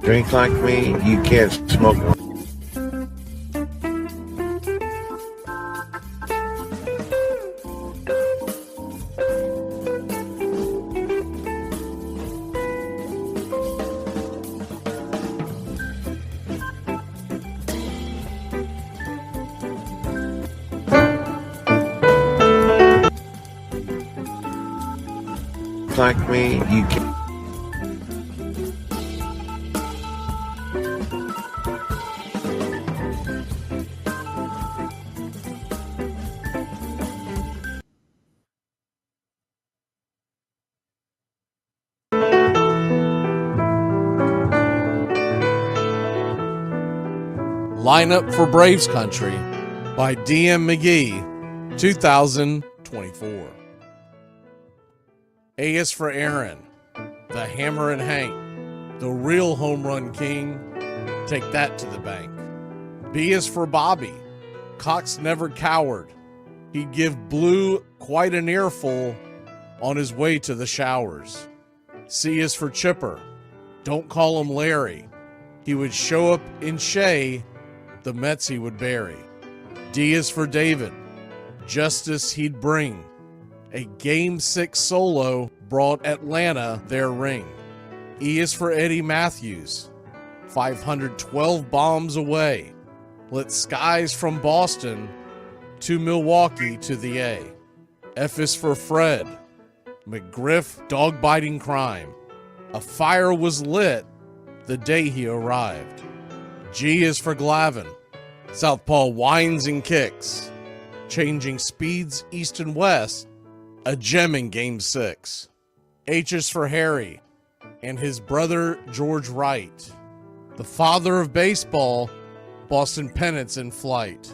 Drink like me, you can't smoke. Like me, you can't. Lineup for Braves Country by DM Magee, 2024. A is for Aaron, the Hammer and Hank, the real home run king. Take that to the bank. B is for Bobby. Cox never cowered. He'd give Blue quite an earful on his way to the showers. C is for Chipper. Don't call him Larry. He would show up in Shea, the Mets he would bury. D is for David. Justice he'd bring. A Game 6 solo brought Atlanta their ring. E is for Eddie Matthews. 512 bombs away. Lit skies from Boston to Milwaukee to the A. F is for Fred. McGriff dog-biting crime. A fire was lit the day he arrived. G is for Glavine. Southpaw winds and kicks. Changing speeds east and west. A gem in Game 6. H is for Harry and his brother George Wright. The father of baseball, Boston pennants in flight.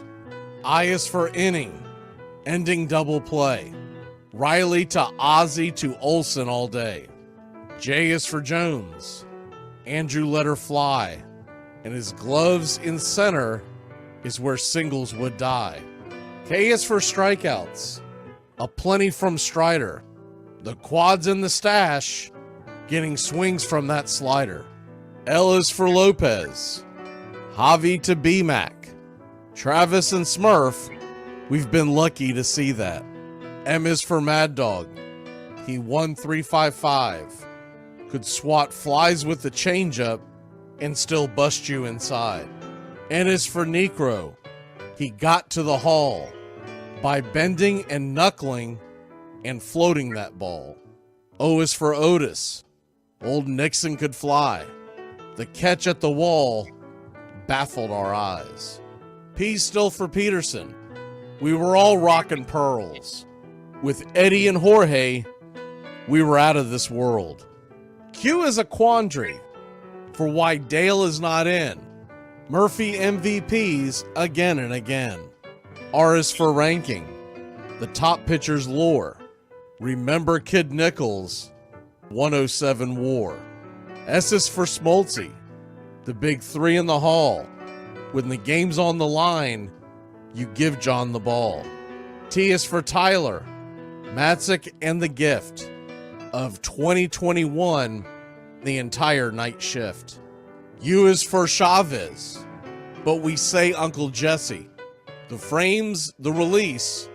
I is for inning, ending double play. Riley to Ozzie to Olsen all day. J is for Jones. Andrew let her fly. And his gloves in center is where singles would die. K is for strikeouts. A plenty from Strider. The quads in the stash, getting swings from that slider. L is for Lopez. Javi to B-Mac. Travis and Smurf, we've been lucky to see that. M is for Mad Dog. He won 355. Could swat flies with the changeup and still bust you inside. N is for Necro. He got to the hall by bending and knuckling and floating that ball. O is for Otis. Old Nixon could fly. The catch at the wall baffled our eyes. P's still for Peterson. We were all rockin' pearls. With Eddie and Jorge, we were out of this world. Q is a quandary for why Dale is not in. Murphy MVPs again and again. R is for ranking. The top pitchers lore. Remember Kid Nichols, 107 WAR. S is for Smoltzy. The big three in the hall. When the game's on the line, you give John the ball. T is for Tyler. Matzik and the gift of 2021, the entire night shift. U is for Chavez, but we say Uncle Jesse. The frames, the release,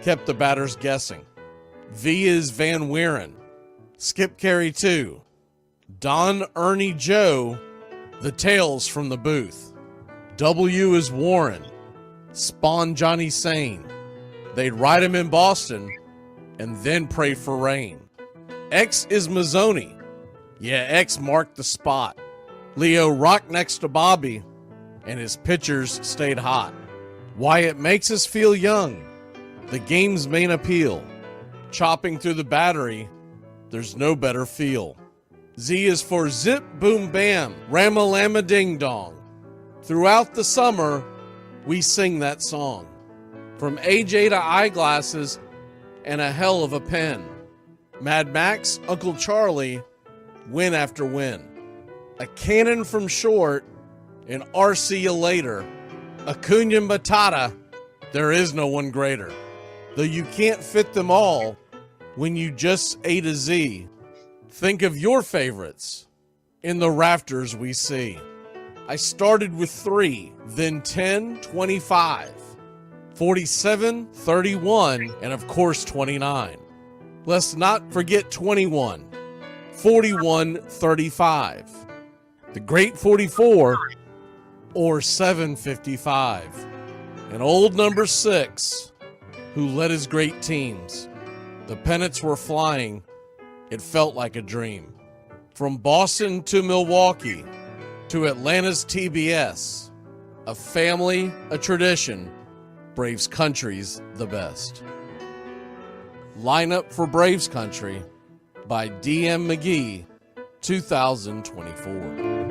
kept the batters guessing. V is Van Weeren. Skip Carey 2. Don Ernie Joe, the tales from the booth. W is Warren. Spawn Johnny Sane. They'd ride him in Boston and then pray for rain. X is Mazzoni. Yeah, X marked the spot. Leo rocked next to Bobby, and his pitchers stayed hot. Why it makes us feel young, the game's main appeal. Chopping through the battery, there's no better feel. Z is for Zip Boom Bam, Ramalama Ding Dong. Throughout the summer, we sing that song. From AJ to eyeglasses and a hell of a pen. Mad Max, Uncle Charlie, win after win. A cannon from short, and RC you later. Acuna Matata, there is no one greater. Though you can't fit them all when you just A to Z. Think of your favorites in the rafters we see. I started with 3, then 10, 25, 47, 31, and of course 29. Let's not forget 21, 41, 35, the great 44, or 755, and old number 6, who led his great teams. The pennants were flying. It felt like a dream. From Boston to Milwaukee to Atlanta's TBS, a family, a tradition, Braves country's the best. Lineup for Braves Country by DM Magee, 2024.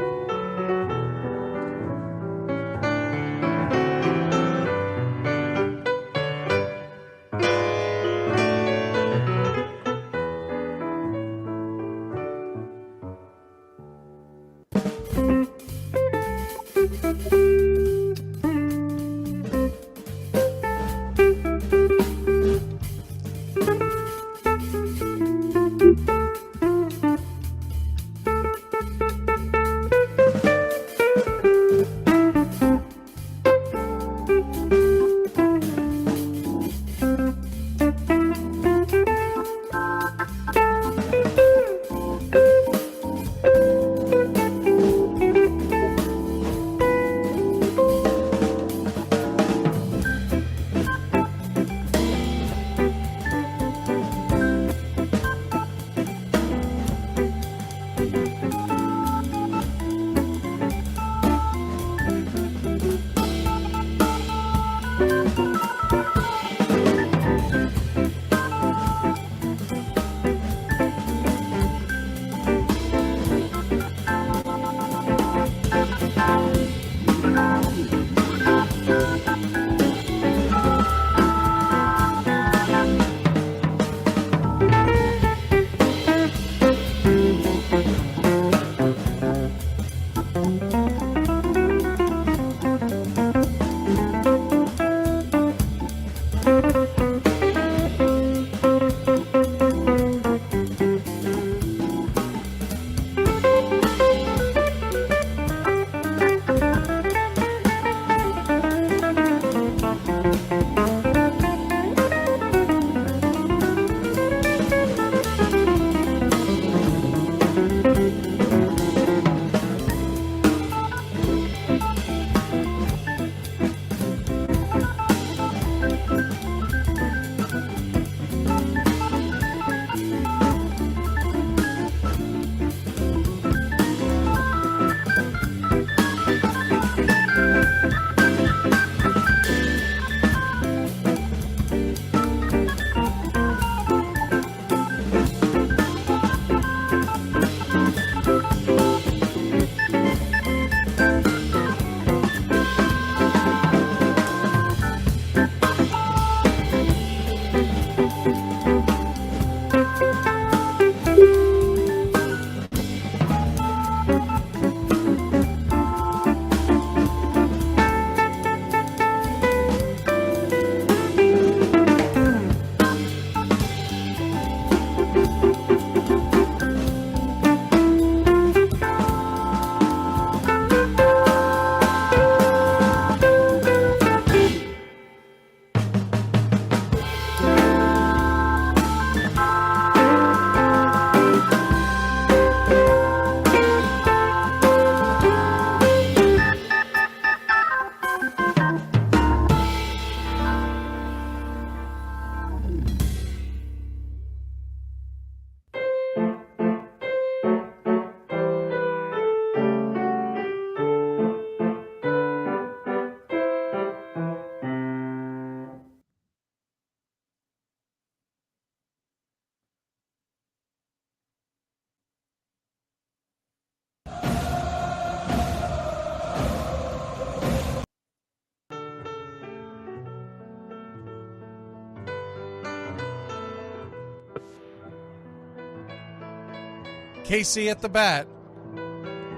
Casey at the Bat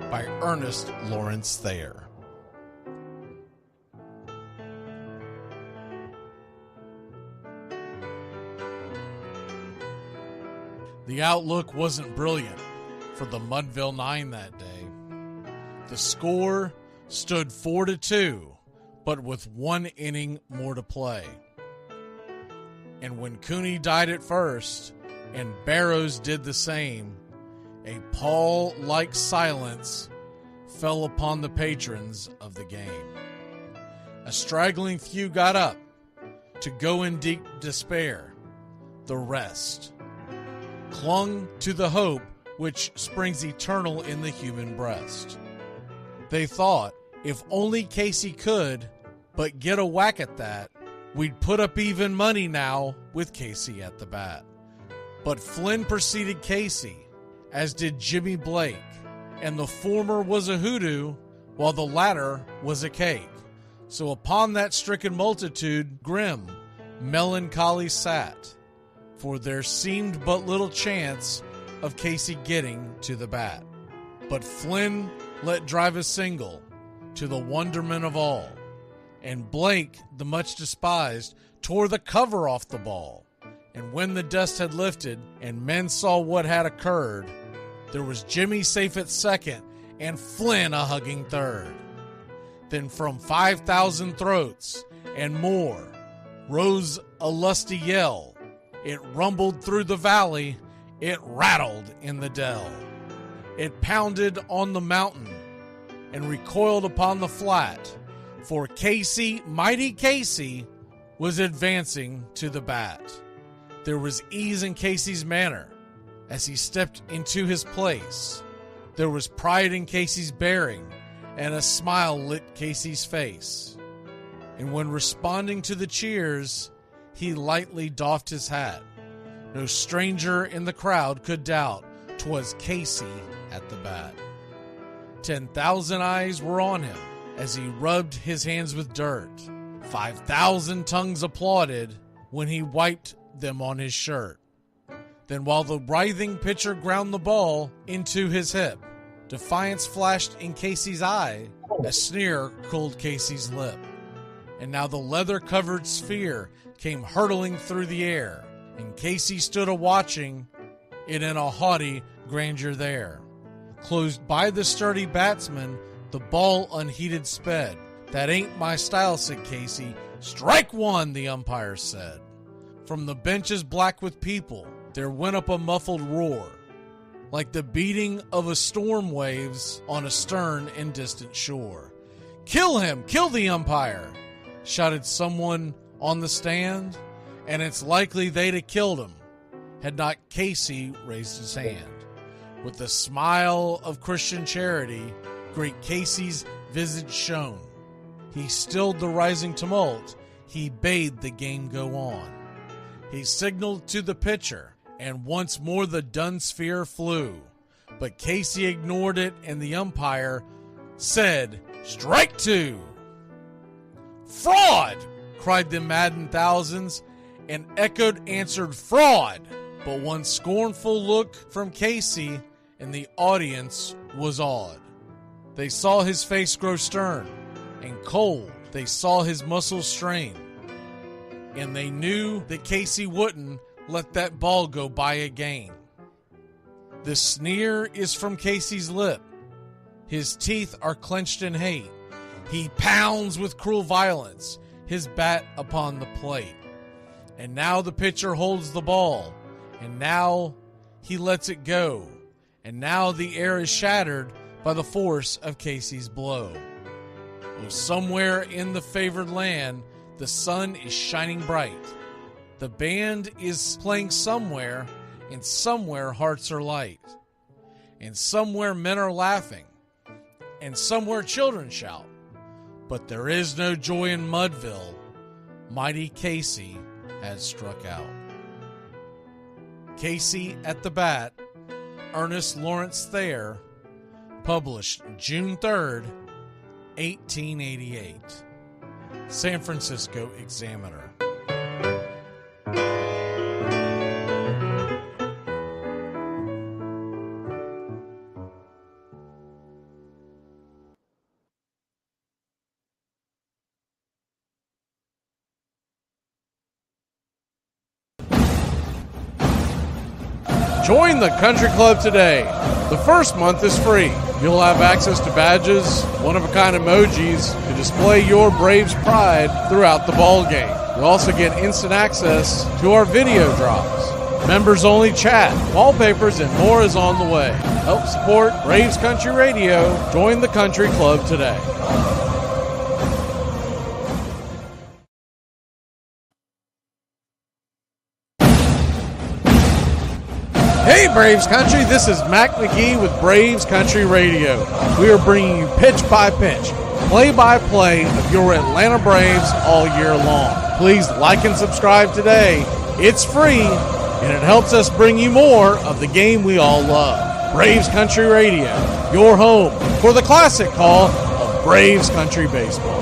by Ernest Lawrence Thayer. The outlook wasn't brilliant for the Mudville Nine that day. The score stood 4-2, but with 1 inning more to play. And when Cooney died at first, and Barrows did the same, a pall-like silence fell upon the patrons of the game. A straggling few got up to go in deep despair. The rest clung to the hope which springs eternal in the human breast. They thought, if only Casey could but get a whack at that, we'd put up even money now with Casey at the bat. But Flynn preceded Casey, as did Jimmy Blake, and the former was a hoodoo, while the latter was a cake. So upon that stricken multitude grim, melancholy sat, for there seemed but little chance of Casey getting to the bat. But Flynn let drive a single, to the wonderment of all, and Blake, the much despised, tore the cover off the ball. And when the dust had lifted, and men saw what had occurred, there was Jimmy safe at second, and Flynn a hugging third. Then from 5,000 throats and more rose a lusty yell. It rumbled through the valley, it rattled in the dell. It pounded on the mountain and recoiled upon the flat, for Casey, mighty Casey, was advancing to the bat. There was ease in Casey's manner as he stepped into his place. There was pride in Casey's bearing, and a smile lit Casey's face. And when responding to the cheers, he lightly doffed his hat. No stranger in the crowd could doubt 'twas Casey at the bat. 10,000 eyes were on him as he rubbed his hands with dirt. 5,000 tongues applauded when he wiped them on his shirt. Then while the writhing pitcher ground the ball into his hip, defiance flashed in Casey's eye, a sneer cooled Casey's lip. And now the leather-covered sphere came hurtling through the air, and Casey stood a-watching it in a haughty grandeur there. Closed by the sturdy batsman, the ball unheeded sped. "That ain't my style," said Casey. "Strike one," the umpire said. From the benches black with people, there went up a muffled roar, like the beating of a storm waves on a stern and distant shore. "Kill him! Kill the umpire!" shouted someone on the stand, and it's likely they'd have killed him had not Casey raised his hand. With the smile of Christian charity, great Casey's visage shone. He stilled the rising tumult, he bade the game go on. He signaled to the pitcher, and once more the dun sphere flew. But Casey ignored it, and the umpire said, "Strike two!" "Fraud!" cried the maddened thousands, and echoed answered, "Fraud!" But one scornful look from Casey, and the audience was awed. They saw his face grow stern and cold. They saw his muscles strain. And they knew that Casey wouldn't let that ball go by again. The sneer is from Casey's lip. His teeth are clenched in hate. He pounds with cruel violence his bat upon the plate. And now the pitcher holds the ball, and now he lets it go. And now the air is shattered by the force of Casey's blow. Oh, somewhere in the favored land, the sun is shining bright. The band is playing somewhere, and somewhere hearts are light. And somewhere men are laughing, and somewhere children shout. But there is no joy in Mudville. Mighty Casey has struck out. Casey at the Bat, Ernest Lawrence Thayer, published June 3rd, 1888. San Francisco Examiner. Join the country club today. The first month is free. You'll have access to badges, one-of-a-kind emojis to display your Braves pride throughout the ball game. You'll also get instant access to our video drops. Members-only chat, wallpapers, and more is on the way. Help support Braves Country Radio. Join the country club today. Hey Braves Country, this is Mac Magee with Braves Country Radio. We are bringing you pitch by pitch, play by play of your Atlanta Braves all year long. Please like and subscribe today. It's free and it helps us bring you more of the game we all love. Braves Country Radio, your home for the classic call of Braves Country Baseball.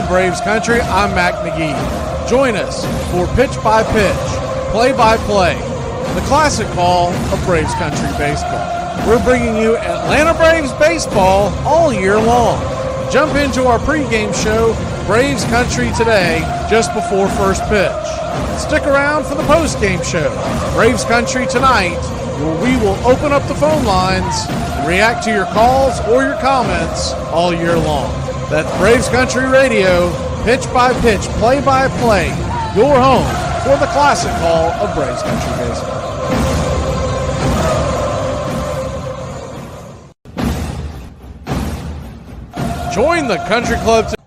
Braves Country, I'm Mac Magee. Join us for pitch by pitch, play by play, the classic call of Braves Country Baseball. We're bringing you Atlanta Braves baseball all year long. Jump into our pregame show, Braves Country Today, just before first pitch. Stick around for the postgame show, Braves Country Tonight, where we will open up the phone lines and react to your calls or your comments all year long. That's Braves Country Radio, pitch by pitch, play by play, your home for the classic call of Braves Country Baseball. Join the country club today.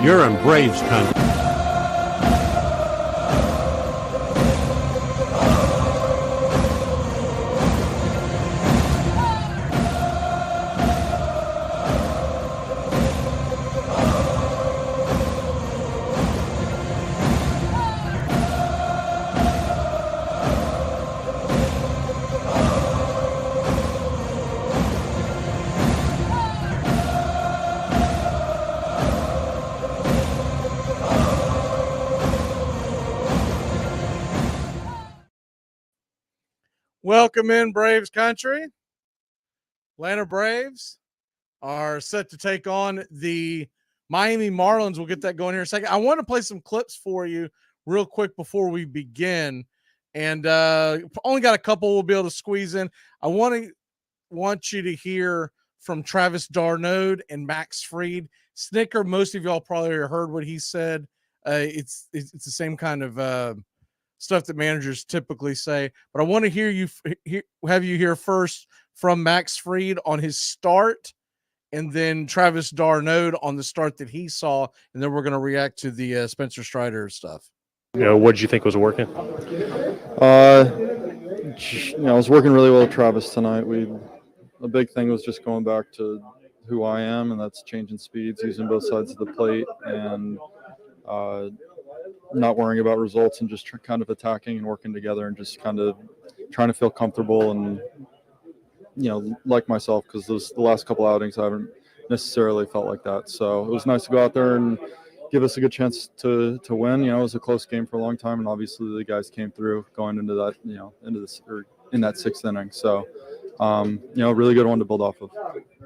You're in Braves Country. Welcome in, Braves Country. Atlanta Braves are set to take on the Miami Marlins. We'll get that going here in a second. I want to play some clips for you real quick before we begin. And only got a couple we'll be able to squeeze in. I want you to hear from Travis d'Arnaud and Max Fried. Snicker, most of y'all probably heard what he said. It's the same kind of stuff that managers typically say, but I want to have you hear first from Max Fried on his start, and then Travis d'Arnaud on the start that he saw, and then we're going to react to the Spencer Strider stuff. What did you think was working? I was working really well with Travis tonight. A big thing was just going back to who I am, and that's changing speeds, using both sides of the plate, and not worrying about results, and just kind of attacking and working together, and just kind of trying to feel comfortable and, like myself, because the last couple outings I haven't necessarily felt like that. So it was nice to go out there and give us a good chance to win. It was a close game for a long time, and obviously the guys came through going into that, into this, or in that 6th inning. So, really good one to build off of.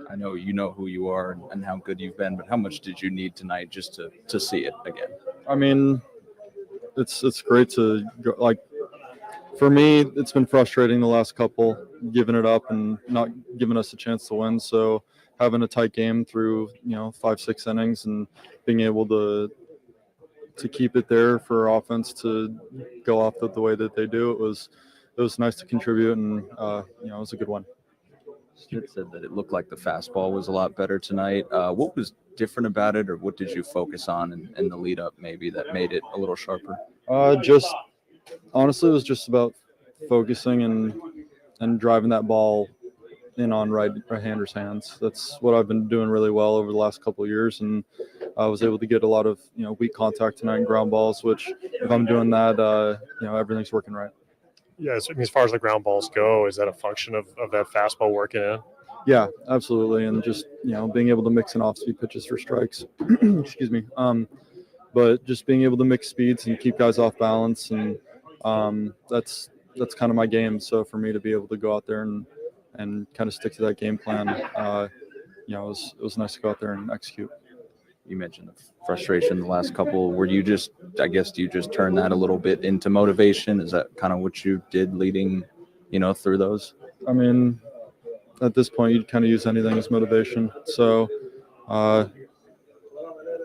I know you know who you are and how good you've been, but how much did you need tonight just to see it again? I mean, it's great to go, like, for me, it's been frustrating the last couple, giving it up and not giving us a chance to win. So having a tight game through 5-6 innings and being able to keep it there for our offense to go off the way that they do, it was nice to contribute, and it was a good one. Skip said that it looked like the fastball was a lot better tonight. What was different about it, or what did you focus on in the lead up maybe that made it a little sharper? Just honestly, it was just about focusing and driving that ball in on right-handers' hands. That's what I've been doing really well over the last couple of years, and I was able to get a lot of weak contact tonight and ground balls, which if I'm doing that, everything's working right. Yeah, so, I mean, as far as the ground balls go, is that a function of that fastball working in? Yeah, absolutely, and just being able to mix in off-speed pitches for strikes. Excuse me. But just being able to mix speeds and keep guys off balance, and that's kind of my game. So for me to be able to go out there and kind of stick to that game plan, it was nice to go out there and execute. You mentioned the frustration the last couple. Were you just, I guess, do you just turn that a little bit into motivation? Is that kind of what you did leading, through those? I mean, at this point, you'd kind of use anything as motivation. So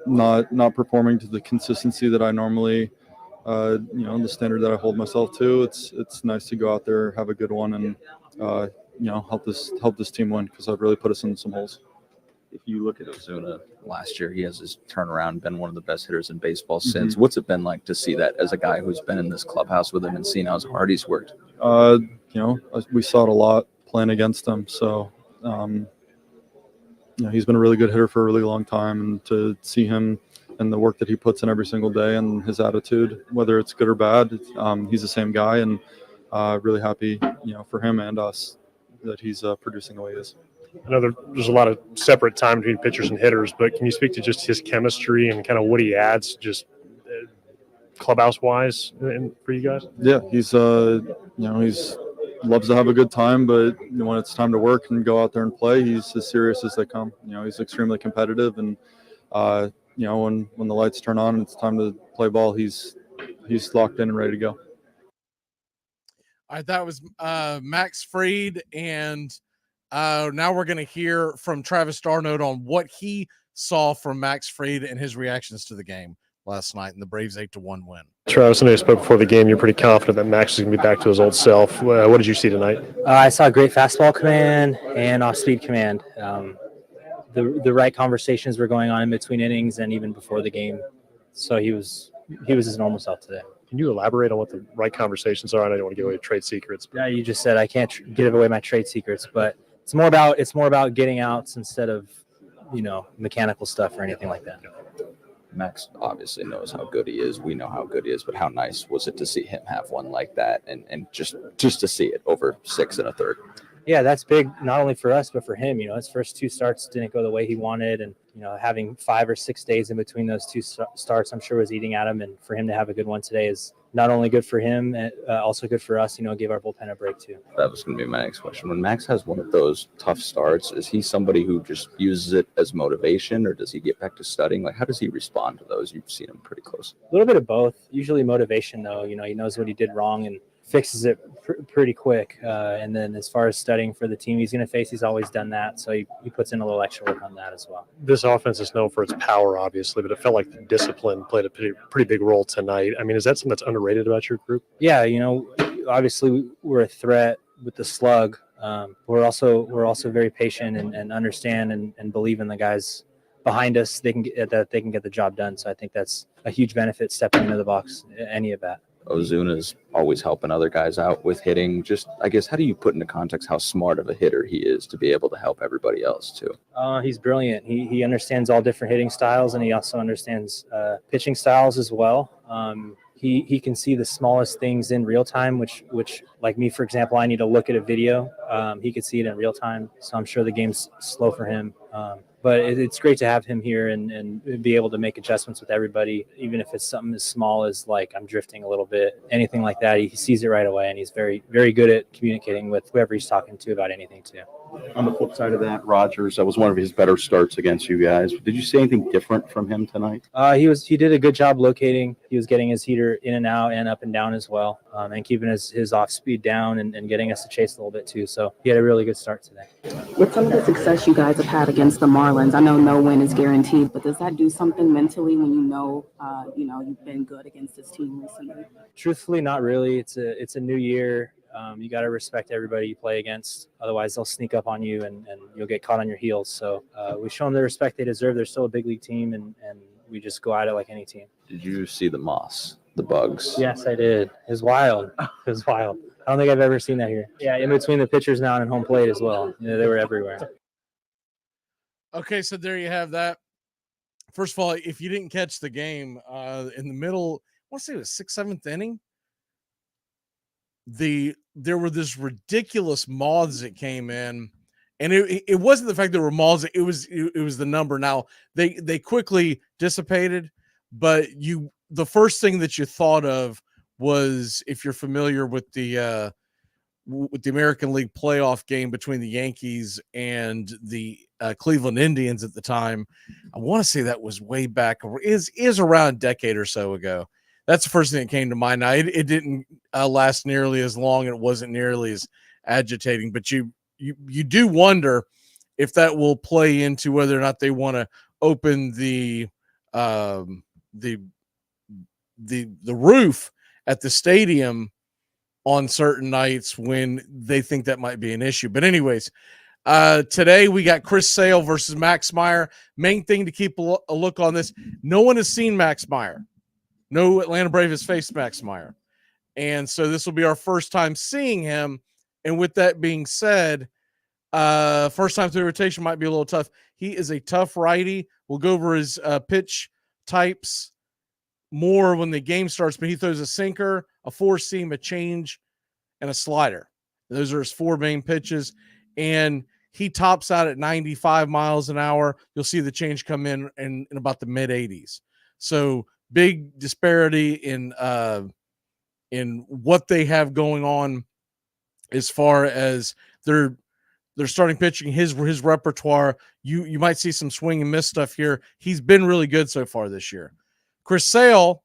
not performing to the consistency that I normally, the standard that I hold myself to. It's nice to go out there, have a good one, and help this team win, because I've really put us in some holes. If you look at Ozuna last year, he has his turnaround, been one of the best hitters in baseball since. Mm-hmm. What's it been like to see that as a guy who's been in this clubhouse with him and seen how hard he's worked? We saw it a lot playing against him. So, he's been a really good hitter for a really long time, and to see him and the work that he puts in every single day and his attitude, whether it's good or bad, he's the same guy, and really happy, for him and us that he's producing the way he is. I know there's a lot of separate time between pitchers and hitters, but can you speak to just his chemistry and kind of what he adds just clubhouse-wise for you guys? Yeah, he's loves to have a good time, but when it's time to work and go out there and play, he's as serious as they come. He's extremely competitive, and when the lights turn on and it's time to play ball, he's locked in and ready to go. All right, that was Max Fried, and now we're going to hear from Travis Darnold on what he saw from Max Fried and his reactions to the game last night in the Braves 8-1 win. Travis, I know you spoke before the game. You're pretty confident that Max is going to be back to his old self. What did you see tonight? I saw great fastball command and off-speed command. The right conversations were going on in between innings and even before the game. So he was his normal self today. Can you elaborate on what the right conversations are? I know you don't want to give away trade secrets. Yeah, you just said I can't give away my trade secrets, but it's more about getting outs instead of mechanical stuff or anything like that. Max obviously knows how good he is. We know how good he is, but how nice was it to see him have one like that and just to see it over 6 1/3? Yeah, that's big, not only for us, but for him. His first 2 starts didn't go the way he wanted, and having 5 or 6 days in between those 2 starts, I'm sure was eating at him. And for him to have a good one today is not only good for him, also good for us. Give our bullpen a break too. That was going to be my next question. When Max has one of those tough starts, is he somebody who just uses it as motivation, or does he get back to studying? Like, how does he respond to those? You've seen him pretty close. A little bit of both. Usually motivation, though. He knows what he did wrong and fixes it pretty quick. And then as far as studying for the team he's going to face, he's always done that. So he puts in a little extra work on that as well. This offense is known for its power, obviously, but it felt like the discipline played a pretty big role tonight. I mean, is that something that's underrated about your group? Yeah, obviously we're a threat with the slug. We're also very patient and understand and believe in the guys behind us. They can get the job done. So I think that's a huge benefit stepping into the box, any of that. Ozuna's always helping other guys out with hitting. Just, I guess, how do you put into context how smart of a hitter he is to be able to help everybody else too? He's brilliant. He understands all different hitting styles, and he also understands pitching styles as well. He can see the smallest things in real time, which like me, for example, I need to look at a video. He could see it in real time. So I'm sure the game's slow for him. but it's great to have him here and be able to make adjustments with everybody, even if it's something as small as like I'm drifting a little bit, anything like that. He sees it right away, and he's very, very good at communicating with whoever he's talking to about anything too. On the flip side of that, Rogers, that was one of his better starts against you guys. Did you see anything different from him tonight? He did a good job locating. He was getting his heater in and out and up and down as well, and keeping his off speed down and getting us to chase a little bit too. So he had a really good start today. With some of the success you guys have had against the Marlins, I know no win is guaranteed, but does that do something mentally when you know you've been good against this team recently? Truthfully, not really. It's a new year. You got to respect everybody you play against. Otherwise, they'll sneak up on you and you'll get caught on your heels. So we show them the respect they deserve. They're still a big league team, and we just go at it like any team. Did you see the moss, the bugs? Yes, I did. It was wild. It was wild. I don't think I've ever seen that here. Yeah, in between the pitcher's mound and home plate as well. They were everywhere. Okay, so there you have that. First of all, if you didn't catch the game, in the middle, I want to say it was 6th, 7th inning, there were this ridiculous moths that came in, and it wasn't the fact there were moths, it was the number. Now they quickly dissipated, but the first thing that you thought of was, if you're familiar with the American League playoff game between the Yankees and the Cleveland Indians at the time, I want to say that was way back, is around a decade or so ago. That's the first thing that came to mind. Now, it didn't last nearly as long, and it wasn't nearly as agitating, but you do wonder if that will play into whether or not they want to open the roof at the stadium on certain nights when they think that might be an issue. But anyways, today we got Chris Sale versus Max Meyer. Main thing to keep a look on this: no one has seen Max Meyer. No Atlanta Brave has faced Max Meyer. And so this will be our first time seeing him. And with that being said, first time through rotation might be a little tough. He is a tough righty. We'll go over his pitch types more when the game starts, but he throws a sinker, a four seam, a change, and a slider. Those are his 4 main pitches. And he tops out at 95 miles an hour. You'll see the change come in about the mid 80s. So big disparity in what they have going on as far as their starting pitching, his repertoire. You might see some swing and miss stuff here. He's been really good so far this year. Chris Sale,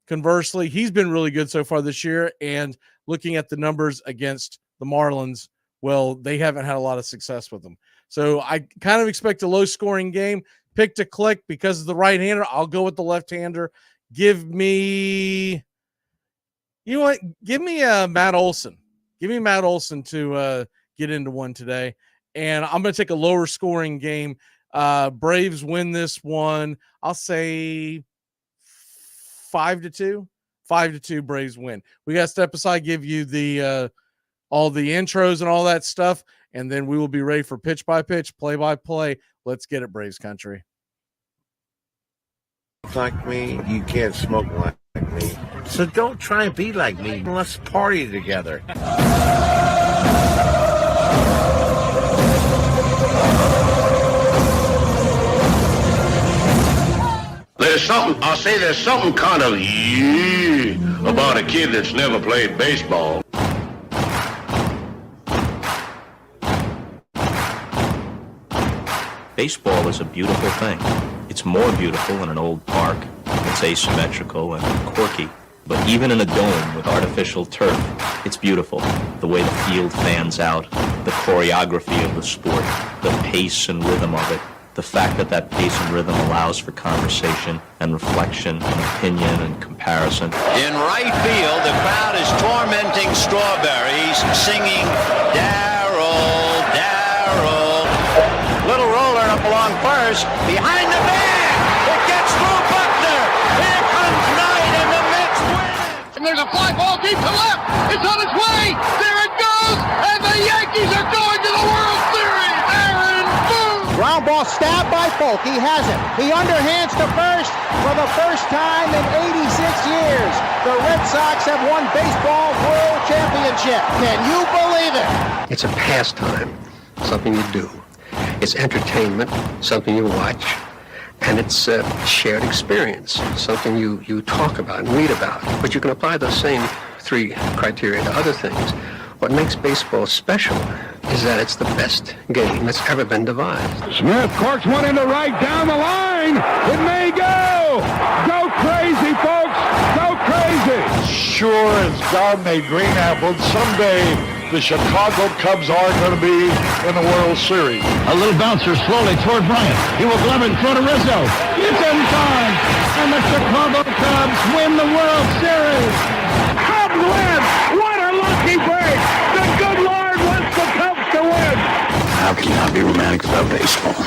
conversely, he's been really good so far this year. And looking at the numbers against the Marlins, well, they haven't had a lot of success with them. So I kind of expect a low-scoring game. Pick to click because of the right-hander. I'll go with the left-hander. Give me Matt Olson. Give me Matt Olson to get into one today. And I'm going to take a lower-scoring game. Braves win this one. I'll say 5-2. 5-2 Braves win. We got to step aside, give you the all the intros and all that stuff, and then we will be ready for pitch by pitch, play by play. Let's get it, Braves country. Like me, you can't smoke like me. So don't try and be like me. Let's party together. There's something kind of about a kid that's never played baseball. Baseball is a beautiful thing. It's more beautiful in an old park. It's asymmetrical and quirky. But even in a dome with artificial turf, it's beautiful. The way the field fans out, the choreography of the sport, the pace and rhythm of it, the fact that pace and rhythm allows for conversation and reflection and opinion and comparison. In right field, the crowd is tormenting Strawberries, singing Darryl, Darryl. Little roller up along first, behind the man. It gets through Buckner. Here comes Knight, and the Mets win. And there's a fly ball deep to left. It's on its way. There it goes, and the Yankees are going to the World Series. Aaron Boone. Ground ball stabbed by Polk. He has it. He underhands to first for the first time in 86 years. The Red Sox have won baseball world championship. Can you believe it? It's a pastime, something you do. It's entertainment, something you watch, and it's a shared experience, something you talk about and read about. But you can apply those same three criteria to other things. What makes baseball special is that it's the best game that's ever been devised. Smith corks one into right down the line. It may go. Go crazy, folks. Go crazy. Sure as God made green apples, someday the Chicago Cubs are going to be in the World Series. A little bouncer slowly toward Bryant. He will glove it in front of Rizzo. It's in time. And the Chicago Cubs win the World Series. Cubs win. What a lucky break. The good Lord wants the Cubs to win. How can you not be romantic about baseball?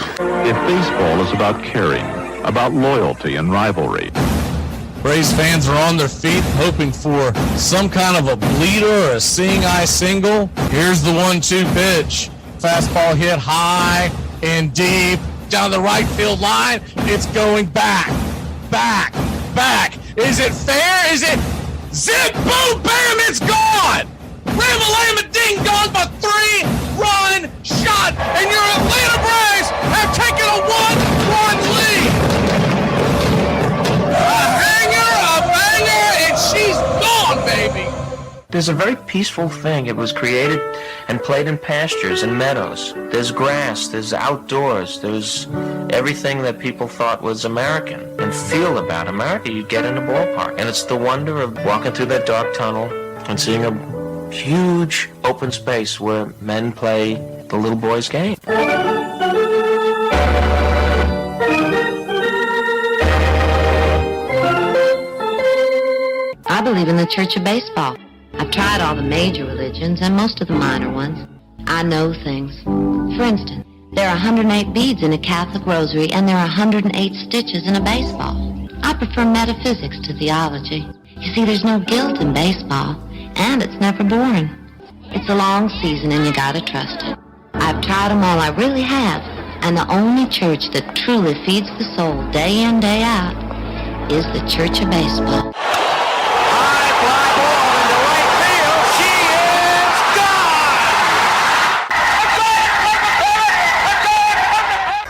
If baseball is about caring, about loyalty and rivalry, Braves fans are on their feet hoping for some kind of a bleeder or a seeing eye single. Here's the 1-2 pitch. Fastball hit high and deep down the right field line. It's going back, back, back. Is it fair? Is it zip, boom, bam, it's gone. Ram-a-lam-a ding dong, a 3-run shot, and your Atlanta Braves have taken a 1-run lead. She's gone, baby! There's a very peaceful thing. It was created and played in pastures and meadows. There's grass, there's outdoors, there's everything that people thought was American and feel about America. You get in a ballpark, and it's the wonder of walking through that dark tunnel and seeing a huge open space where men play the little boy's game. I believe in the Church of Baseball. I've tried all the major religions and most of the minor ones. I know things. For instance, there are 108 beads in a Catholic rosary and there are 108 stitches in a baseball. I prefer metaphysics to theology. You see, there's no guilt in baseball, and it's never boring. It's a long season and you gotta trust it. I've tried them all, I really have. And the only church that truly feeds the soul day in, day out is the Church of Baseball.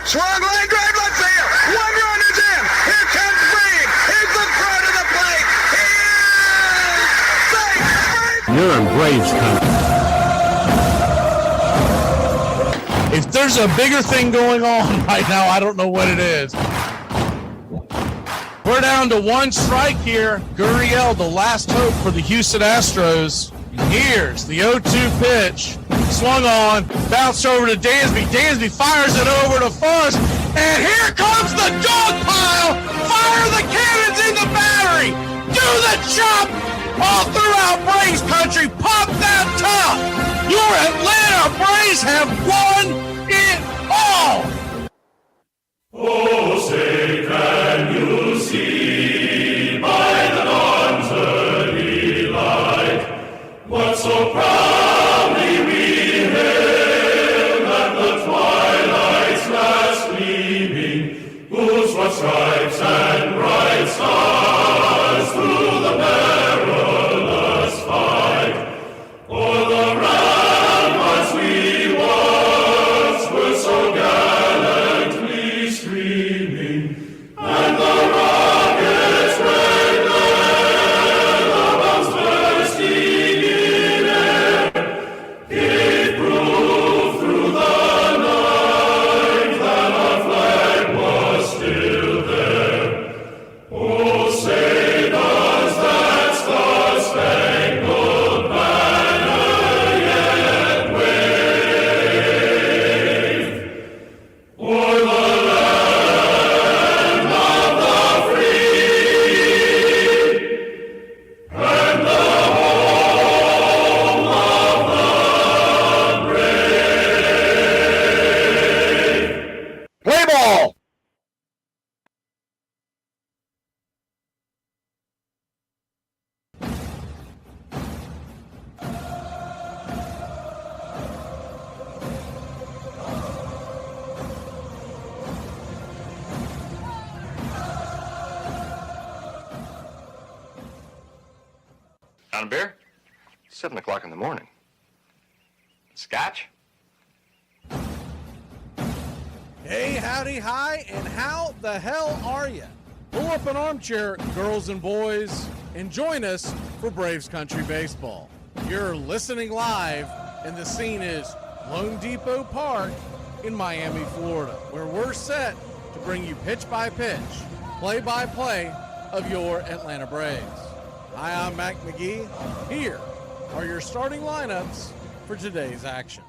Swung line drive left field. 1 run is in. Here comes Reed. He's the throw to the plate. He is safe. you're in Braves country. If there's a bigger thing going on right now, I don't know what it is. We're down to one strike here. Gurriel, the last hope for the Houston Astros. Here's the 0-2 pitch. Swung on, bounced over to Dansby. Dansby fires it over to Fuss, and here comes the dog pile. Fire the cannons in the battery. Do the chop all throughout Braves country. Pop that top. Your Atlanta Braves have won it all. Oh, say, can you see by the dawn's early light what so proudly we hailed at the twilight's last gleaming, whose what stripes and bright stars through the perilous fight o'er the ramparts we once were so gallantly streaming, and the rockets red glare, the bombs bursting in air, gave proof through the night that our flag was still there. Oh, say does that star-spangled banner yet wave o'er the land of the free and the home of the brave? Play ball! On a beer? 7 o'clock in the morning. Scotch? Hey, howdy, hi, and how the hell are you? Pull up an armchair, girls and boys, and join us for Braves Country Baseball. You're listening live, and the scene is Lone Depot Park in Miami, Florida, where we're set to bring you pitch by pitch, play by play of your Atlanta Braves. Hi, I'm Mac Magee. Here are your starting lineups for today's action.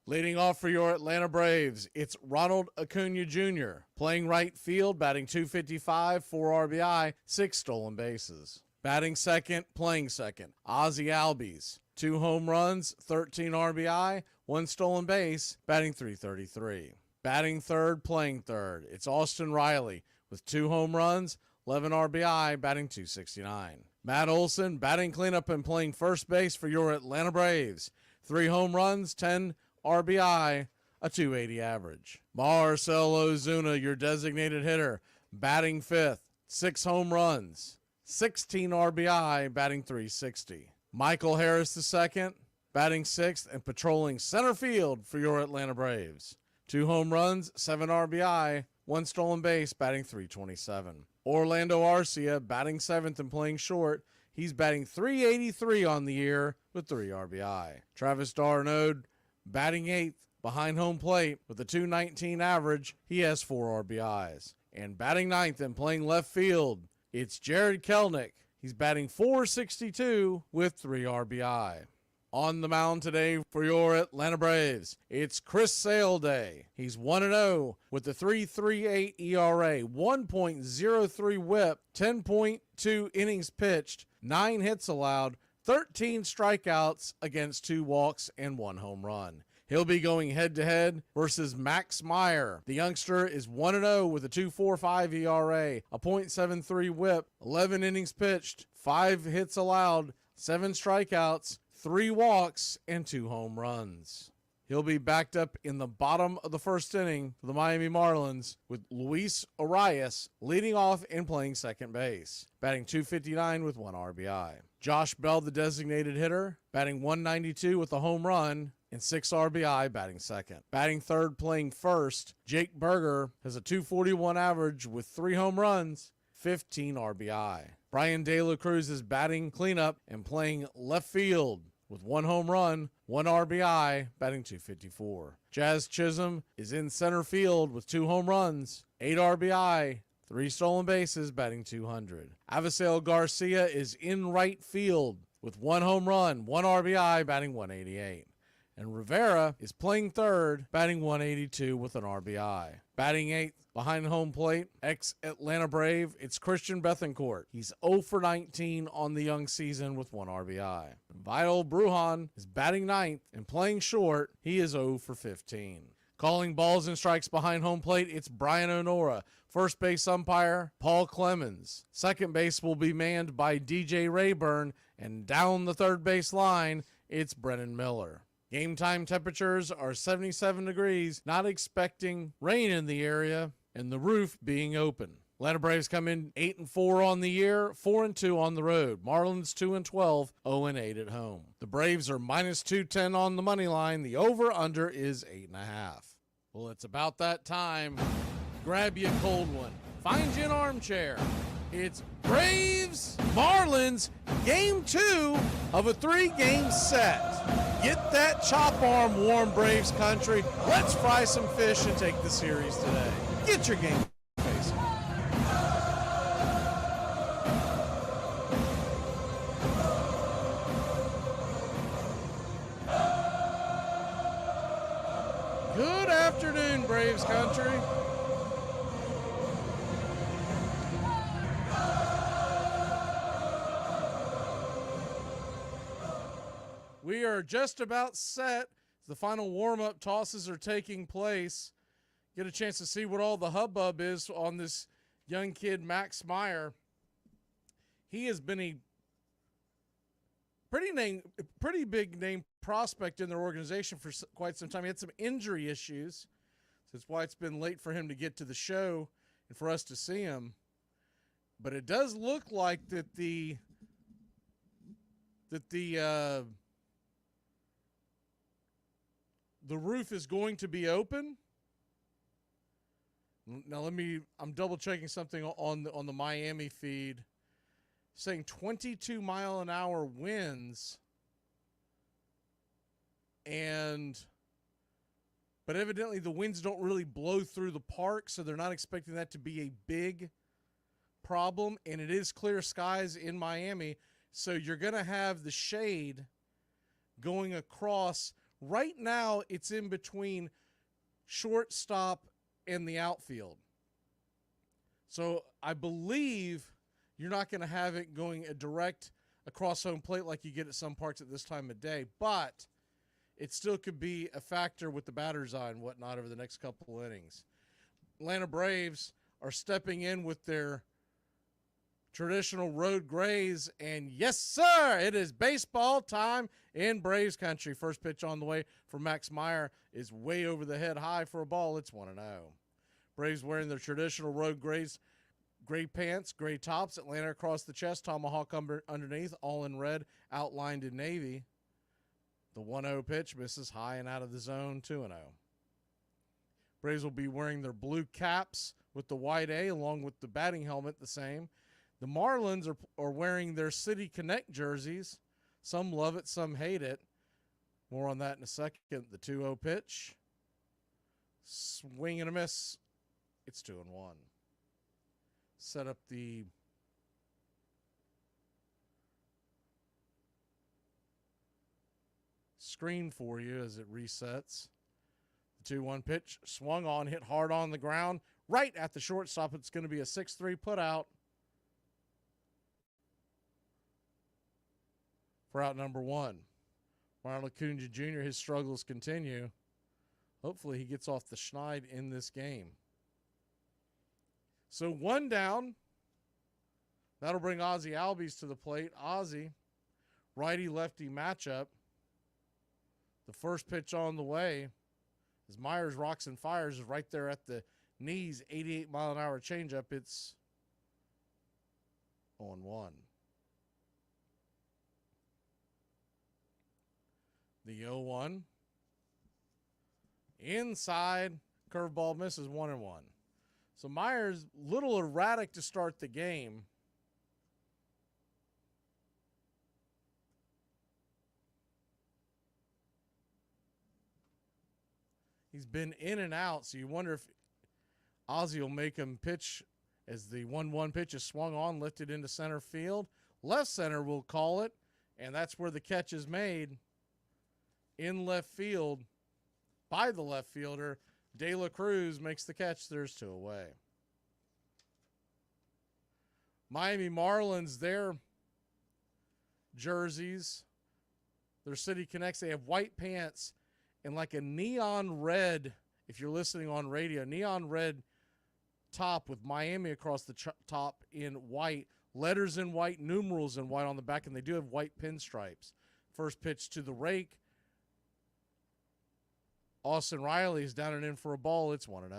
Leading off for your Atlanta Braves, it's Ronald Acuna Jr. playing right field, batting .255, 4 RBI, 6 stolen bases. Batting second, playing second, Ozzie Albies, 2 home runs, 13 RBI, 1 stolen base, batting .333. Batting third, playing third, it's Austin Riley with 2 home runs, 11 RBI, batting .269. Matt Olson batting cleanup and playing first base for your Atlanta Braves, 3 home runs, 10 RBI, a .280 average. Marcell Ozuna, your designated hitter, batting fifth, 6 home runs, 16 RBI, batting .360. Michael Harris II, batting sixth and patrolling center field for your Atlanta Braves. 2 home runs, 7 RBI, 1 stolen base, batting .327. Orlando Arcia, batting seventh and playing short. He's batting .383 on the year with 3 RBI. Travis d'Arnaud, batting eighth behind home plate with a .219 average. He has 4 RBIs. And batting ninth and playing left field, it's Jared Kelenic. He's batting .462 with 3 RBI. On the mound today for your Atlanta Braves, it's Chris Sale Day. He's 1-0 with a 3.38 ERA, 1.03 whip, 10.2 innings pitched, 9 hits allowed, 13 strikeouts against 2 walks and 1 home run. He'll be going head-to-head versus Max Meyer. The youngster is 1-0 with a 2.45 ERA, a .73 whip, 11 innings pitched, 5 hits allowed, 7 strikeouts, 3 walks, and 2 home runs. He'll be backed up in the bottom of the first inning for the Miami Marlins with Luis Arias leading off and playing second base, batting .259 with 1 RBI. Josh Bell, the designated hitter, batting .192 with a home run and 6 RBI, batting second. Batting third, playing first, Jake Berger has a .241 average with 3 home runs, 15 RBI. Brian De La Cruz is batting cleanup and playing left field with 1 home run, 1 RBI, batting .254. Jazz Chisholm is in center field with 2 home runs, 8 RBI, 3 stolen bases, batting .200. Avisail Garcia is in right field with 1 home run, 1 RBI, batting .188. And Rivera is playing third, batting .182 with an RBI. Batting eighth behind home plate, ex-Atlanta Brave, it's Christian Bethancourt. He's 0 for 19 on the young season with 1 RBI. Vital Brujan is batting ninth and playing short. He is 0 for 15. Calling balls and strikes behind home plate, it's Brian Onora. First base umpire, Paul Clemens. Second base will be manned by DJ Rayburn. And down the third base line, it's Brennan Miller. Game time temperatures are 77 degrees, not expecting rain in the area, and the roof being open. Atlanta Braves come in 8-4 on the year, 4-2 on the road. Marlins 2-12, 0-8 at home. The Braves are minus -210 on the money line. The over/under is 8.5. Well, it's about that time. Grab you a cold one. Find you an armchair. It's Braves Marlins Game 2 of a 3-game set. Get that chop arm warm, Braves country. Let's fry some fish and take the series today. Get your game face on. Good afternoon, Braves country. We are just about set. The final warm-up tosses are taking place. Get a chance to see what all the hubbub is on this young kid, Max Meyer. He has been a pretty big name prospect in their organization for quite some time. He had some injury issues. So that's why it's been late for him to get to the show and for us to see him. But it does look like that the roof is going to be open. Now I'm double checking something on the Miami feed, saying 22 mile an hour winds, but evidently the winds don't really blow through the park, so they're not expecting that to be a big problem. And it is clear skies in Miami, so you're going to have the shade going across. Right now, it's in between shortstop and the outfield. So I believe you're not going to have it going a direct across home plate like you get at some parks at this time of day, but it still could be a factor with the batter's eye and whatnot over the next couple innings. Atlanta Braves are stepping in with their traditional road grays, and yes, sir, it is baseball time in Braves country. First pitch on the way for Max Meyer is way over the head high for a ball. It's 1-0. Braves wearing their traditional road grays, gray pants, gray tops, Atlanta across the chest, tomahawk underneath, all in red, outlined in navy. The 1-0 pitch misses high and out of the zone, 2-0. Braves will be wearing their blue caps with the white A along with the batting helmet the same. The Marlins are wearing their City Connect jerseys. Some love it, some hate it. More on that in a second. The 2-0 pitch. Swing and a miss. It's 2-1. Set up the screen for you as it resets. The 2-1 pitch swung on, hit hard on the ground, right at the shortstop. It's going to be a 6-3 putout for out number 1. Marlon Acuna Jr., his struggles continue. Hopefully he gets off the schneid in this game. So 1 down. That'll bring Ozzie Albies to the plate. Ozzie, righty-lefty matchup. The first pitch on the way, as Myers rocks and fires, is right there at the knees, 88-mile-an-hour changeup. It's 0-1. The 0-1. Inside, curveball misses, 1-1. So Myers, little erratic to start the game. He's been in and out, so you wonder if Ozzie will make him pitch as the 1-1 pitch is swung on, lifted into center field. Left center will call it, and that's where the catch is made in left field by the left fielder. De La Cruz makes the catch. There's 2 away. Miami Marlins, their jerseys, their City Connects, they have white pants and like a neon red, if you're listening on radio, neon red top with Miami across the top in white, letters in white, numerals in white on the back, and they do have white pinstripes. First pitch to the rake. Austin Riley is down and in for a ball. It's 1-0.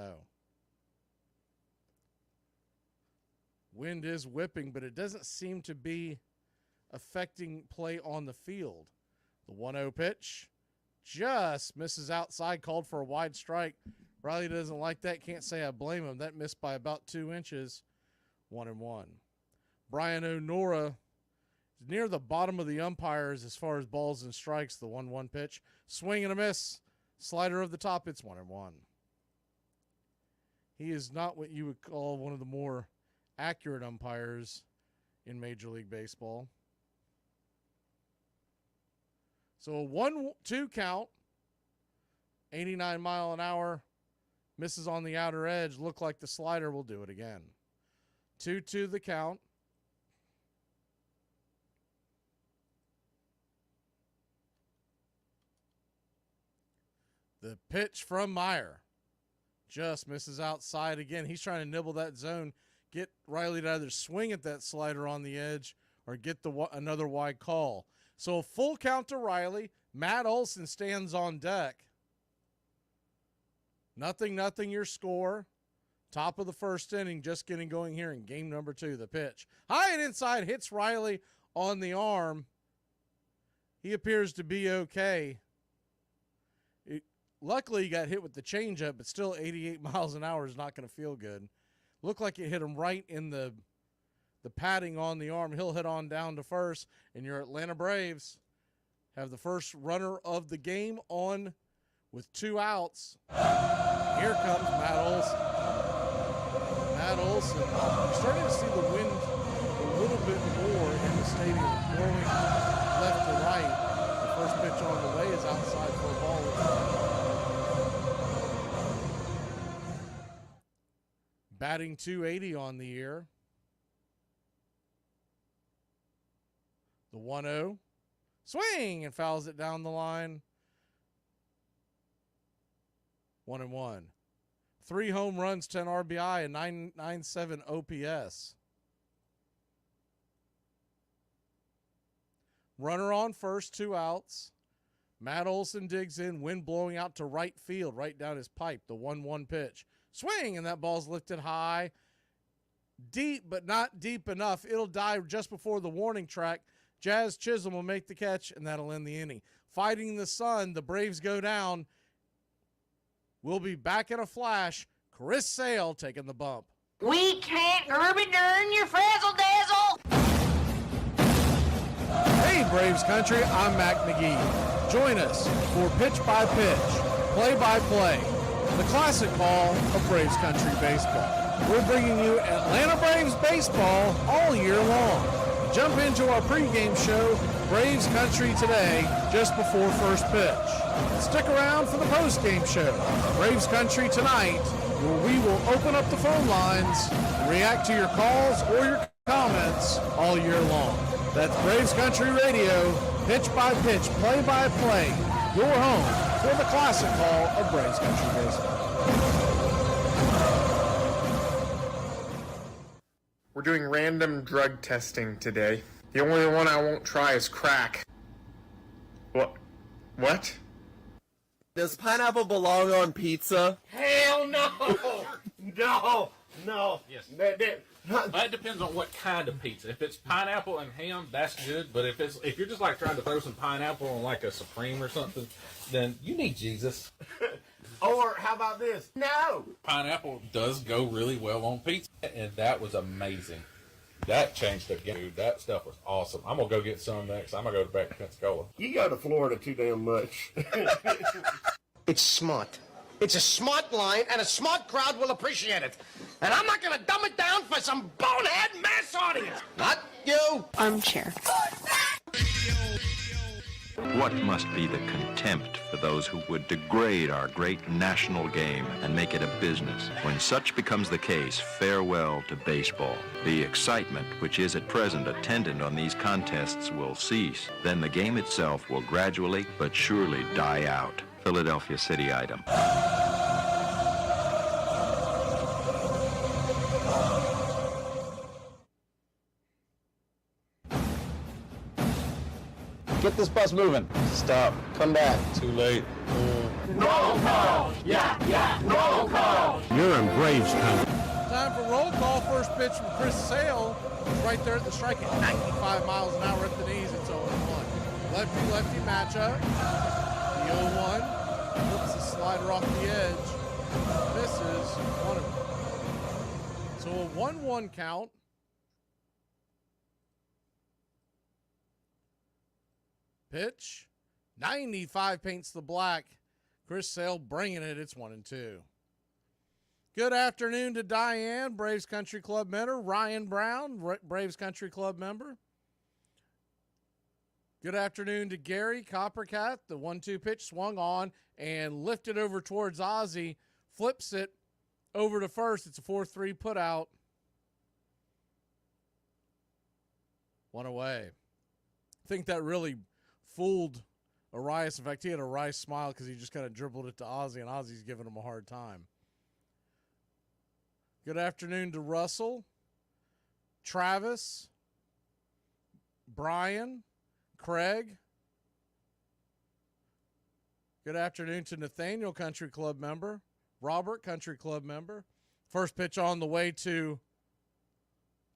Wind is whipping, but it doesn't seem to be affecting play on the field. The 1-0 pitch just misses outside, called for a wide strike. Riley doesn't like that. Can't say I blame him. That missed by about 2 inches. 1-1. Brian O'Nora is near the bottom of the umpires as far as balls and strikes. The 1-1 pitch. Swing and a miss. Slider of the top, it's 1-1. He is not what you would call one of the more accurate umpires in Major League Baseball. So a 1-2 count, 89 mile an hour, misses on the outer edge. Look like the slider will do it again. 2-2 the count. The pitch from Meyer just misses outside again. He's trying to nibble that zone, get Riley to either swing at that slider on the edge or get another wide call. So a full count to Riley. Matt Olson stands on deck. 0-0 your score. Top of the first inning, just getting going here in game number 2. The pitch. High and inside, hits Riley on the arm. He appears to be okay. Luckily, he got hit with the changeup, but still 88 miles an hour is not going to feel good. Looked like it hit him right in the padding on the arm. He'll head on down to first, and your Atlanta Braves have the first runner of the game on with 2 outs. Here comes Matt Olson. Matt Olson, you're starting to see the wind a little bit more in the stadium, blowing left to right. The first pitch on the way is outside for a ball. Batting .280 on the year. The 1-0. Swing and fouls it down the line. 1-1. 3 home runs, 10 RBI, and 997 OPS. Runner on first, 2 outs. Matt Olson digs in, wind blowing out to right field, right down his pipe. The 1-1 pitch. Swing, and that ball's lifted high. Deep, but not deep enough. It'll die just before the warning track. Jazz Chisholm will make the catch, and that'll end the inning. Fighting the sun, the Braves go down. We'll be back in a flash. Chris Sale taking the bump. We can't Derby-dern your frazzle-dazzle. Hey, Braves country, I'm Mac Magee. Join us for pitch by pitch, play by play, the classic call of Braves country baseball. We're bringing you Atlanta Braves baseball all year long. Jump into our pregame show, Braves Country Today, just before first pitch. Stick around for the postgame show, Braves Country Tonight, where we will open up the phone lines and react to your calls or your comments all year long. That's Braves Country Radio, pitch by pitch, play by play, your home for the classic call of Braves Country Baseball. We're doing random drug testing today. The only one I won't try is crack. What? Does pineapple belong on pizza? Hell no! No. Yes. That depends on what kind of pizza. If it's pineapple and ham, that's good. But if you're just like trying to throw some pineapple on like a Supreme or something, then you need Jesus. Or how about this? No. Pineapple does go really well on pizza, and that was amazing. That changed the game. Dude, that stuff was awesome. I'm gonna go get some next. I'm gonna go back to Pensacola. You go to Florida too damn much. It's smart. It's a smart line, and a smart crowd will appreciate it. And I'm not going to dumb it down for some bonehead mass audience. Not you. Armchair. What must be the contempt for those who would degrade our great national game and make it a business? When such becomes the case, farewell to baseball. The excitement which is at present attendant on these contests will cease. Then the game itself will gradually but surely die out. Philadelphia City item. Get this bus moving. Stop. Come back. Too late. Roll call. Yeah. Roll call. You're in Braves country. Time for roll call. First pitch from Chris Sale. It's right there at the strike at 95 miles an hour at the knees. It's 0-1. Lefty matchup. The 0-1. Flips the slider off the edge. Misses one of them. So a 1-1 count. Pitch. 95 paints the black. Chris Sale bringing it. It's 1-2. Good afternoon to Diane, Braves Country Club member. Ryan Brown, Braves Country Club member. Good afternoon to Gary Coppercat. The 1-2 pitch swung on and lifted over towards Ozzie. Flips it over to first. It's a 4-3 put out. One away. I think that really fooled Arias. In fact, he had a wry smile because he just kind of dribbled it to Ozzie, and Ozzie's giving him a hard time. Good afternoon to Russell, Travis, Brian, Craig. Good afternoon to Nathaniel, Country Club member. Robert, Country Club member. First pitch on the way to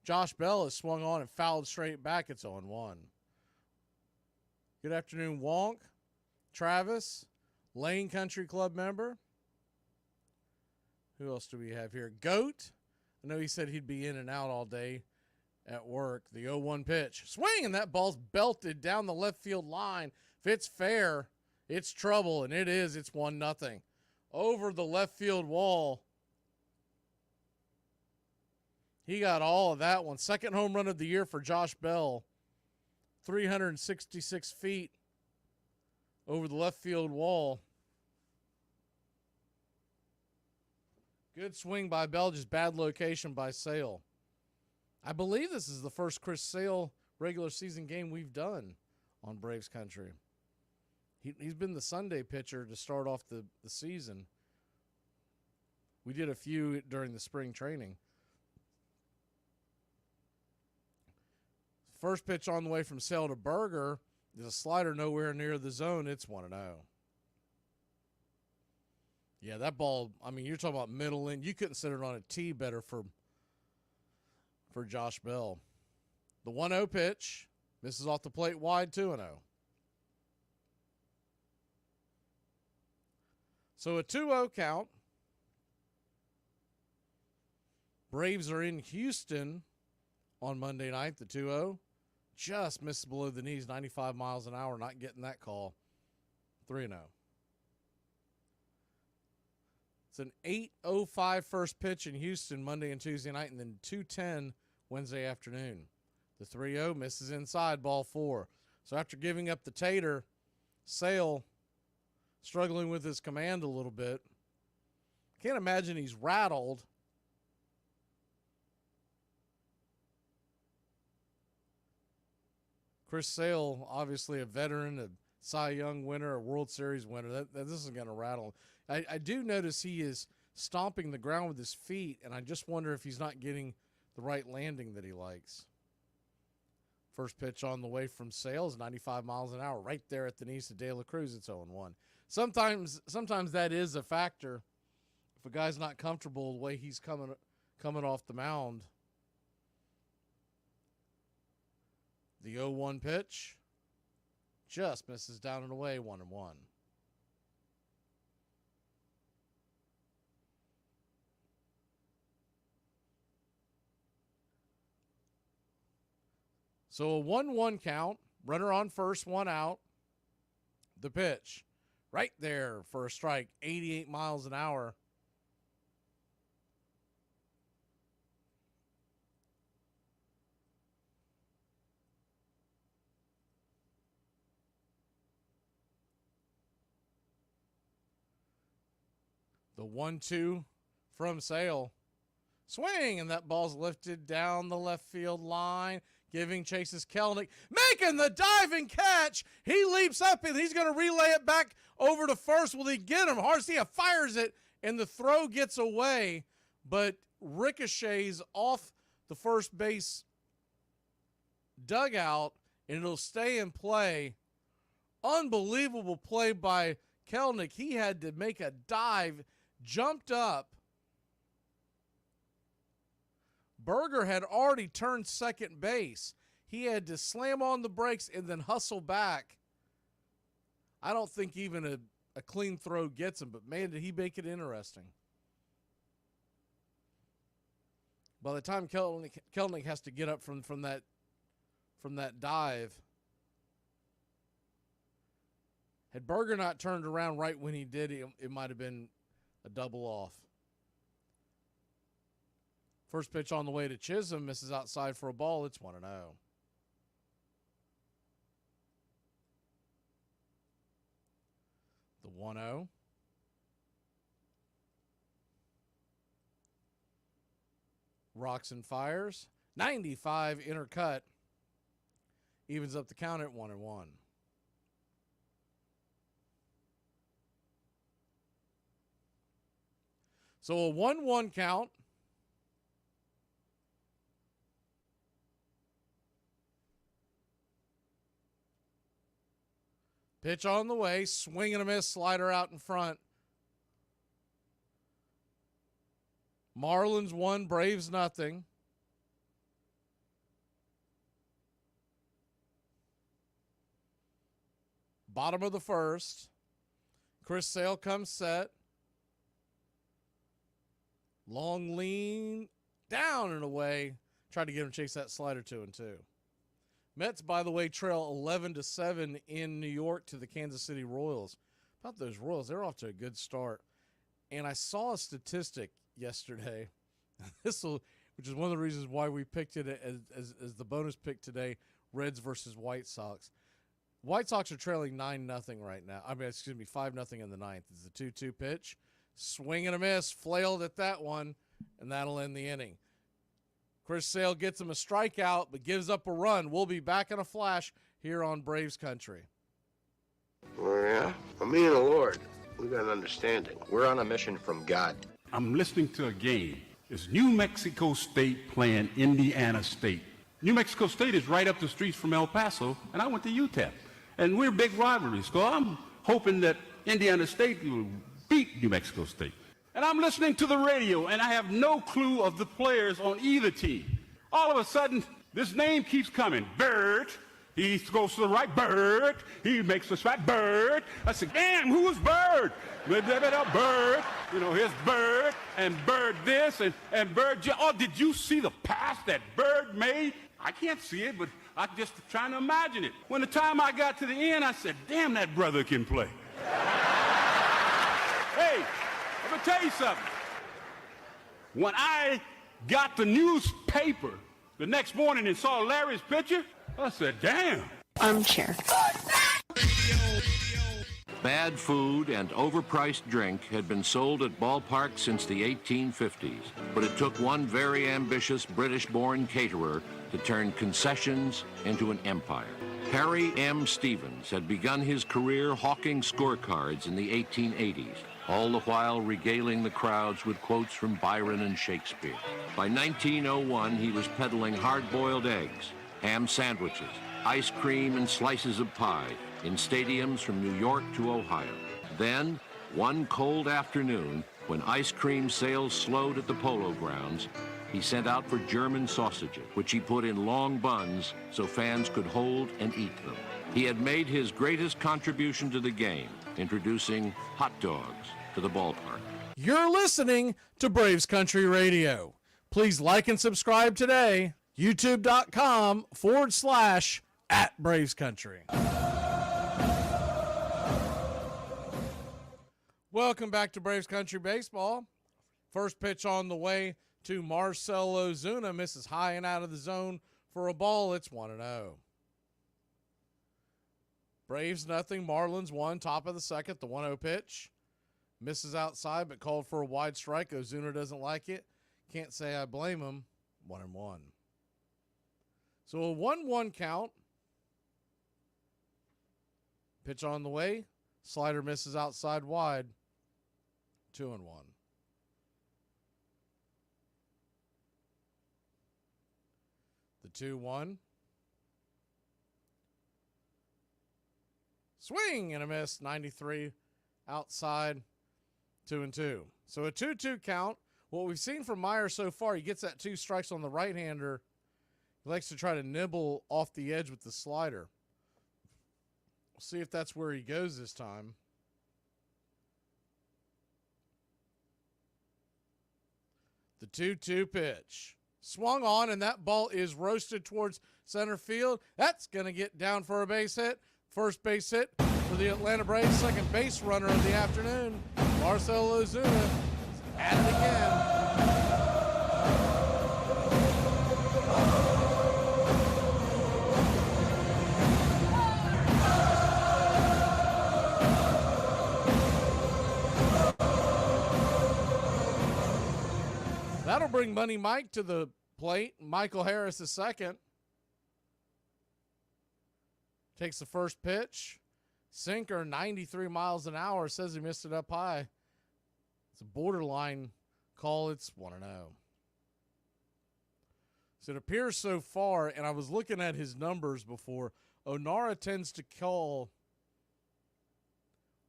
Josh Bell is swung on and fouled straight back. It's 0-1. Good afternoon, Wonk, Travis, Lane Country Club member. Who else do we have here? Goat. I know he said he'd be in and out all day at work. The 0-1 pitch. Swing, and that ball's belted down the left field line. If it's fair, it's trouble, and it is. It's 1-0. Over the left field wall. He got all of that one. Second home run of the year for Josh Bell. 366 feet over the left field wall. Good swing by Bell, just bad location by Sale. I believe this is the first Chris Sale regular season game we've done on Braves Country. He's been the Sunday pitcher to start off the season. We did a few during the spring training. First pitch on the way from Sale to Berger. There's a slider nowhere near the zone. It's 1-0. Yeah, that ball, I mean, you're talking about middle in. You couldn't set it on a tee better for Josh Bell. The 1-0 pitch. Misses off the plate wide, 2-0. So a 2-0 count. Braves are in Houston on Monday night, the 2-0. Just misses below the knees, 95 miles an hour, not getting that call. 3-0. It's an 8:05 first pitch in Houston Monday and Tuesday night, and then 2:10 Wednesday afternoon. The 3-0 misses inside, ball 4. So after giving up the tater, Sale struggling with his command a little bit. Can't imagine he's rattled. Chris Sale, obviously a veteran, a Cy Young winner, a World Series winner. This is going to rattle. I do notice he is stomping the ground with his feet, and I just wonder if he's not getting the right landing that he likes. First pitch on the way from Sale is 95 miles an hour, right there at the knees of De La Cruz. It's 0-1. Sometimes that is a factor. If a guy's not comfortable the way he's coming off the mound. The 0-1 pitch just misses down and away, 1-1. So a 1-1 count, runner on first, 1 out. The pitch, right there for a strike, 88 miles an hour. The 1-2 from Sale. Swing, and that ball's lifted down the left field line. Giving chases Kelnick. Making the diving catch. He leaps up, and he's going to relay it back over to first. Will he get him? Garcia fires it, and the throw gets away, but ricochets off the first base dugout, and it'll stay in play. Unbelievable play by Kelnick. He had to make a dive, jumped up. Berger had already turned second base. He had to slam on the brakes and then hustle back. I don't think even a clean throw gets him, but man, did he make it interesting. By the time Kelnick has to get up from that dive, had Berger not turned around right when he did, it might have been a double off. First pitch on the way to Chisholm, misses outside for a ball. It's 1-0. The 1-0. Rocks and fires. 95 inner cut. Evens up the count at 1-1. So a 1-1 count. Pitch on the way, swing and a miss, slider out in front. Marlins 1, Braves nothing. Bottom of the first. Chris Sale comes set. Long lean down and away. Tried to get him to chase that slider 2-2. Mets, by the way, trail 11-7 in New York to the Kansas City Royals. About those Royals, they're off to a good start. And I saw a statistic yesterday, which is one of the reasons why we picked it as the bonus pick today, Reds versus White Sox. White Sox are trailing 9-0 right now. 5-0 in the ninth. It's the 2-2 pitch. Swing and a miss, flailed at that one, and that'll end the inning. Chris Sale gets him a strikeout, but gives up a run. We'll be back in a flash here on Braves Country. Oh, yeah? Well, me and the Lord, we got an understanding. We're on a mission from God. I'm listening to a game. It's New Mexico State playing Indiana State. New Mexico State is right up the street from El Paso, and I went to UTEP. And we're big rivalries, so I'm hoping that Indiana State will beat New Mexico State. And I'm listening to the radio, and I have no clue of the players on either team. All of a sudden, this name keeps coming. Bird. He goes to the right. Bird. He makes the shot. Bird. I said, damn, who is Bird? Bird. You know, here's Bird, and Bird this, and Bird. Oh, did you see the pass that Bird made? I can't see it, but I'm just trying to imagine it. When the time I got to the end, I said, damn, that brother can play. Hey, I'm going to tell you something. When I got the newspaper the next morning and saw Larry's picture, I said, damn. Armchair. Bad food and overpriced drink had been sold at ballparks since the 1850s, but it took one very ambitious British-born caterer to turn concessions into an empire. Harry M. Stevens had begun his career hawking scorecards in the 1880s, all the while regaling the crowds with quotes from Byron and Shakespeare. By 1901, he was peddling hard-boiled eggs, ham sandwiches, ice cream, and slices of pie in stadiums from New York to Ohio. Then, one cold afternoon, when ice cream sales slowed at the Polo Grounds, he sent out for German sausages, which he put in long buns so fans could hold and eat them. He had made his greatest contribution to the game, introducing hot dogs to the ballpark. You're listening to Braves Country Radio. Please like and subscribe today. YouTube.com/@BravesCountry. Welcome back to Braves Country Baseball. First pitch on the way to Marcell Ozuna. Misses high and out of the zone for a ball. It's 1-0. Braves nothing. Marlins 1. Top of the second. The 1-0 pitch. Misses outside, but called for a wide strike. Ozuna doesn't like it. Can't say I blame him. 1-1. So a 1-1 count. Pitch on the way. Slider misses outside wide. 2-1. The 2-1. Swing and a miss. 93 outside. 2-2. So a 2-2 count. What we've seen from Meyer so far, he gets that 2 strikes on the right-hander. He likes to try to nibble off the edge with the slider. We'll see if that's where he goes this time. The 2-2 pitch. Swung on, and that ball is roasted towards center field. That's going to get down for a base hit. First base hit for the Atlanta Braves. Second base runner of the afternoon, Marcell Ozuna, is at it again. That'll bring Money Mike to the plate. Michael Harris is second. Takes the first pitch. Sinker, 93 miles an hour. Says he missed it up high. It's a borderline call. It's 1-0. So it appears so far, and I was looking at his numbers before, Onara tends to call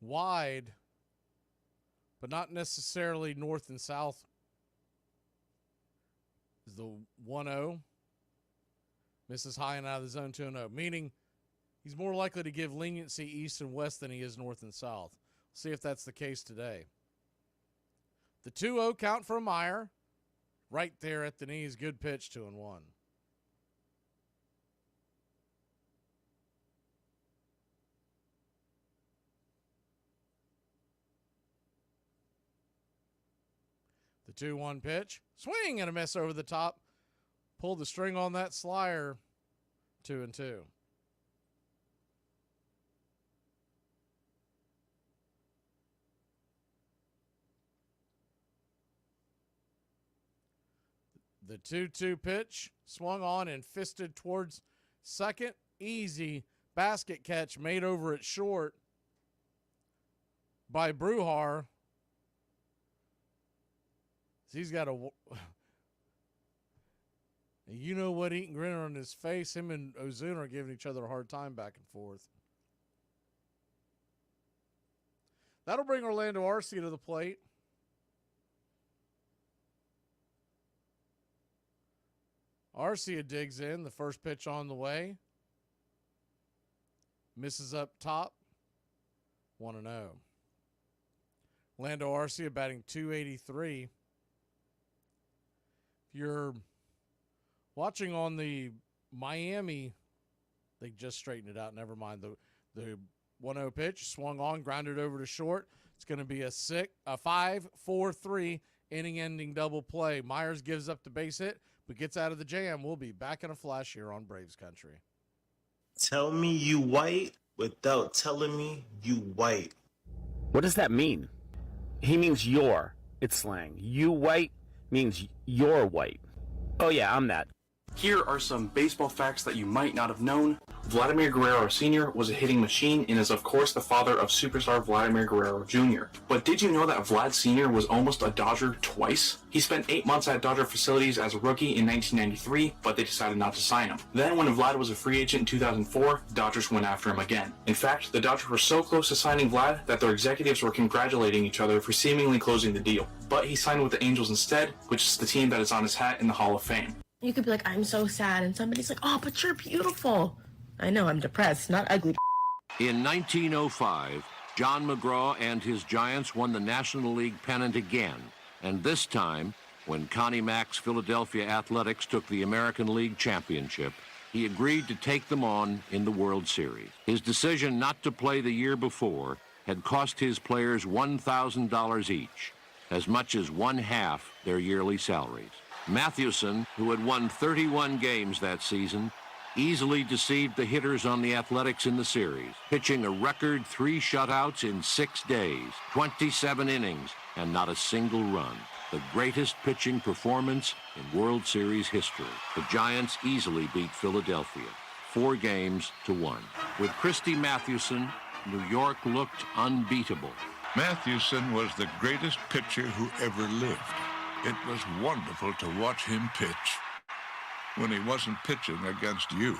wide, but not necessarily north and south. Is the 1-0. Misses high and out of the zone. 2-0. Meaning he's more likely to give leniency east and west than he is north and south. See if that's the case today. The 2-0 count for Meyer. Right there at the knees. Good pitch, 2-1. The 2-1 pitch. Swing and a miss over the top. Pulled the string on that slider. 2-2. The 2-2 pitch swung on and fisted towards second. Easy basket catch made over at short by Bruhar. He's got a, you know what, eating grin on his face. Him and Ozuna are giving each other a hard time back and forth. That'll bring Orlando Arcia to the plate. Arcia digs in. The first pitch on the way. Misses up top. 1-0. Orlando Arcia batting .283. If you're watching on the Miami, they just straightened it out. Never mind. The 1-0 pitch swung on, grounded over to short. It's going to be a 5-4-3 inning-ending double play. Myers gives up the base hit, but gets out of the jam. We'll be back in a flash here on Braves Country. Tell me you white without telling me you white. What does that mean? He means you're. It's slang. You white means you're white. Oh yeah, I'm that. Here are some baseball facts that you might not have known. Vladimir Guerrero Sr. was a hitting machine and is of course the father of superstar Vladimir Guerrero Jr. But did you know that Vlad Sr. was almost a Dodger twice? He spent 8 months at Dodger facilities as a rookie in 1993, but they decided not to sign him. Then when Vlad was a free agent in 2004, Dodgers went after him again. In fact, the Dodgers were so close to signing Vlad that their executives were congratulating each other for seemingly closing the deal. But he signed with the Angels instead, which is the team that is on his hat in the Hall of Fame. You could be like, I'm so sad, and somebody's like, oh, but you're beautiful. I know, I'm depressed, not ugly. In 1905, John McGraw and his Giants won the National League pennant again, and this time, when Connie Mack's Philadelphia Athletics took the American League championship, he agreed to take them on in the World Series. His decision not to play the year before had cost his players $1,000 each, as much as 1/2 their yearly salaries. Mathewson, who had won 31 games that season, easily deceived the hitters on the Athletics in the series, pitching a record 3 shutouts in 6 days, 27 innings, and not a single run. The greatest pitching performance in World Series history. The Giants easily beat Philadelphia, 4-1. With Christy Mathewson, New York looked unbeatable. Mathewson was the greatest pitcher who ever lived. It was wonderful to watch him pitch when he wasn't pitching against you,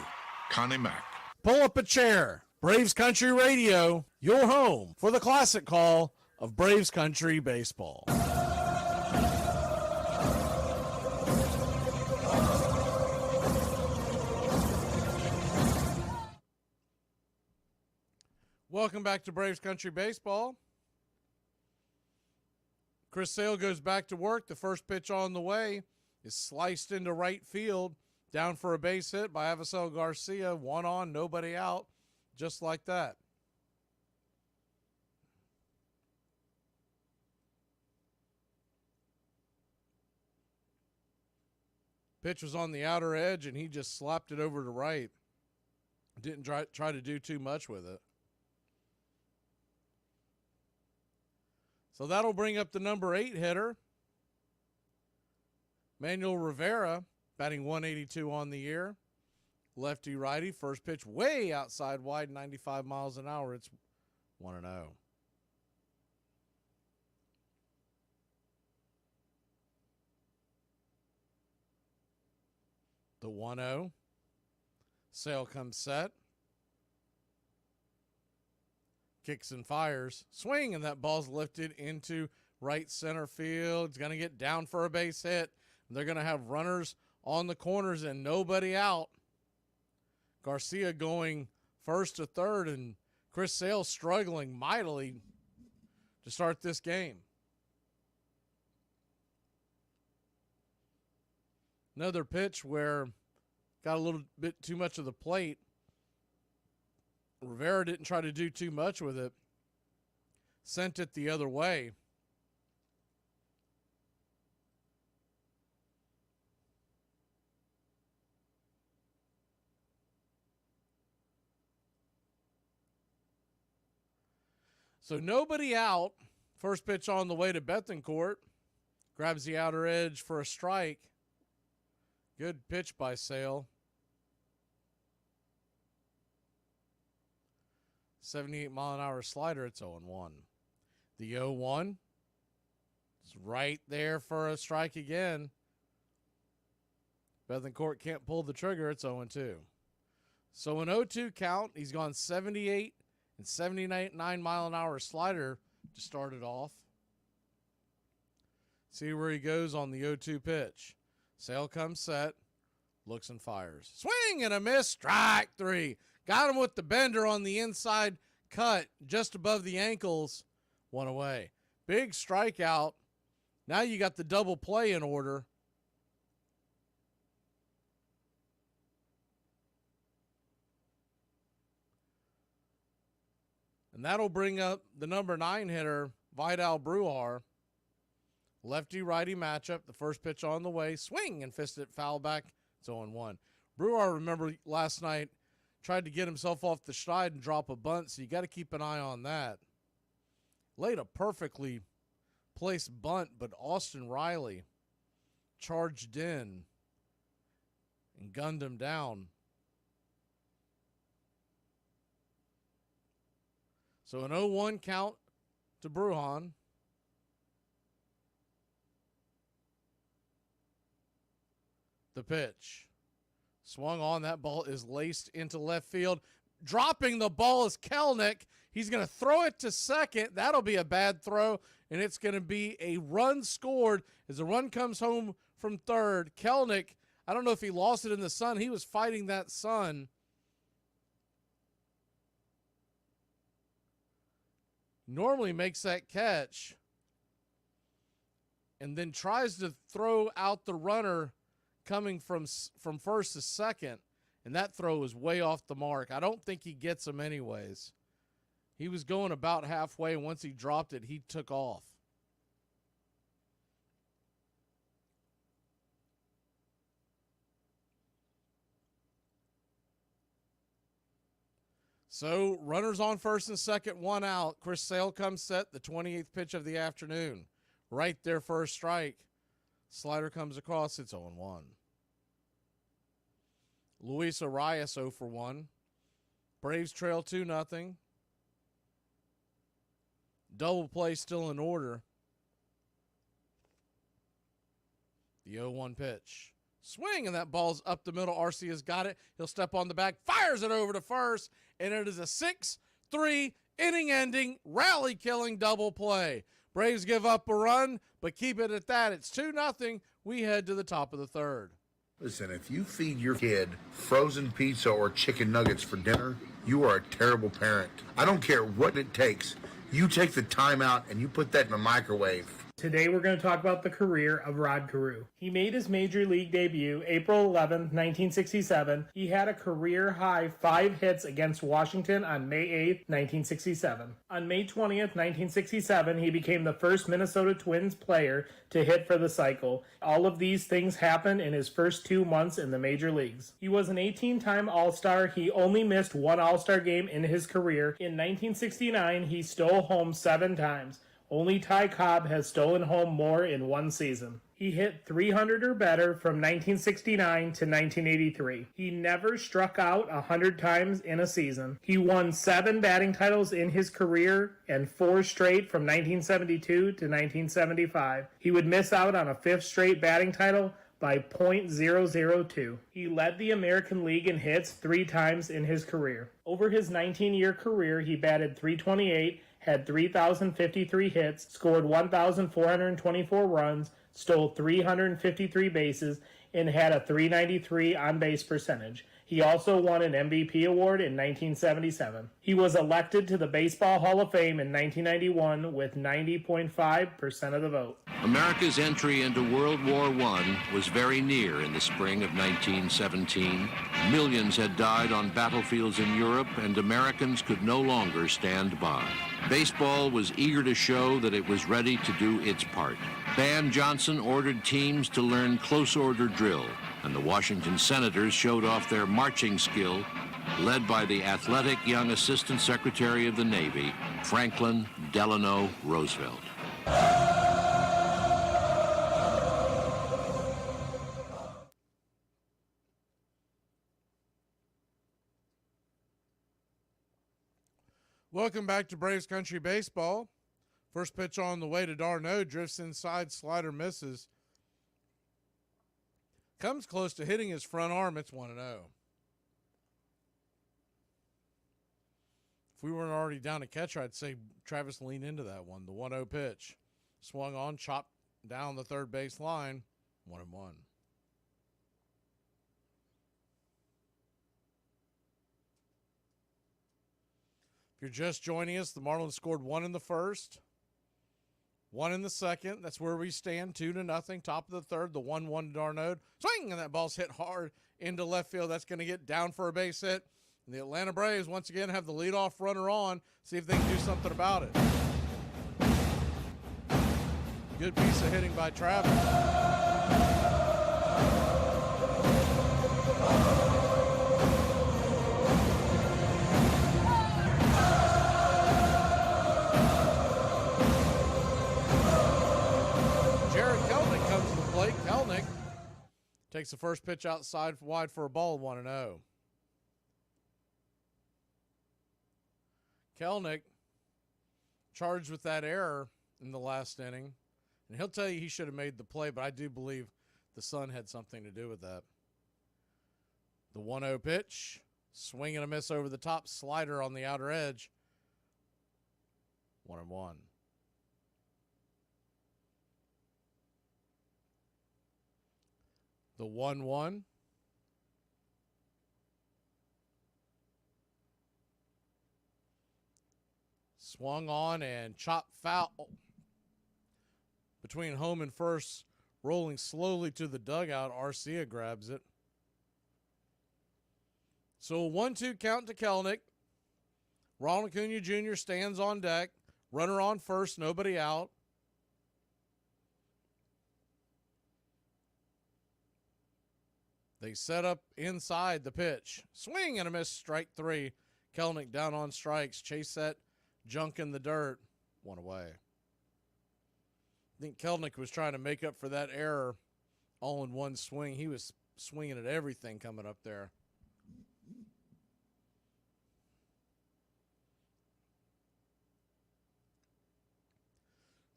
Connie Mack. Pull up a chair. Braves Country Radio, your home for the classic call of Braves Country baseball. Welcome back to Braves Country baseball. Chris Sale goes back to work. The first pitch on the way is sliced into right field. Down for a base hit by Avisel Garcia. 1 on, nobody out. Just like that. Pitch was on the outer edge, and he just slapped it over to right. Didn't try to do too much with it. So that'll bring up the number 8 hitter, Manuel Rivera, batting 182 on the year. Lefty-righty, first pitch way outside wide, 95 miles an hour. It's 1-0. The 1-0. Sale comes set. Kicks and fires. Swing, and that ball's lifted into right center field. It's going to get down for a base hit. They're going to have runners on the corners and nobody out. Garcia going first to third, and Chris Sale struggling mightily to start this game. Another pitch where got a little bit too much of the plate. Rivera didn't try to do too much with it. Sent it the other way. So nobody out. First pitch on the way to Bethencourt. Grabs the outer edge for a strike. Good pitch by Sale. 78-mile-an-hour slider. It's 0-1. The 0-1 is right there for a strike again. Bethencourt can't pull the trigger. It's 0-2. So an 0-2 count. He's gone 78 and 79-mile-an-hour slider to start it off. See where he goes on the 0-2 pitch. Sale comes set. Looks and fires. Swing and a miss. Strike three. Got him with the bender on the inside cut just above the ankles. One away. Big strikeout. Now you got the double play in order. And that'll bring up the number 9 hitter, Vidal Brujar. Lefty-righty matchup. The first pitch on the way. Swing and fist it foul back. It's 0-1. Brujar, remember last night, tried to get himself off the stride and drop a bunt, so you got to keep an eye on that. Laid a perfectly placed bunt, but Austin Riley charged in and gunned him down. So an 0-1 count to Brujan. The pitch. Swung on. That ball is laced into left field. Dropping the ball is Kelenic. He's going to throw it to second. That'll be a bad throw, and it's going to be a run scored as the run comes home from third. Kelenic, I don't know if he lost it in the sun. He was fighting that sun. Normally makes that catch and then tries to throw out the runner coming from first to second, and that throw is way off the mark. I don't think he gets him anyways. He was going about halfway, and once he dropped it, he took off. So runners on first and second, one out. Chris Sale comes set, the 28th pitch of the afternoon. Right there for a strike. Slider comes across. It's 0-1. Luis Arias 0 for 1. Braves trail 2-0. Double play still in order. The 0-1 pitch. Swing, and that ball's up the middle. Arcia's got it. He'll step on the back, fires it over to first, and it is a 6-3 inning-ending, rally-killing double play. Braves give up a run, but keep it at that. It's 2-0. We head to the top of the third. Listen, if you feed your kid frozen pizza or chicken nuggets for dinner, you are a terrible parent. I don't care what it takes. You take the time out and you put that in the microwave. Today we're going to talk about the career of Rod Carew. He made his major league debut April 11, 1967. He had a career-high 5 hits against Washington on May 8, 1967. On May 20th, 1967, he became the first Minnesota Twins player to hit for the cycle. All of these things happened in his first 2 months in the major leagues. He was an 18-time All-Star. He only missed 1 All-Star game in his career. In 1969, he stole home 7 times. Only Ty Cobb has stolen home more in 1 season. He hit 300 or better from 1969 to 1983. He never struck out 100 times in a season. He won 7 batting titles in his career and 4 straight from 1972 to 1975. He would miss out on a 5th straight batting title by .002. He led the American League in hits 3 times in his career. Over his 19-year career, he batted .328, had 3,053 hits, scored 1,424 runs, stole 353 bases, and had a .393 on-base percentage. He also won an MVP award in 1977. He was elected to the Baseball Hall of Fame in 1991 with 90.5% of the vote. America's entry into World War I was very near in the spring of 1917. Millions had died on battlefields in Europe, and Americans could no longer stand by. Baseball was eager to show that it was ready to do its part. Ban Johnson ordered teams to learn close order drill, and the Washington Senators showed off their marching skill, led by the athletic young Assistant Secretary of the Navy, Franklin Delano Roosevelt. Welcome back to Braves Country Baseball. First pitch on the way to d'Arnaud, drifts inside, slider misses. Comes close to hitting his front arm, it's 1-0. If we weren't already down a catcher, I'd say Travis lean into that one. The 1-0 pitch. Swung on, chopped down the third base line, 1-1. If you're just joining us, the Marlins scored 1 in the first, 1 in the second. That's where we stand, 2-0. Top of the third, the 1-1 to d'Arnaud. Swing, and that ball's hit hard into left field. That's going to get down for a base hit. And the Atlanta Braves once again have the leadoff runner on. See if they can do something about it. Good piece of hitting by Travis. Kelnick takes the first pitch outside wide for a ball, 1-0. Kelnick charged with that error in the last inning, and he'll tell you he should have made the play, but I do believe the sun had something to do with that. The 1-0 pitch, swing and a miss over the top, slider on the outer edge, 1-1. The 1-1. Swung on and chopped foul between home and first, rolling slowly to the dugout. Arcia grabs it. So a 1-2 count to Kelnick. Ronald Acuna Jr. stands on deck. Runner on first, nobody out. They set up inside the pitch. Swing and a miss, strike 3. Kelnick down on strikes. Chase that junk in the dirt. 1 away. I think Kelnick was trying to make up for that error all in one swing. He was swinging at everything coming up there.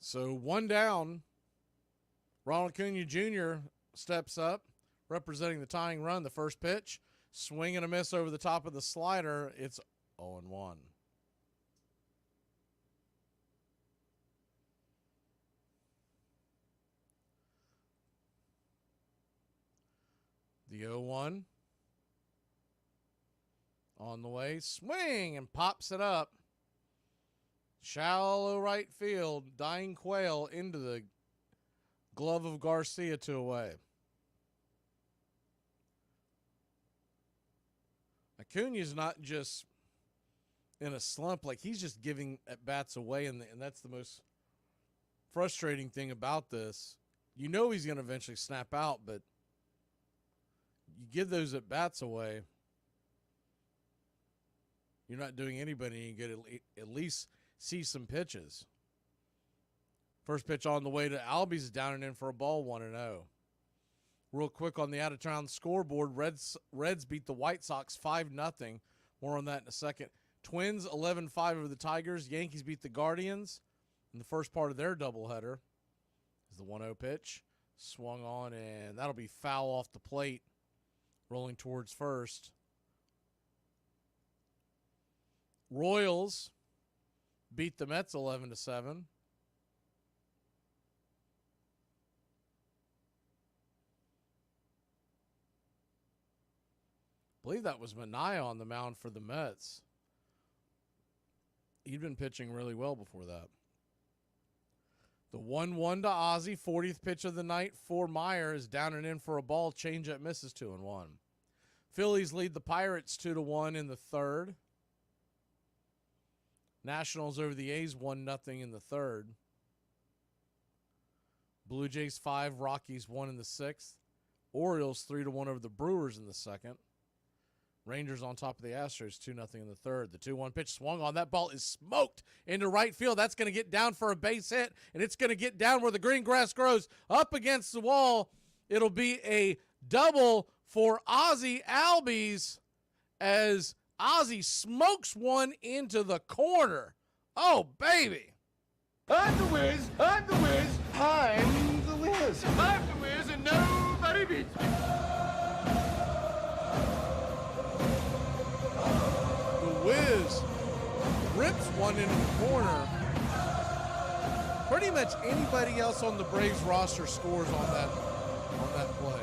So 1 down. Ronald Acuna Jr. steps up, representing the tying run. The first pitch, swing and a miss over the top of the slider. It's 0-1. The 0-1 on the way, swing and pops it up. Shallow right field, dying quail into the glove of Garcia, 2 away. Acuna's not just in a slump, like he's just giving at bats away, and that's the most frustrating thing about this. You know he's going to eventually snap out, but you give those at bats away, you're not doing anybody any good. At least see some pitches. First pitch on the way to Albies, down and in for a ball, 1-0. Real quick on the out-of-town scoreboard, Reds beat the White Sox 5-0. More on that in a second. Twins 11-5 over the Tigers. Yankees beat the Guardians in the first part of their doubleheader. Is the 1-0 pitch. Swung on, and that'll be foul off the plate. Rolling towards first. Royals beat the Mets 11-7. believe that was Manaea on the mound for the Mets. He'd been pitching really well before that. The 1-1 to Ozzie, 40th pitch of the night for Meyer is down and in for a ball. Changeup misses, 2-1. Phillies lead the Pirates 2-1 in the third. Nationals over the A's 1-0 in the third. Blue Jays 5, Rockies 1 in the sixth. Orioles 3-1 over the Brewers in the second. Rangers on top of the Astros 2-0 in the third. The 2-1 pitch swung on. That ball is smoked into right field. That's going to get down for a base hit, and it's going to get down where the green grass grows up against the wall. It'll be a double for Ozzie Albies as Ozzie smokes one into the corner. Oh, baby. I'm the Wiz. I'm the Wiz. I'm the Wiz. I'm the Wiz, and nobody beats me. The Wiz rips one into the corner. Pretty much anybody else on the Braves roster scores on that play.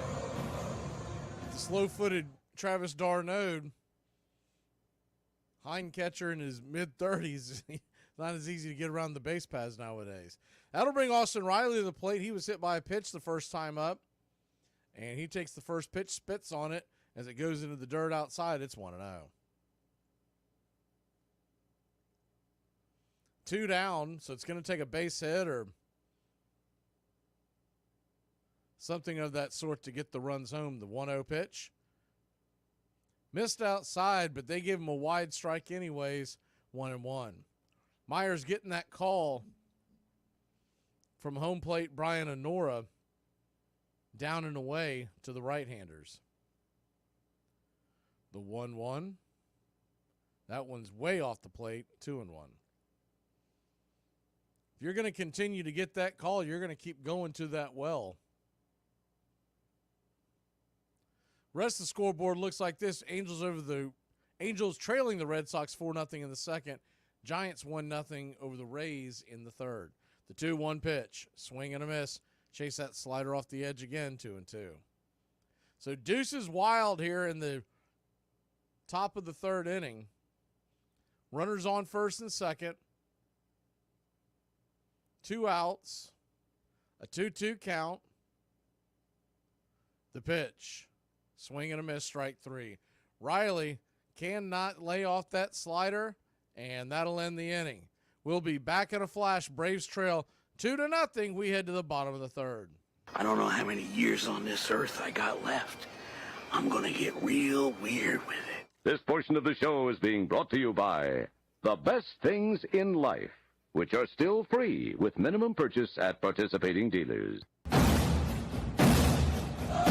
The slow-footed Travis d'Arnaud, hind catcher in his mid-30s, not as easy to get around the base paths nowadays. That'll bring Austin Riley to the plate. He was hit by a pitch the first time up, and he takes the first pitch, spits on it. As it goes into the dirt outside, it's 1-0. 2 down, so it's going to take a base hit or something of that sort to get the runs home. The 1-0 pitch. Missed outside, but they give him a wide strike anyways, 1-1. Myers getting that call from home plate Brian Honora down and away to the right-handers. The 1-1. That one's way off the plate, 2-1. If you're going to continue to get that call, you're going to keep going to that well. Rest of the scoreboard looks like this. Angels trailing the Red Sox 4-0 in the second. Giants 1-0 over the Rays in the third. The 2-1 pitch, swing and a miss. Chase that slider off the edge again, 2-2. So deuce is wild here in the top of the third inning. Runners on first and second. 2 outs. A 2-2 count. The pitch. Swing and a miss, strike 3. Riley cannot lay off that slider, and that'll end the inning. We'll be back in a flash. Braves trail 2-0. We head to the bottom of the third. I don't know how many years on this earth I got left. I'm going to get real weird with it. This portion of the show is being brought to you by The Best Things in Life, which are still free with minimum purchase at participating dealers.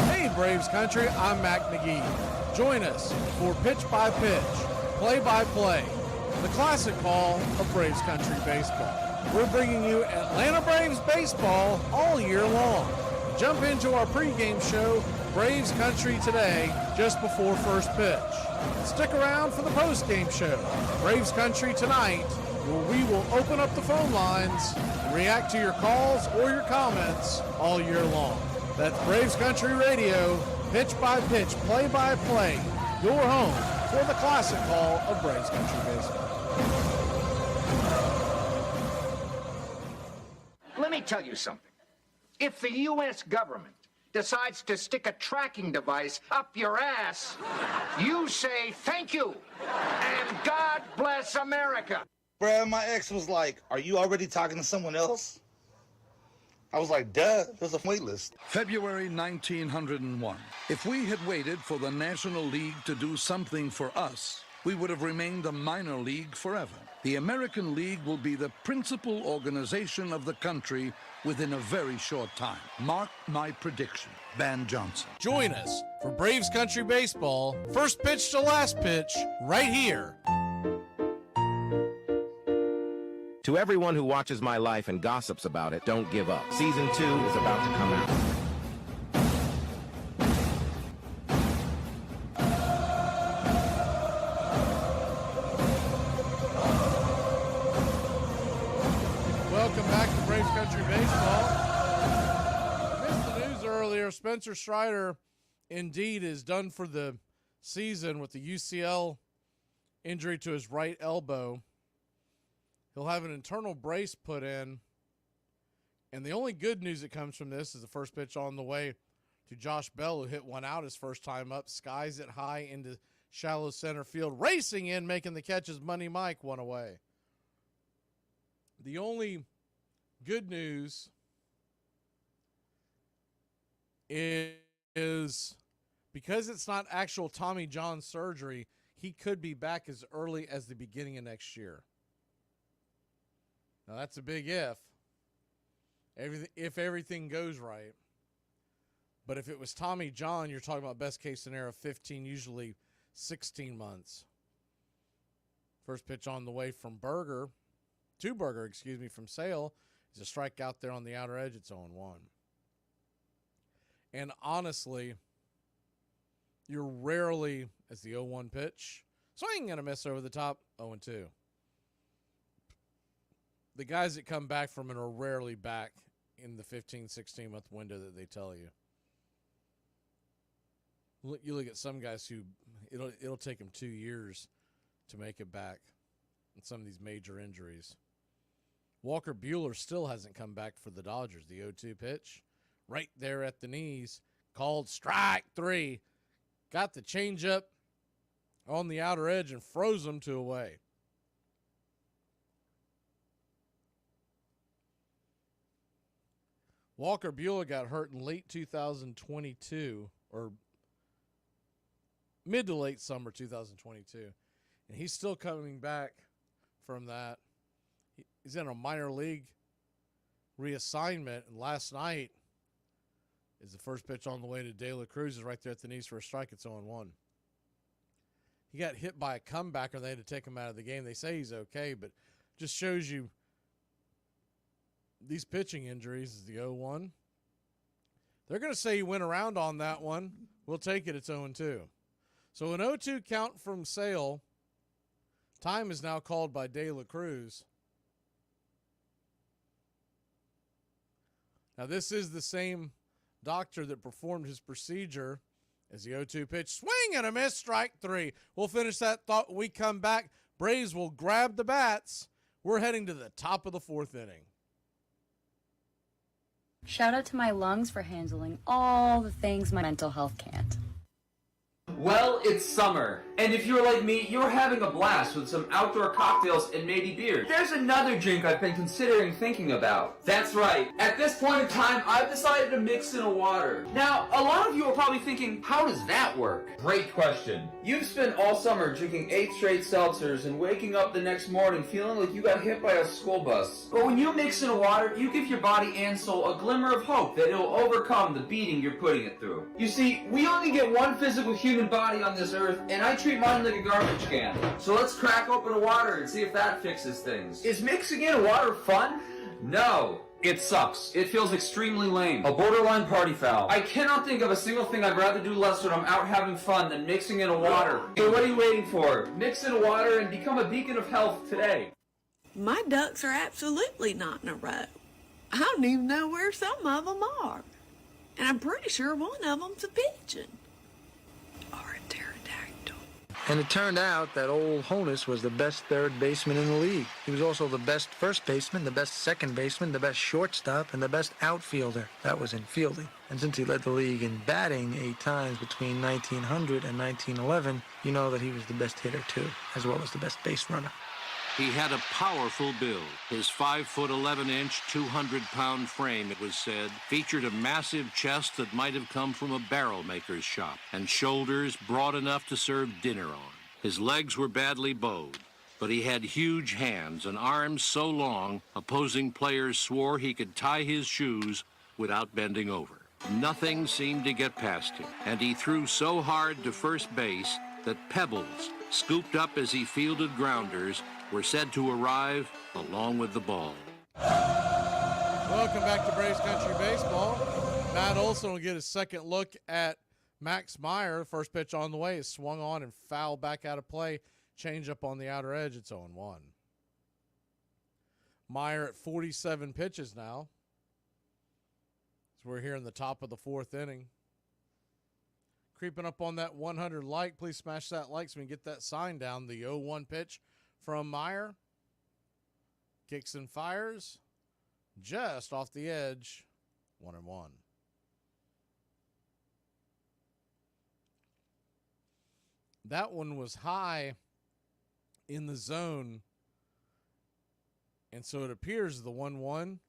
Hey, Braves Country, I'm Mac Magee. Join us for Pitch by Pitch, Play by Play, the classic call of Braves Country baseball. We're bringing you Atlanta Braves baseball all year long. Jump into our pregame show, Braves Country Today, just before first pitch. Stick around for the postgame show, Braves Country Tonight, where we will open up the phone lines and react to your calls or your comments all year long. That's Braves Country Radio, pitch by pitch, play by play, your home for the classic call of Braves Country baseball. Let me tell you something. If the U.S. government decides to stick a tracking device up your ass, you say thank you and God bless America. Bruh, my ex was like, "Are you already talking to someone else?" I was like, duh, there's a wait list. February 1901. If we had waited for the National League to do something for us, we would have remained a minor league forever. The American League will be the principal organization of the country within a very short time. Mark my prediction. Van Johnson. Join us for Braves Country Baseball, first pitch to last pitch, right here. To everyone who watches my life and gossips about it, don't give up. Season 2 is about to come out. Welcome back to Braves Country Baseball. Missed the news earlier. Spencer Strider indeed is done for the season with the UCL injury to his right elbow. He'll have an internal brace put in. And the only good news that comes from this is the first pitch on the way to Josh Bell, who hit one out his first time up, skies it high into shallow center field, racing in, making the catch as Money Mike, one away. The only good news is because it's not actual Tommy John surgery, he could be back as early as the beginning of next year. Now, that's a big if. If everything goes right. But if it was Tommy John, you're talking about best case scenario 15, usually 16 months. First pitch on the way from Berger, from Sale. Is a strikeout there on the outer edge. It's 0-1. And honestly, you're rarely, as the 0-1 pitch, swing and a miss over the top, 0-2. The guys that come back from it are rarely back in the 15, 16-month window that they tell you. You look at some guys who it'll take them 2 years to make it back in some of these major injuries. Walker Buehler still hasn't come back for the Dodgers. The 0-2 pitch, right there at the knees, called strike 3. Got the changeup on the outer edge and froze them to away. Walker Buehler got hurt in late 2022, or mid to late summer 2022, and he's still coming back from that. He's in a minor league reassignment, and last night is the first pitch on the way to De La Cruz is right there at the knees for a strike. It's 0-1. He got hit by a comebacker. They had to take him out of the game. They say he's okay, but just shows you these pitching injuries is the 0-1. They're going to say he went around on that one. We'll take it. It's 0-2. So an 0-2 count from Sale. Time is now called by De La Cruz. Now, this is the same doctor that performed his procedure as the 0-2 pitch. Swing and a miss, strike 3. We'll finish that thought when we come back. Braves will grab the bats. We're heading to the top of the 4th inning. Shout out to my lungs for handling all the things my mental health can't. Well, it's summer, and if you're like me, you're having a blast with some outdoor cocktails and maybe beer. There's another drink I've been considering thinking about. That's right. At this point in time, I've decided to mix in a water. Now, a lot of you are probably thinking, how does that work? Great question. You've spent all summer drinking 8 straight seltzers and waking up the next morning feeling like you got hit by a school bus. But when you mix in a water, you give your body and soul a glimmer of hope that it'll overcome the beating you're putting it through. You see, we only get one physical human body on this earth, and I treat mine like a garbage can. So let's crack open a water and see if that fixes things. Is mixing in water fun? No. It sucks. It feels extremely lame. A borderline party foul. I cannot think of a single thing I'd rather do less when I'm out having fun than mixing in a water. So what are you waiting for? Mix in a water and become a beacon of health today. My ducks are absolutely not in a row. I don't even know where some of them are. And I'm pretty sure one of them's a pigeon. Or a pterodactyl. And it turned out that old Honus was the best third baseman in the league. He was also the best first baseman, the best second baseman, the best shortstop, and the best outfielder. That was in fielding. And since he led the league in batting 8 times between 1900 and 1911, you know that he was the best hitter too, as well as the best base runner. He had a powerful build. His 5'11" 200-pound frame, it was said, featured a massive chest that might have come from a barrel maker's shop, and shoulders broad enough to serve dinner on. His legs were badly bowed, but he had huge hands and arms so long, opposing players swore he could tie his shoes without bending over. Nothing seemed to get past him, and he threw so hard to first base that pebbles, scooped up as he fielded grounders, were said to arrive along with the ball. Welcome back to Braves Country Baseball. Matt Olson will get a second look at Max Meyer. First pitch on the way is swung on and fouled back out of play. Change up on the outer edge. It's 0-1. Meyer at 47 pitches now. So we're here in the top of the 4th inning. creeping up on that 100 like. Please smash that like so we can get that sign down. The 0-1 pitch from Meyer. Kicks and fires. Just off the edge. 1-1. That one was high in the zone. And so it appears the 1-1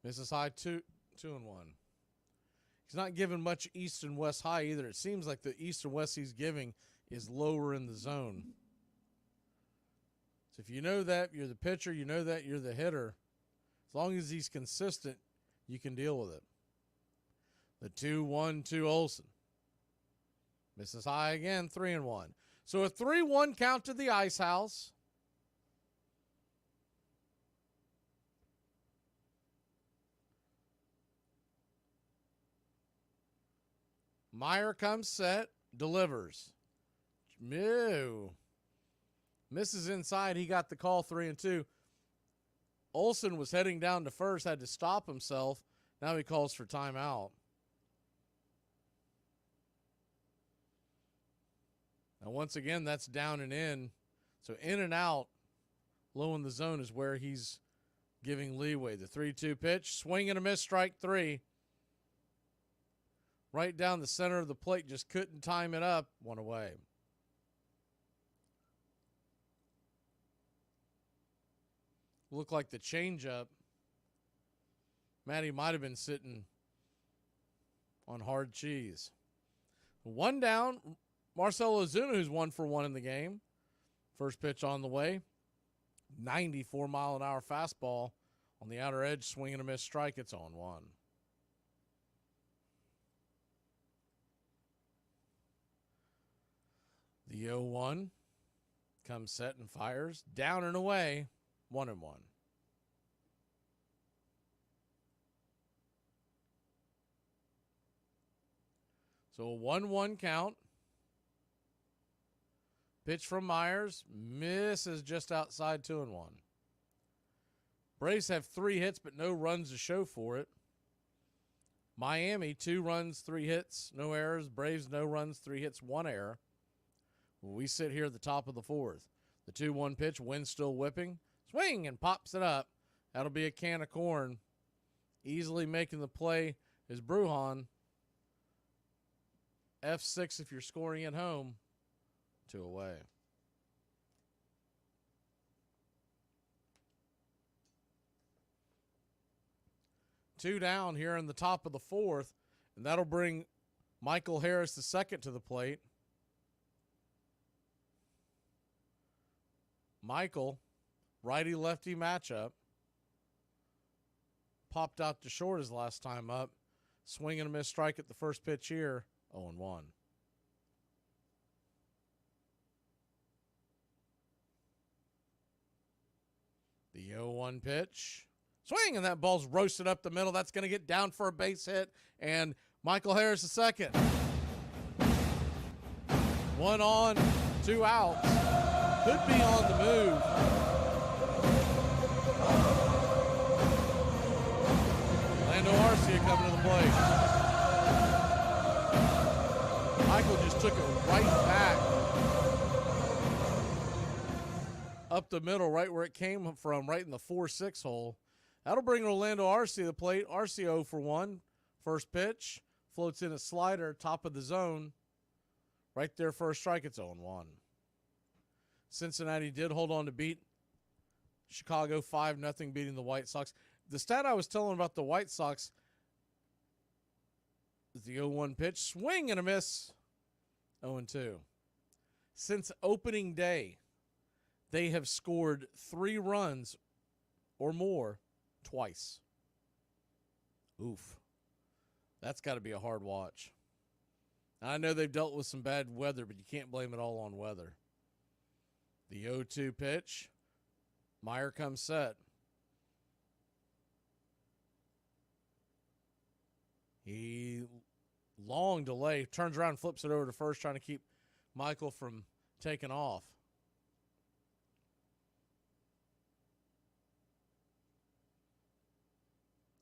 misses high 2-1. He's not giving much east and west high either. It seems like the east and west he's giving is lower in the zone. So if you know that, you're the pitcher, you know that, you're the hitter. As long as he's consistent, you can deal with it. The 2-1-2 Olsen. Misses high again, 3-1. So a 3-1 count to the Ice House. Meyer comes set, delivers. Misses inside. He got the call, 3-2. Olsen was heading down to first, had to stop himself. Now he calls for timeout. Now, once again, that's down and in. So in and out, low in the zone is where he's giving leeway. The 3-2 pitch, swing and a miss, strike 3. Right down the center of the plate, just couldn't time it up. 1 away. Looked like the changeup. Matty might have been sitting on hard cheese. 1 down. Marcell Ozuna, who's 1 for 1 in the game. First pitch on the way. 94-mile-an-hour fastball on the outer edge, swing and a miss, strike. It's on 1. The 0-1 comes set and fires. Down and away, 1-1. So a 1-1 count. Pitch from Myers. Misses just outside, 2-1. Braves have 3 hits, but no runs to show for it. Miami, 2 runs, 3 hits, no errors. Braves, no runs, 3 hits, 1 error. We sit here at the top of the 4th. The 2-1 pitch, wind still whipping. Swing and pops it up. That'll be a can of corn. Easily making the play is Brujan. F6 if you're scoring at home. 2 away. Two down here in the top of the 4th, and that'll bring Michael Harris II to the plate. Michael, righty-lefty matchup. Popped out to short his last time up. Swing and a miss, strike at the first pitch here. 0-1. The 0-1 pitch. Swing, and that ball's roasted up the middle. That's going to get down for a base hit. And Michael Harris II. 1 on, 2 outs. Could be on the move. Orlando Arcia coming to the plate. Michael just took it right back. Up the middle, right where it came from, right in the 4-6 hole. That'll bring Orlando Arcia to the plate. Arcia 0 for 1. First pitch. Floats in a slider, top of the zone. Right there, first strike. It's 0-1. Cincinnati did hold on to beat Chicago 5-0, beating the White Sox. The stat I was telling about the White Sox is the 0-1 pitch. Swing and a miss. 0-2. Since opening day, they have scored 3 runs or more twice. Oof. That's got to be a hard watch. Now, I know they've dealt with some bad weather, but you can't blame it all on weather. The 0-2 pitch. Meyer comes set. He, long delay, turns around and flips it over to first, trying to keep Michael from taking off.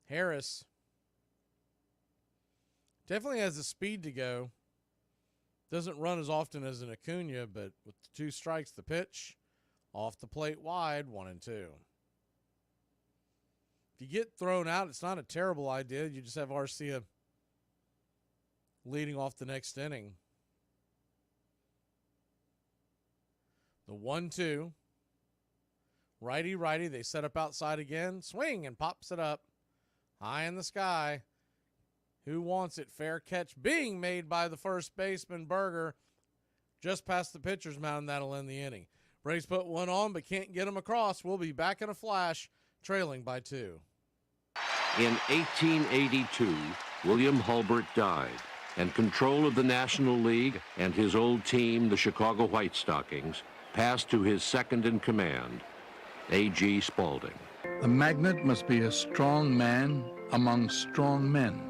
Harris definitely has the speed to go. Doesn't run as often as an Acuna, but with the 2 strikes, the pitch, off the plate wide, 1-2. If you get thrown out, it's not a terrible idea. You just have Arcia leading off the next inning. The 1-2. Righty. They set up outside again. Swing and pops it up. High in the sky. Who wants it? Fair catch being made by the first baseman, Berger. Just past the pitcher's mound, and that'll end the inning. Braves put one on, but can't get him across. We'll be back in a flash, trailing by 2. In 1882, William Hulbert died, and control of the National League and his old team, the Chicago White Stockings, passed to his second-in-command, A.G. Spaulding. The magnet must be a strong man among strong men.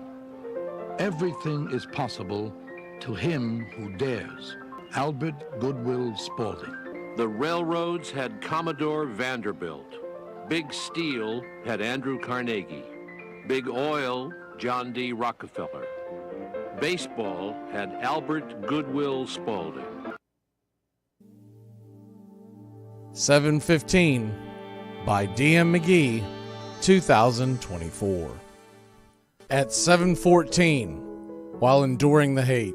Everything is possible to him who dares. Albert Goodwill Spaulding. The railroads had Commodore Vanderbilt. Big Steel had Andrew Carnegie. Big Oil, John D. Rockefeller. Baseball had Albert Goodwill Spaulding. 7:15 by D.M. Magee, 2024. At 7:14, while enduring the hate,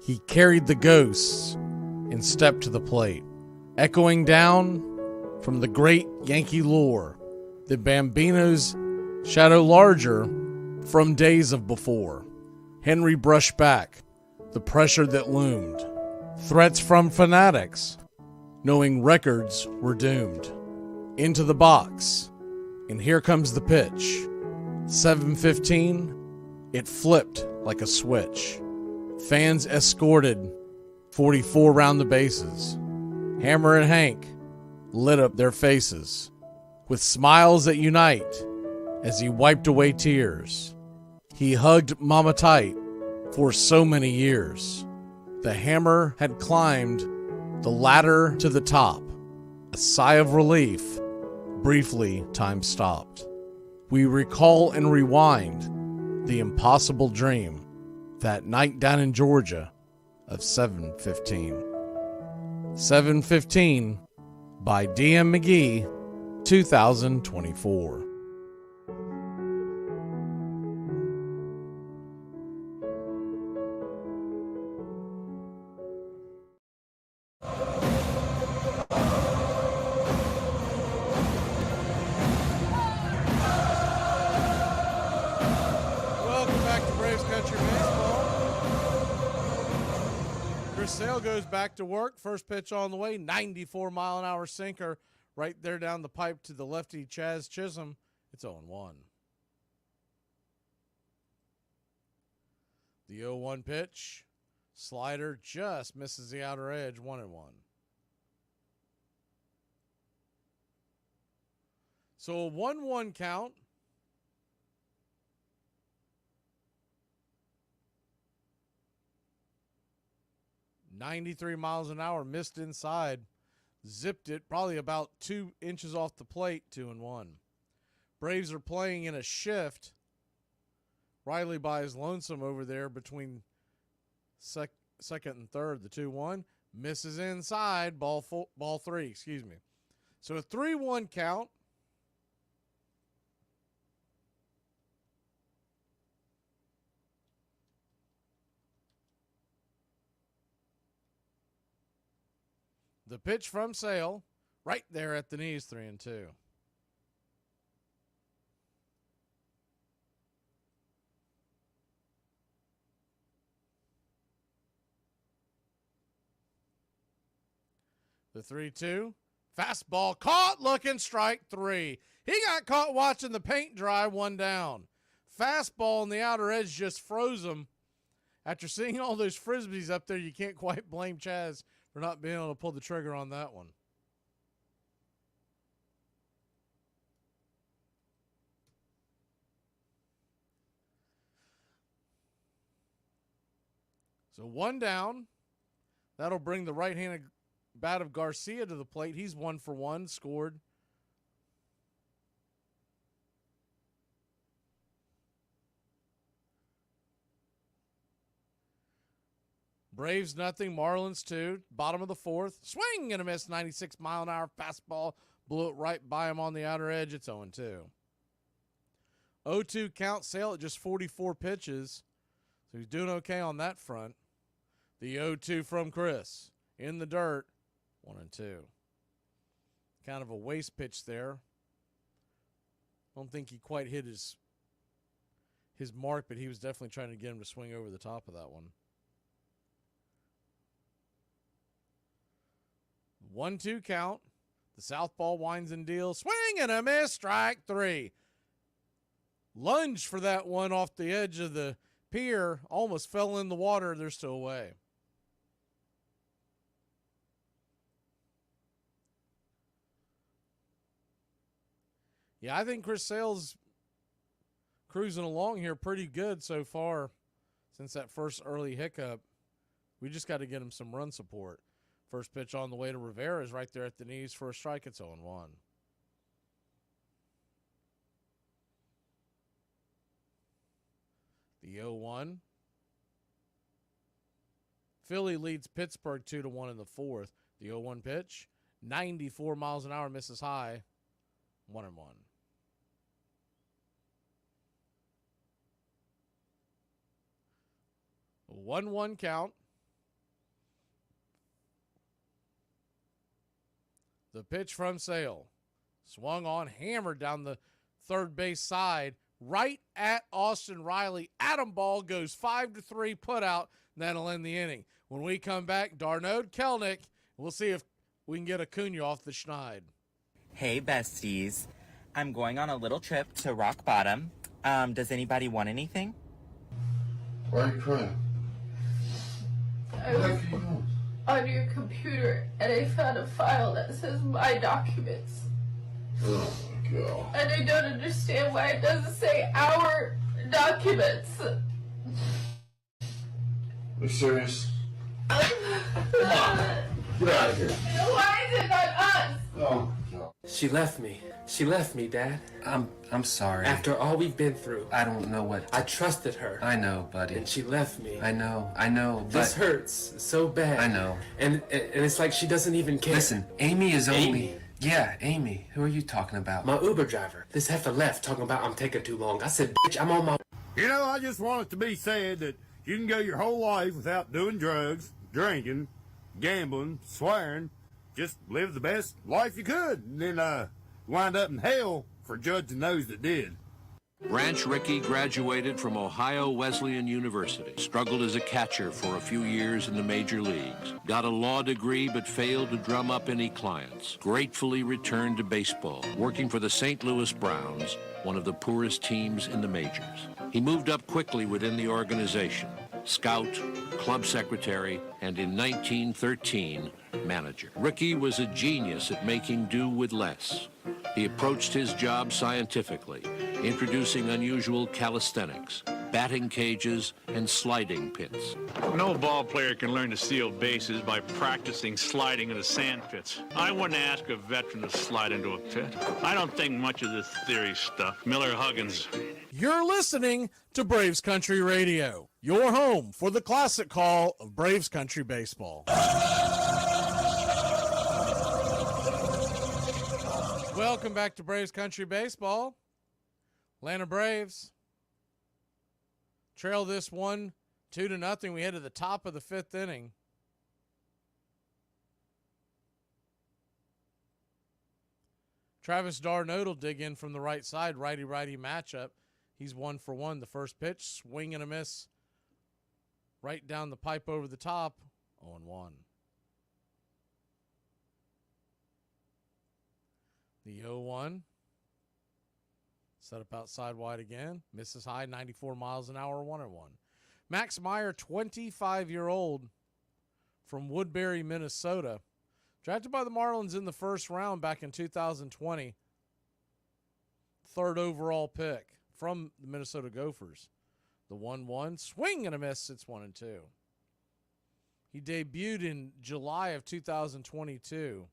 he carried the ghosts and stepped to the plate, echoing down from the great Yankee lore, the Bambino's shadow larger from days of before. Henry brushed back the pressure that loomed, threats from fanatics, knowing records were doomed. Into the box, and here comes the pitch. 7:15, it flipped like a switch. Fans escorted 44 round the bases. Hammer and Hank lit up their faces with smiles that unite as he wiped away tears. He hugged Mama tight for so many years. The Hammer had climbed the ladder to the top. A sigh of relief. Briefly, time stopped. We recall and rewind the impossible dream that night down in Georgia of 7:15. 7:15 by D.M. Magee, 2024. Goes back to work. First pitch on the way. 94-mile-an-hour sinker right there down the pipe to the lefty Chaz Chisholm. It's 0-1. The 0-1 pitch. Slider just misses the outer edge. 1-1. So a 1-1 count. .93 miles an hour, missed inside, zipped it probably about 2 inches off the plate, 2-1. Braves are playing in a shift. Riley buys lonesome over there between second and third. The 2-1 misses inside, ball 3. Excuse me. So a 3-1 count. The pitch from Sale, right there at the knees, 3-2. The 3-2. Fastball caught, looking, strike 3. He got caught watching the paint dry, 1 down. Fastball on the outer edge just froze him. After seeing all those Frisbees up there, you can't quite blame Chaz for not being able to pull the trigger on that one. So 1 down. That'll bring the right-handed bat of Garcia to the plate. He's 1 for 1, scored. Braves nothing, Marlins 2, bottom of the fourth. Swing and a miss, 96-mile-an-hour fastball. Blew it right by him on the outer edge. It's 0-2. 0-2 count, Sale at just 44 pitches. So he's doing okay on that front. The 0-2 from Chris. In the dirt, 1-2. Kind of a waste pitch there. Don't think he quite hit his mark, but he was definitely trying to get him to swing over the top of that one. 1-2 count. The southpaw winds and deals. Swing and a miss. Strike 3. Lunge for that one off the edge of the pier. Almost fell in the water. They're still away. Yeah, I think Chris Sale's cruising along here pretty good so far since that first early hiccup. We just got to get him some run support. First pitch on the way to Rivera is right there at the knees for a strike. It's 0-1. The 0-1. Philly leads Pittsburgh 2-1 in the fourth. The 0-1 pitch, 94 miles an hour, misses high, 1-1. 1-1 count. The pitch from Sale. Swung on, hammered down the third base side, right at Austin Riley. Atom ball goes 5-3, put out, and that'll end the inning. When we come back, Darnode, Kelnick, we'll see if we can get Acuna off the schneid. Hey, besties. I'm going on a little trip to Rock Bottom. Does anybody want anything? Why are you crying? I was on your computer and I found a file that says My Documents. Oh my god. And I don't understand why it doesn't say Our Documents. Are you serious? Come on. Get out of here. Why is it not us? Oh god. She left me. She left me, Dad. I'm sorry. After all we've been through. I don't know what... I trusted her. I know, buddy. And she left me. I know, but... This hurts so bad. I know. And it's like she doesn't even care. Listen, Amy is only... Amy? Yeah, Amy. Who are you talking about? My Uber driver. This heifer left talking about I'm taking too long. I said, bitch, I'm on my... You know, I just want it to be said that you can go your whole life without doing drugs, drinking, gambling, swearing, just live the best life you could, and then wind up in hell for judging those that did. Branch Rickey graduated from Ohio Wesleyan University, struggled as a catcher for a few years in the major leagues, got a law degree but failed to drum up any clients, gratefully returned to baseball, working for the St. Louis Browns, one of the poorest teams in the majors. He moved up quickly within the organization, scout, club secretary, and in 1913, manager. Rickey was a genius at making do with less. He approached his job scientifically, introducing unusual calisthenics, batting cages, and sliding pits. No ball player can learn to steal bases by practicing sliding into sand pits. I wouldn't ask a veteran to slide into a pit. I don't think much of this theory stuff. Miller Huggins. You're listening to Braves Country Radio, your home for the classic call of Braves Country Baseball. Welcome back to Braves Country Baseball. Atlanta Braves trail this one 2-0. We head to the top of the fifth inning. Travis d'Arnaud will dig in from the right side, righty-righty matchup. He's 1-for-1. The first pitch, swing and a miss. Right down the pipe over the top, 0-1. The 0-1. Set up outside wide again. Misses high, 94 miles an hour, 1-1. Max Meyer, 25-year-old from Woodbury, Minnesota. Drafted by the Marlins in the first round back in 2020. Third overall pick from the Minnesota Gophers. The 1-1. Swing and a miss. It's 1-2. He debuted in July of 2022.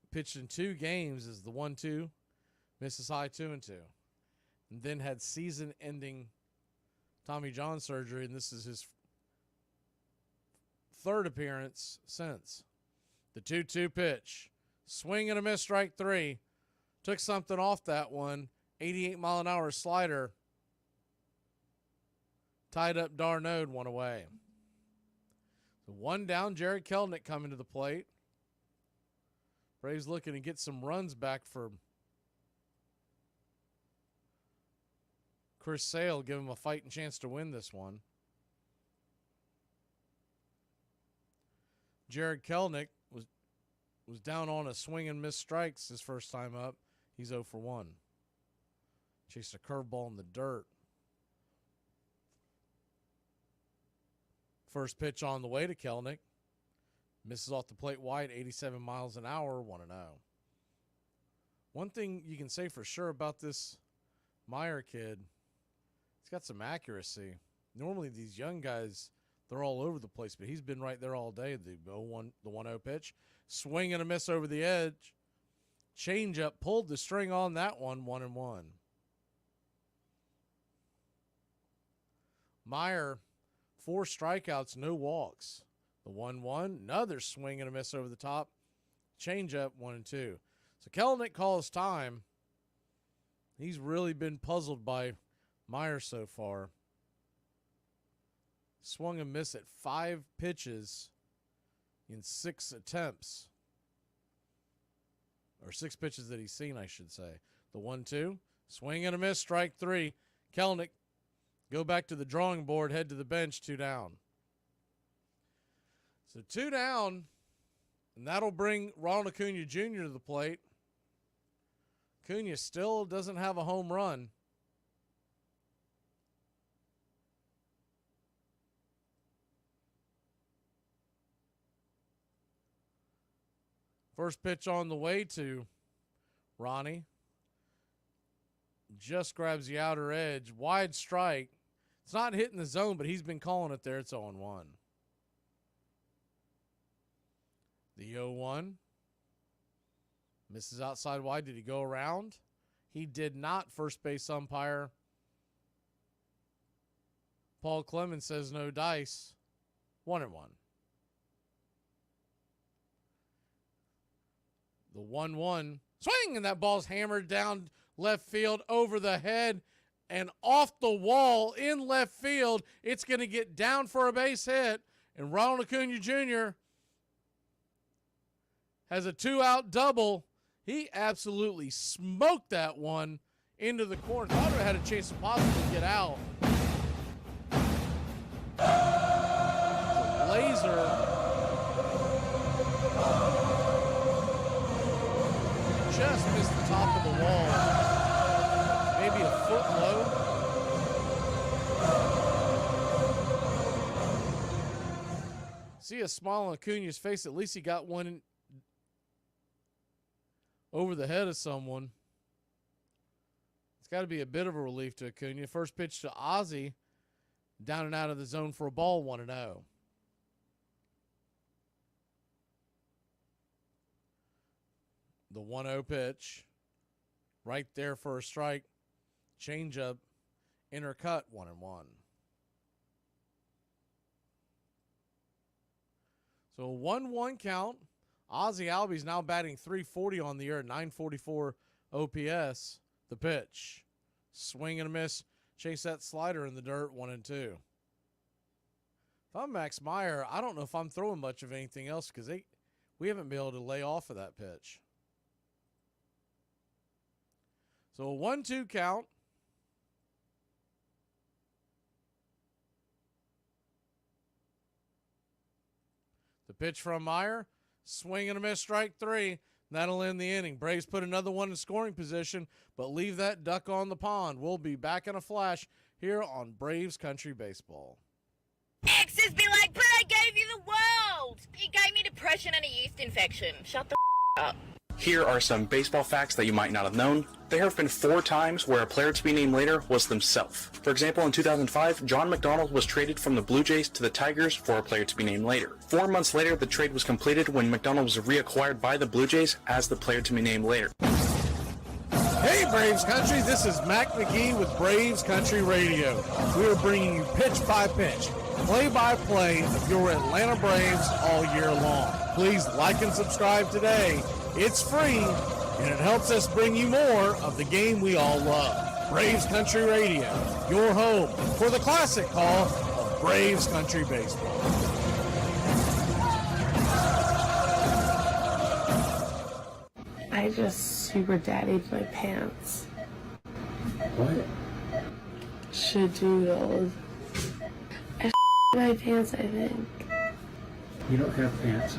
Pitched in 2 games is the 1-2. Misses high, 2-2. and then had season-ending Tommy John surgery, and this is his third appearance since. The 2-2 pitch. Swing and a miss, strike three. Took something off that one. 88-mile-an-hour slider. Tied up Darnode, one away. So one down, Jared Kelenic coming to the plate. Braves looking to get some runs back for Chris Sale, give him a fighting chance to win this one. Jared Kelenic was down on a swing and miss strikes his first time up. He's 0 for 1. Chased a curveball in the dirt. First pitch on the way to Kelenic. Misses off the plate wide, 87 miles an hour, 1-0. One thing you can say for sure about this Meyer kid, he's got some accuracy. Normally these young guys, they're all over the place, but he's been right there all day. The 1-0 pitch. Swing and a miss over the edge. Changeup, pulled the string on that one, 1-1. Meyer, 4 strikeouts, no walks. The 1-1, another swing and a miss over the top. Changeup, 1-2. So Kelenic calls time. He's really been puzzled by Meyer so far. Swung and missed at 5 pitches in 6 attempts. Or 6 pitches that he's seen, I should say. The 1-2, swing and a miss, strike 3. Kelenic, go back to the drawing board, head to the bench, 2 down. So 2 down, and that'll bring Ronald Acuna Jr. to the plate. Acuna still doesn't have a home run. First pitch on the way to Ronnie. Just grabs the outer edge. Wide strike. It's not hitting the zone, but he's been calling it there. It's 0-1. The 0-1. Misses outside wide. Did he go around? He did not. First base umpire Paul Clemens says no dice. 1-1. The 1-1 swing, and that ball's hammered down left field over the head and off the wall in left field. It's going to get down for a base hit, and Ronald Acuna Jr. has a 2-out double. He absolutely smoked that one into the corner. Thought it had a chance to possibly get out. The laser just missed the top of the wall. Maybe a foot low. See a smile on Acuna's face. At least he got one over the head of someone. It's got to be a bit of a relief to Acuna. First pitch to Ozzie. Down and out of the zone for a ball, 1-0. The 1-0 pitch. Right there for a strike. Changeup. Intercut, 1-1. So a 1-1 count. Ozzie Albies now batting .340 on the year, 944 OPS. The pitch. Swing and a miss. Chase that slider in the dirt, 1-2. If I'm Max Meyer, I don't know if I'm throwing much of anything else because we haven't been able to lay off of that pitch. So a 1-2 count. The pitch from Meyer. Swing and a miss, strike 3. That'll end the inning. Braves put another one in scoring position, but leave that duck on the pond. We'll be back in a flash here on Braves Country Baseball. Exes be like, but I gave you the world. You gave me depression and a yeast infection. Shut the up. Here are some baseball facts that you might not have known. There have been 4 times where a player to be named later was themselves. For example, in 2005, John McDonald was traded from the Blue Jays to the Tigers for a player to be named later. 4 months later, the trade was completed when McDonald was reacquired by the Blue Jays as the player to be named later. Hit Hey, Braves Country, this is Mac Magee with Braves Country Radio. We are bringing you pitch by pitch, play-by-play of your Atlanta Braves all year long. Please like and subscribe today. It's free, and it helps us bring you more of the game we all love. Braves Country Radio, your home for the classic call of Braves Country Baseball. I just super daddied my pants. What? Shadoodled. I my pants, I think. You don't have pants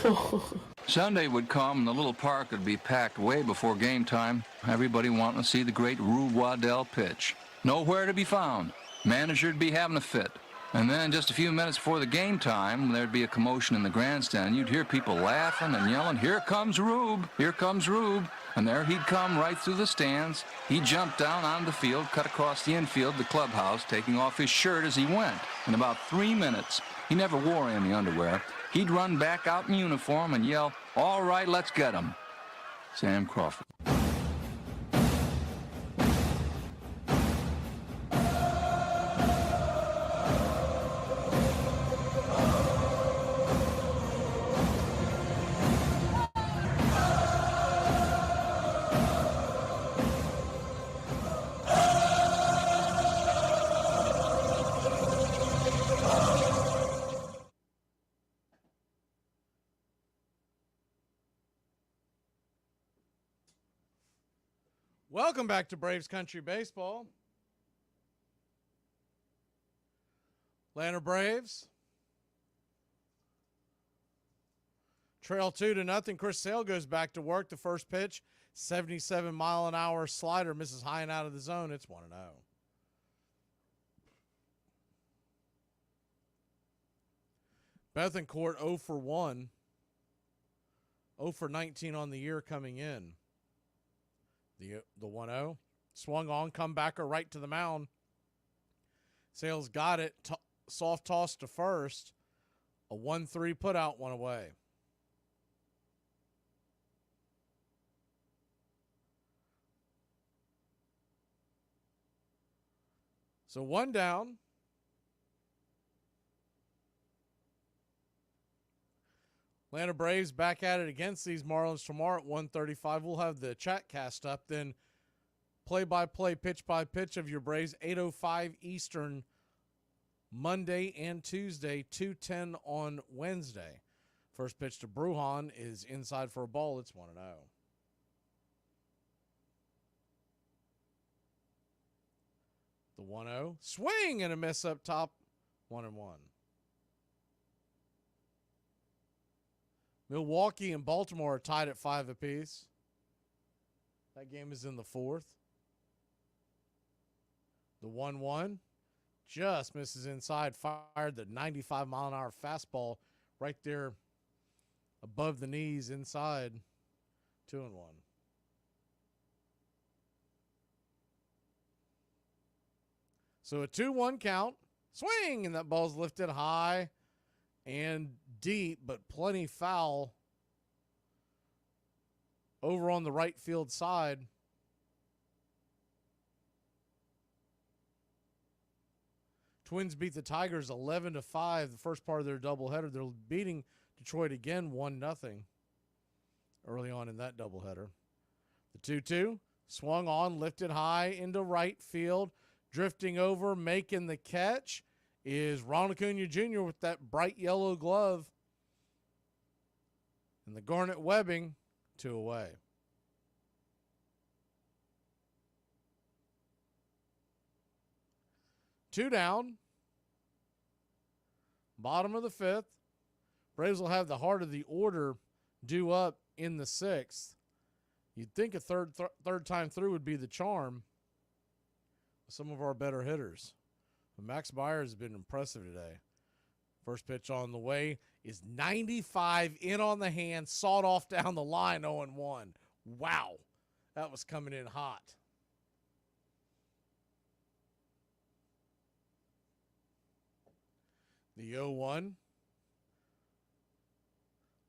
on. Sunday would come and the little park would be packed way before game time. Everybody wanting to see the great Rube Waddell pitch. Nowhere to be found. Manager'd be having a fit. And then just a few minutes before the game time, there'd be a commotion in the grandstand. You'd hear people laughing and yelling, "Here comes Rube! Here comes Rube!" And there he'd come right through the stands. He'd jump down onto the field, cut across the infield, the clubhouse, taking off his shirt as he went. In about 3 minutes, he never wore any underwear. He'd run back out in uniform and yell, "All right, let's get him." Sam Crawford. Welcome back to Braves Country Baseball. Atlanta Braves trail 2-0. Chris Sale goes back to work. The first pitch, 77-mile-an-hour slider, misses high and out of the zone. It's 1-0. Bethancourt 0 for 1. 0 for 19 on the year coming in. The 1-0. Swung on, comebacker right to the mound. Sales got it. Soft toss to first. A 1-3 put out, one away. So one down. Atlanta Braves back at it against these Marlins tomorrow at 1:35. We'll have the chat cast up. Then play-by-play, pitch-by-pitch of your Braves, 8:05 Eastern, Monday and Tuesday, 2:10 on Wednesday. First pitch to Brujan is inside for a ball. It's 1-0. The 1-0. Swing and a miss up top. 1-1. Milwaukee and Baltimore are tied at 5 apiece. That game is in the 4th. The 1-1 just misses inside. Fired the 95-mile-an-hour fastball right there above the knees inside. 2-1. So a 2-1 count. Swing, and that ball's lifted high and deep, but plenty foul over on the right field side. Twins beat the Tigers 11-5 the first part of their doubleheader. They're beating Detroit again 1-0 early on in that doubleheader. The 2-2 swung on, lifted high into right field, drifting over, making the catch is Ronald Acuna Jr. with that bright yellow glove. And the garnet webbing, 2 away. Two down. Bottom of the 5th. Braves will have the heart of the order due up in the 6th. You'd think a third time through would be the charm. Some of our better hitters. But Max Myers has been impressive today. First pitch on the way is 95 in on the hand, sawed off down the line, 0-1. Wow, that was coming in hot. The 0-1.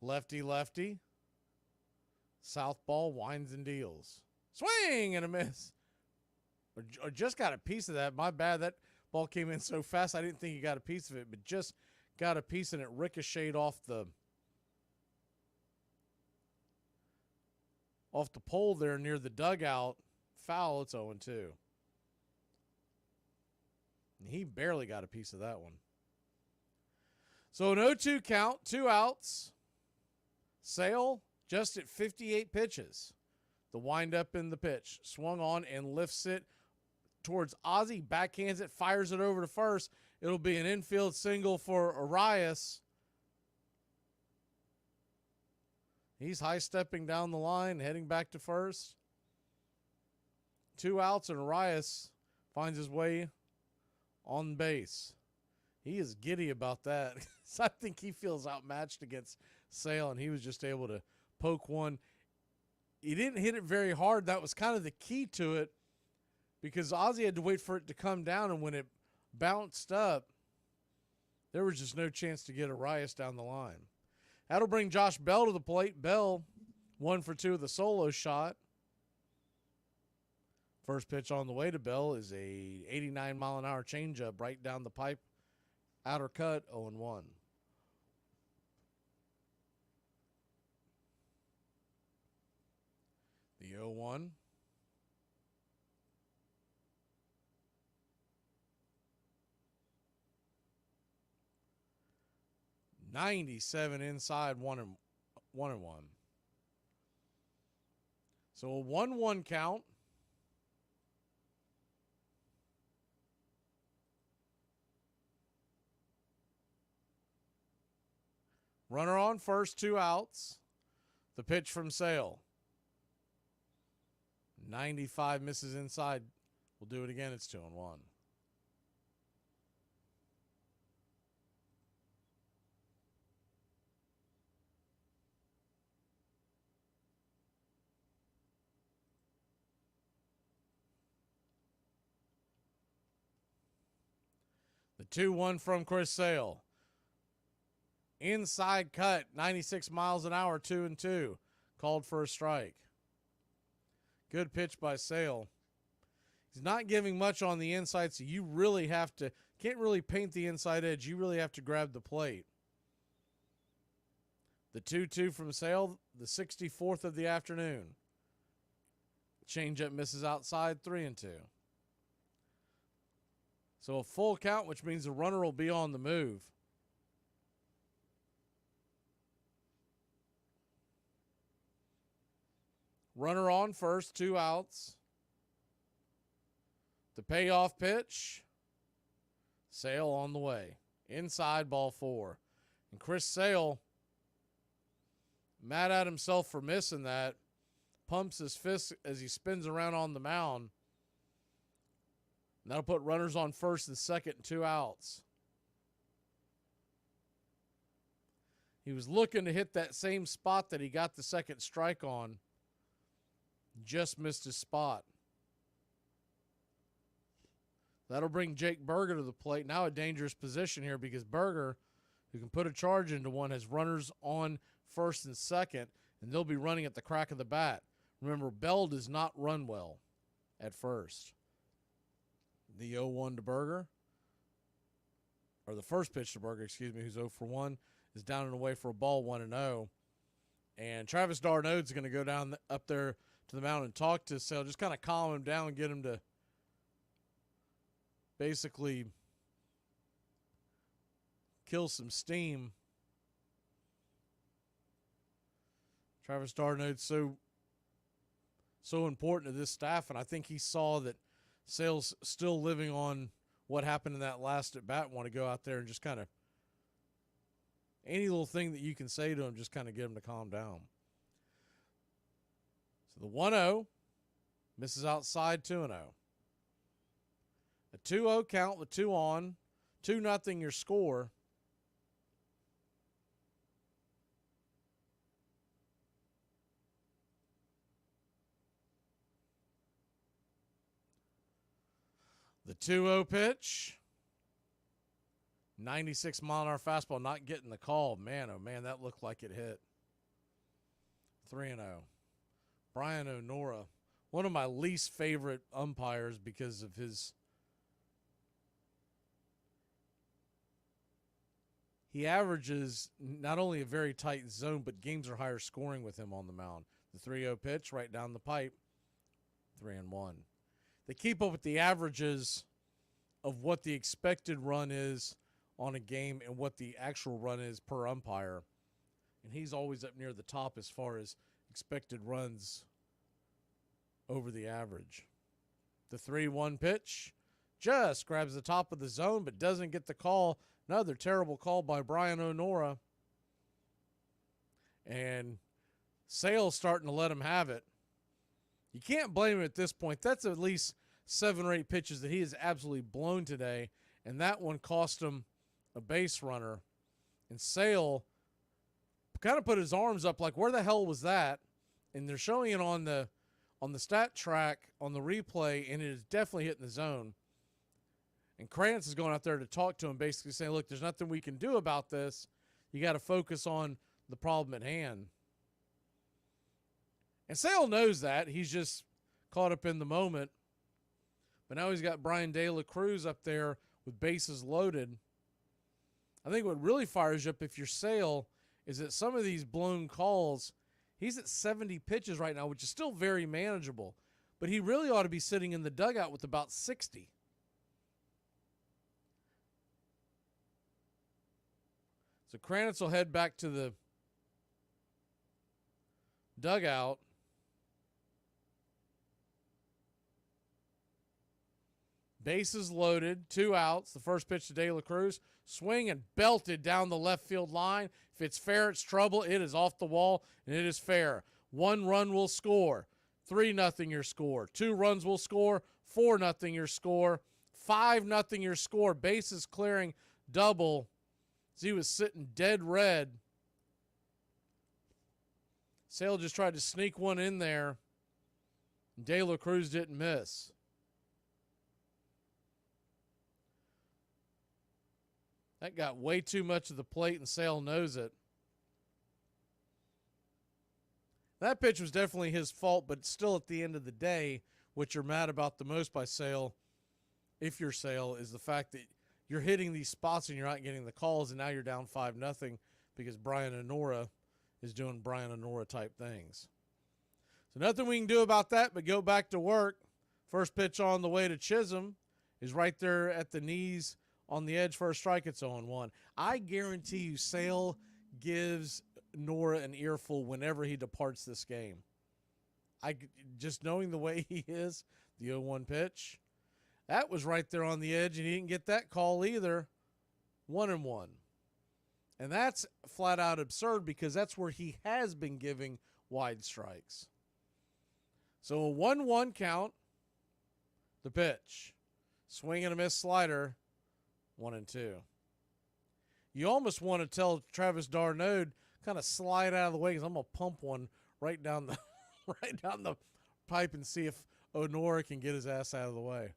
Lefty. Southpaw winds and deals. Swing and a miss. Or just got a piece of that. My bad. That ball came in so fast I didn't think he got a piece of it, but just got a piece and it ricocheted off the pole there near the dugout. Foul. It's 0-2. And he barely got a piece of that one. So an 0-2 count, 2 outs. Sale just at 58 pitches. The windup in the pitch. Swung on and lifts it towards Ozzie. Backhands it, fires it over to first. It'll be an infield single for Arias. He's high-stepping down the line, heading back to first. 2 outs, and Arias finds his way on base. He is giddy about that. I think he feels outmatched against Sale, and he was just able to poke one. He didn't hit it very hard. That was kind of the key to it because Ozzie had to wait for it to come down, and when it bounced up, there was just no chance to get Arias down the line. That'll bring Josh Bell to the plate. Bell, 1 for 2 with a solo shot. First pitch on the way to Bell is a 89-mile-an-hour changeup right down the pipe. Outer cut, 0-1. The 0-1. '97 inside, 1-1. So a 1-1 count. Runner on first, 2 outs. The pitch from Sale. 95 misses inside. We'll do it again. It's 2-1. The 2-1 from Chris Sale. Inside cut, 96 miles an hour, 2-2. Called for a strike. Good pitch by Sale. He's not giving much on the inside, so you really have to, can't really paint the inside edge. You really have to grab the plate. The 2-2 from Sale, the 64th of the afternoon. Changeup misses outside, 3-2. So a full count, which means the runner will be on the move. Runner on first, 2 outs. The payoff pitch. Sale on the way. Inside, ball 4. And Chris Sale, mad at himself for missing that, pumps his fist as he spins around on the mound. And that'll put runners on first and second, 2 outs. He was looking to hit that same spot that he got the second strike on. Just missed his spot. That'll bring Jake Berger to the plate. Now a dangerous position here because Berger, who can put a charge into one, has runners on first and second, and they'll be running at the crack of the bat. Remember, Bell does not run well at first. The 0-1 to Berger, or the first pitch to Berger, excuse me, who's 0 for 1, is down and away for a ball, 1-0. And Travis d'Arnaud's going to go down up there to the mound and talk to Sale, just kind of calm him down and get him to basically kill some steam. Travis d'Arnaud's so important to this staff, and I think he saw that Sale's still living on what happened in that last at bat. Want to go out there and just kind of any little thing that you can say to him, just kind of get him to calm down. So the 1-0 misses outside, 2-0. A 2-0 count with 2 on, 2-0 your score. The 2-0 pitch. 96-mile-an-hour fastball, not getting the call. Man, oh man, that looked like it hit. 3-0. Brian O'Nora one of my least favorite umpires because of his. He averages not only a very tight zone, but games are higher scoring with him on the mound. The 3-0 pitch right down the pipe, 3-1. They keep up with the averages of what the expected run is on a game and what the actual run is per umpire. And he's always up near the top as far as expected runs over the average. The 3-1 pitch just grabs the top of the zone but doesn't get the call. Another terrible call by Brian O'Nora. And Sale's starting to let him have it. You can't blame him at this point. That's at least 7 or 8 pitches that he has absolutely blown today, and that one cost him a base runner. And Sale kind of put his arms up like, where the hell was that? And they're showing it on the stat track on the replay, and it is definitely hitting the zone. And Krantz is going out there to talk to him, basically saying, look, there's nothing we can do about this. You got to focus on the problem at hand. And Sale knows that. He's just caught up in the moment. But now he's got Brian De La Cruz up there with bases loaded. I think what really fires you up if you're Sale is that some of these blown calls, he's at 70 pitches right now, which is still very manageable. But he really ought to be sitting in the dugout with about 60. So Krantz will head back to the dugout. Bases loaded, 2 outs. The first pitch to De La Cruz. Swing and belted down the left field line. If it's fair, it's trouble. It is off the wall, and it is fair. 1 run will score. 3-0 your score. 2 runs will score. 4-0 your score. 5-0 your score. Bases clearing double. As he was sitting dead red. Sale just tried to sneak one in there. De La Cruz didn't miss. That got way too much of the plate, and Sale knows it. That pitch was definitely his fault, but still at the end of the day, what you're mad about the most by Sale, if you're Sale, is the fact that you're hitting these spots and you're not getting the calls, and now you're down 5-0 because Brian O'Nora is doing Brian O'Nora type things. So nothing we can do about that but go back to work. First pitch on the way to Chisholm is right there at the knees on the edge for a strike. It's 0-1. I guarantee you Sale gives Nora an earful whenever he departs this game. Just knowing the way he is, the 0-1 pitch, that was right there on the edge, and he didn't get that call either. 1-1. And that's flat out absurd because that's where he has been giving wide strikes. So a 1-1 count. The pitch. Swing and a miss slider. 1-2. You almost want to tell Travis d'Arnaud, kind of slide out of the way because I'm going to pump one right down the pipe and see if O'Nora can get his ass out of the way.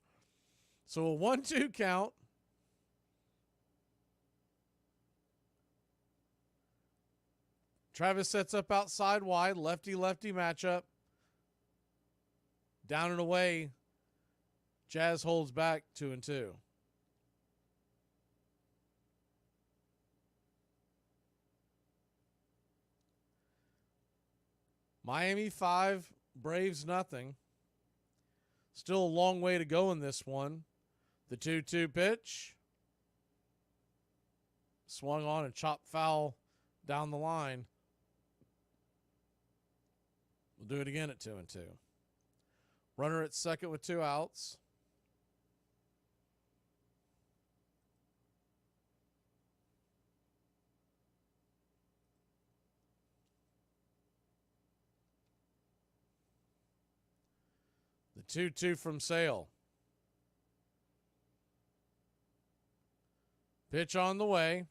So a 1-2 count. Travis sets up outside wide, lefty-lefty matchup. Down and away. Jazz holds back 2-2. Miami 5, Braves nothing. Still a long way to go in this one. The 2-2 pitch. Swung on and chopped foul down the line. We'll do it again at 2-2. Runner at second with 2 outs. The 2-2 from Sale. Pitch on the way.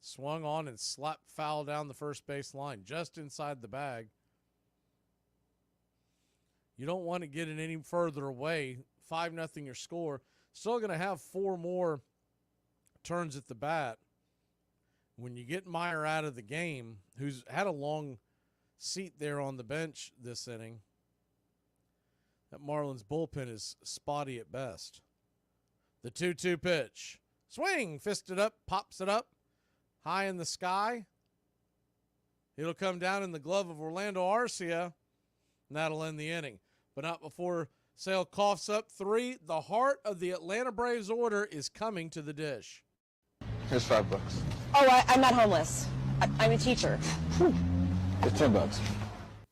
Swung on and slapped foul down the first base line, just inside the bag. You don't want to get it any further away. 5-0 your score. Still going to have 4 more turns at the bat. When you get Meyer out of the game, who's had a long seat there on the bench this inning, That Marlins bullpen is spotty at best. The 2-2 pitch. Swing, fisted up, pops it up, high in the sky. It'll come down in the glove of Orlando Arcia, and that'll end the inning. But not before Sale coughs up 3. The heart of the Atlanta Braves order is coming to the dish. Here's $5. Oh, I'm not homeless. I'm a teacher. It's $10.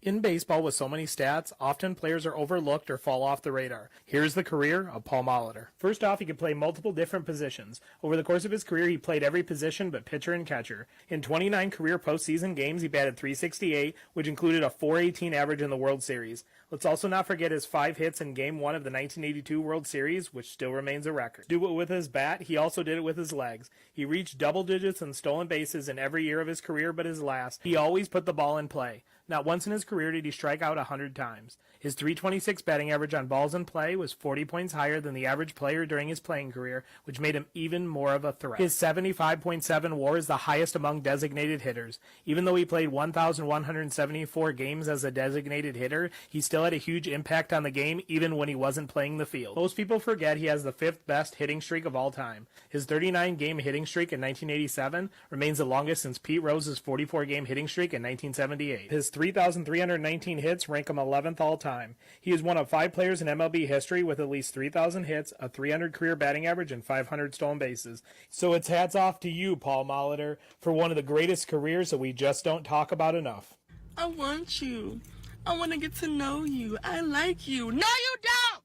In baseball, with so many stats, often players are overlooked or fall off the radar. Here's the career of Paul Molitor. First off, he could play multiple different positions. Over the course of his career, he played every position but pitcher and catcher. In 29 career postseason games, he batted .368, which included a .418 average in the World Series. Let's also not forget his 5 hits in Game 1 of the 1982 World Series, which still remains a record. Do it with his bat, he also did it with his legs. He reached double digits in stolen bases in every year of his career but his last. He always put the ball in play. Not once in his career did he strike out 100 times. His .326 batting average on balls in play was 40 points higher than the average player during his playing career, which made him even more of a threat. His 75.7 WAR is the highest among designated hitters. Even though he played 1,174 games as a designated hitter, he still had a huge impact on the game even when he wasn't playing the field. Most people forget he has the 5th best hitting streak of all time. His 39-game hitting streak in 1987 remains the longest since Pete Rose's 44-game hitting streak in 1978. His 3,319 hits rank him 11th all-time. He is one of 5 players in MLB history with at least 3,000 hits, a .300 career batting average, and 500 stolen bases. So it's hats off to you, Paul Molitor, for one of the greatest careers that we just don't talk about enough. I want you. I want to get to know you. I like you. No, you don't!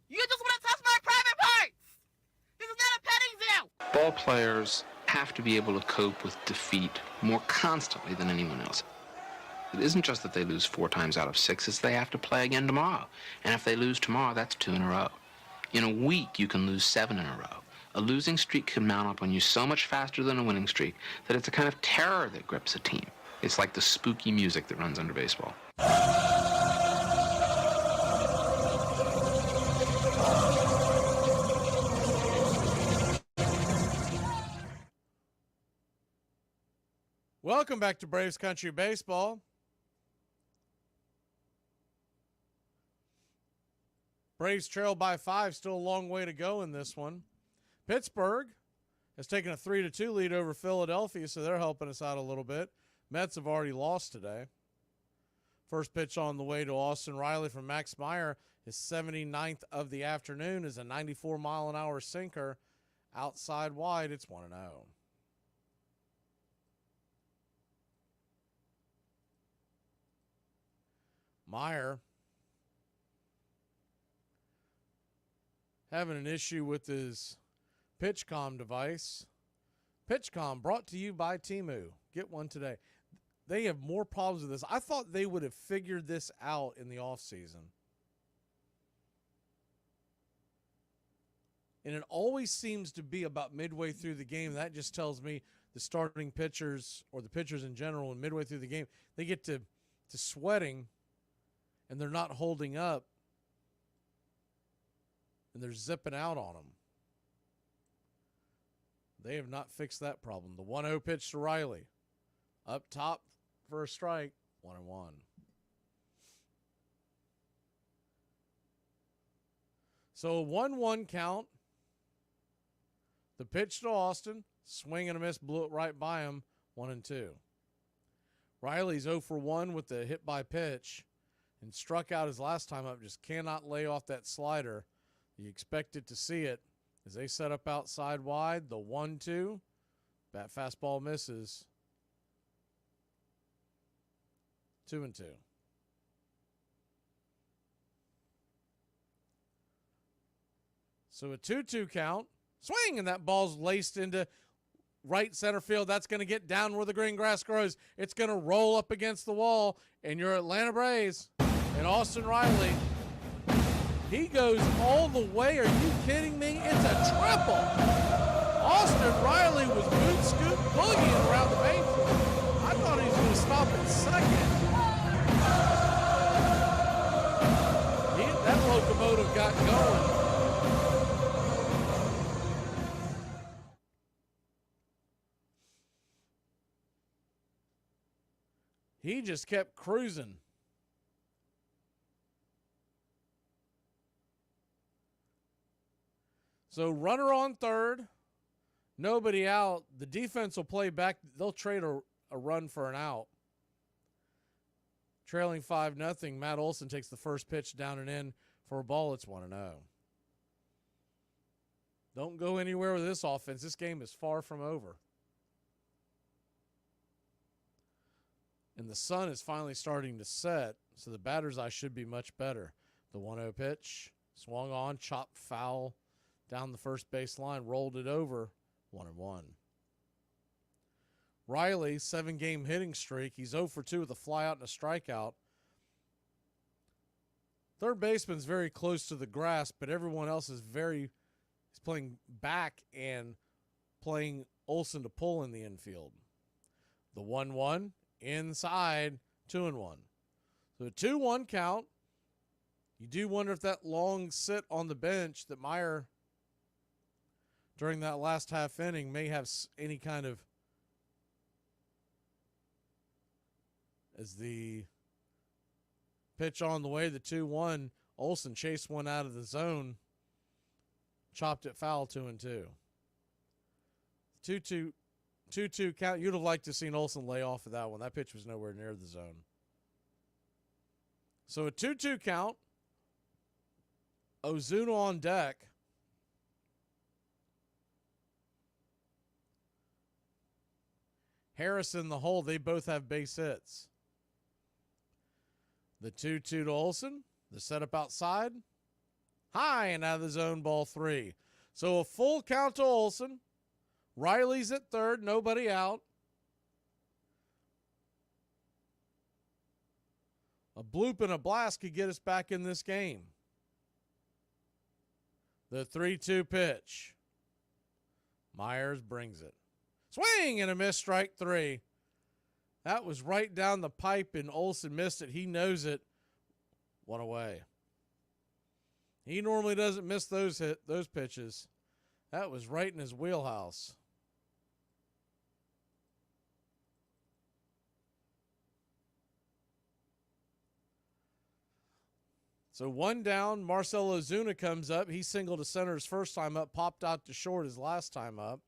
You just want to touch my private parts! This is not a petting zoo! Ball players have to be able to cope with defeat more constantly than anyone else. It isn't just that they lose 4 times out of 6, it's they have to play again tomorrow. And if they lose tomorrow, that's 2 in a row. In a week, you can lose 7 in a row. A losing streak can mount up on you so much faster than a winning streak that it's a kind of terror that grips a team. It's like the spooky music that runs under baseball. Welcome back to Braves Country Baseball. Braves trail by 5, still a long way to go in this one. Pittsburgh has taken a 3-2 lead over Philadelphia, so they're helping us out a little bit. Mets have already lost today. First pitch on the way to Austin Riley from Max Meyer. His 79th of the afternoon is a 94-mile-an-hour sinker. Outside wide, it's 1-0. Meyer having an issue with his PitchCom device. PitchCom brought to you by Temu. Get one today. They have more problems with this. I thought they would have figured this out in the offseason. And it always seems to be about midway through the game. That just tells me the starting pitchers or the pitchers in general, and midway through the game, they get to sweating and they're not holding up and they're zipping out on them. They have not fixed that problem. The 1-0 pitch to Riley. Up top for a strike. 1-1. So a 1-1 count. The pitch to Austin. Swing and a miss. Blew it right by him. 1-2. Riley's 0 for 1 with the hit by pitch. And struck out his last time up. Just cannot lay off that slider. You expected to see it as they set up outside wide. The 1-2. Bat fastball misses. 2-2. So a 2-2 count. Swing, and that ball's laced into right center field. That's going to get down where the green grass grows. It's going to roll up against the wall, and your Atlanta Braves and Austin Riley, he goes all the way. Are you kidding me? It's a triple. Austin Riley was boot scoot boogieing around the bases. I thought he was going to stop at second. That locomotive got going. He just kept cruising. So runner on third, nobody out. The defense will play back. They'll trade a run for an out. Trailing 5-0, Matt Olson takes the first pitch down and in for a ball. It's 1-0. Don't go anywhere with this offense. This game is far from over. And the sun is finally starting to set, so the batter's eye should be much better. The 1-0 pitch, swung on, chopped foul down the first base line, rolled it over, 1-1. Riley, 7-game hitting streak. He's 0 for 2 with a flyout and a strikeout. Third baseman's very close to the grass, but everyone else is he's playing back and playing Olson to pull in the infield. The 1-1, inside, 2-1. So a 2-1 count. You do wonder if that long sit on the bench that Meyer during that last half inning may have any kind of, as the pitch on the way, the 2-1, Olson chased one out of the zone, chopped it foul, 2-2. 2-2 count. You'd have liked to have seen Olson lay off of that one. That pitch was nowhere near the zone. So a 2-2 count. Ozuna on deck. Harris in the hole. They both have base hits. The 2-2 to Olson. The setup outside. High and out of the zone, ball 3. So a full count to Olson. Riley's at third. Nobody out. A bloop and a blast could get us back in this game. The 3-2 pitch. Myers brings it. Swing and a miss, strike 3. That was right down the pipe, and Olson missed it. He knows it. 1 away. He normally doesn't miss those pitches. That was right in his wheelhouse. So 1 down, Marcell Ozuna comes up. He singled to center his first time up, popped out to short his last time up.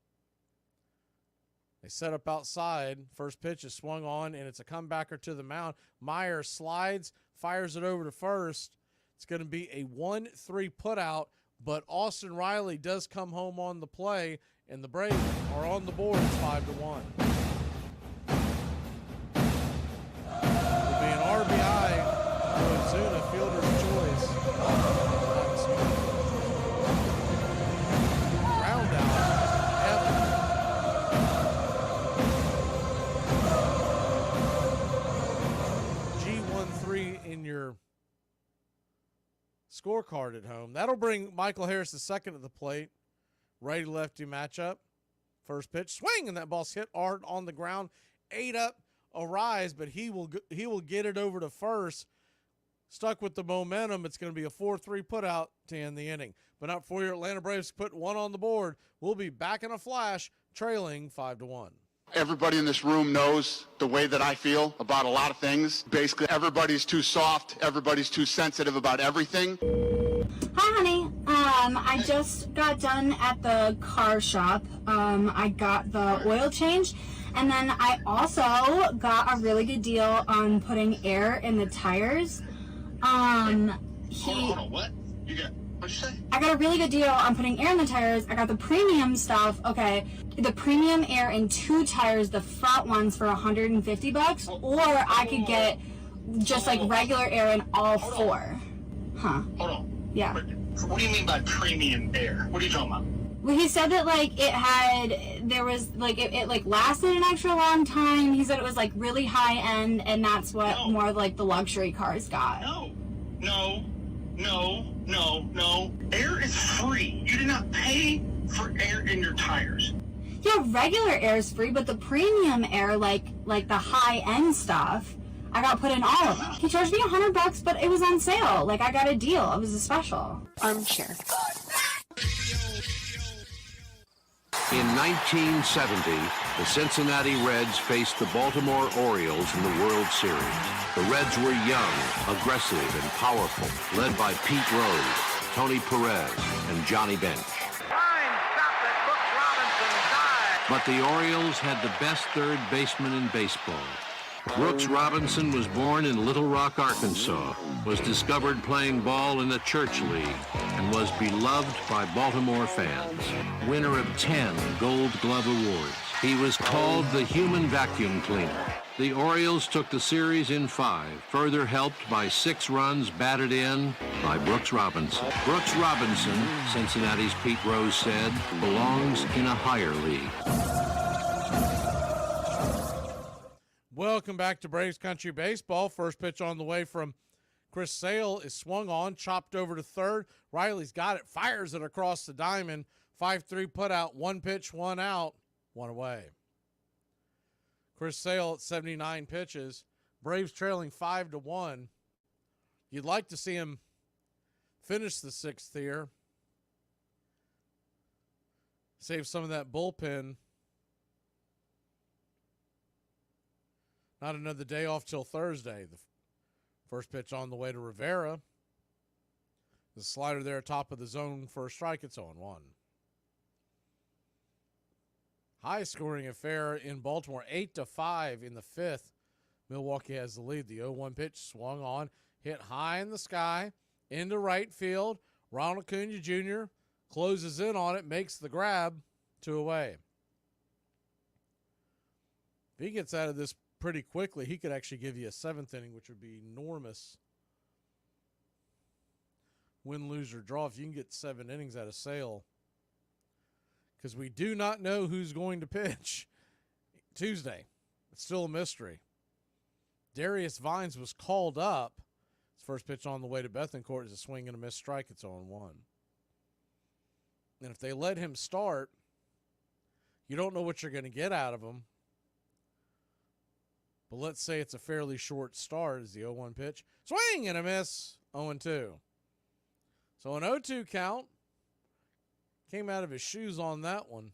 They set up outside. First pitch is swung on, and it's a comebacker to the mound. Meyer slides, fires it over to first. It's going to be a 1-3 putout, but Austin Riley does come home on the play, and the Braves are on the board. It's 5-1. It'll be an RBI for Ozuna, fielder's choice. Ground out. Evans. G13 in your scorecard at home. That'll bring Michael Harris the second at the plate. Righty-lefty matchup. First pitch, swing, and that ball's hit hard on the ground. 8 up, a rise, but he will get it over to first. Stuck with the momentum, it's going to be a 4-3 putout to end the inning. But not for your Atlanta Braves, put 1 on the board. We'll be back in a flash, trailing 5-1. Everybody in this room knows the way that I feel about a lot of things. Basically, everybody's too soft. Everybody's too sensitive about everything. Hi, honey. I just got done at the car shop. I got the oil change, and then I also got a really good deal on putting air in the tires. Hold on, what? What'd you say? I got a really good deal on putting air in the tires. I got the premium stuff. Okay, the premium air in 2 tires, the front ones for $150, or I could get just like regular air in all 4. Huh? Hold on. Yeah. What do you mean by premium air? What are you talking about? Well, he said that like it lasted an extra long time. He said it was like really high end, and that's what more like the luxury cars got. No. Air is free. You do not pay for air in your tires. Yeah, regular air is free, but the premium air, like the high end stuff, I got put in all of them. He charged me $100, but it was on sale. Like I got a deal. It was a special. Armchair. In 1970, the Cincinnati Reds faced the Baltimore Orioles in the World Series. The Reds were young, aggressive, and powerful, led by Pete Rose, Tony Perez, and Johnny Bench. But the Orioles had the best third baseman in baseball. Brooks Robinson was born in Little Rock, Arkansas, was discovered playing ball in the Church League, and was beloved by Baltimore fans. Winner of 10 Gold Glove Awards. He was called the human vacuum cleaner. The Orioles took the series in 5, further helped by 6 runs batted in by Brooks Robinson. Brooks Robinson, Cincinnati's Pete Rose said, belongs in a higher league. Welcome back to Braves Country Baseball. First pitch on the way from Chris Sale is swung on, chopped over to third. Riley's got it, fires it across the diamond. 5-3 put out, 1 pitch, 1 out, 1 away. Chris Sale at 79 pitches. Braves trailing 5-1. You'd like to see him finish the 6th here. Save some of that bullpen. Not another day off till Thursday. The first pitch on the way to Rivera. The slider there, top of the zone for a strike. It's 0-1. High-scoring affair in Baltimore, 8-5 in the 5th. Milwaukee has the lead. The 0-1 pitch swung on, hit high in the sky, into right field. Ronald Acuna Jr. closes in on it, makes the grab, 2 away. If he gets out of this pretty quickly, he could actually give you a 7th inning, which would be enormous. Win, lose, or draw if you can get 7 innings out of Sale. Because we do not know who's going to pitch Tuesday. It's still a mystery. Darius Vines was called up. His first pitch on the way to Bethencourt is a swing and a miss strike. It's 0-1. And if they let him start, you don't know what you're going to get out of him. But let's say it's a fairly short start as the 0-1 pitch. Swing and a miss, 0-2. So an 0-2 count. Came out of his shoes on that one.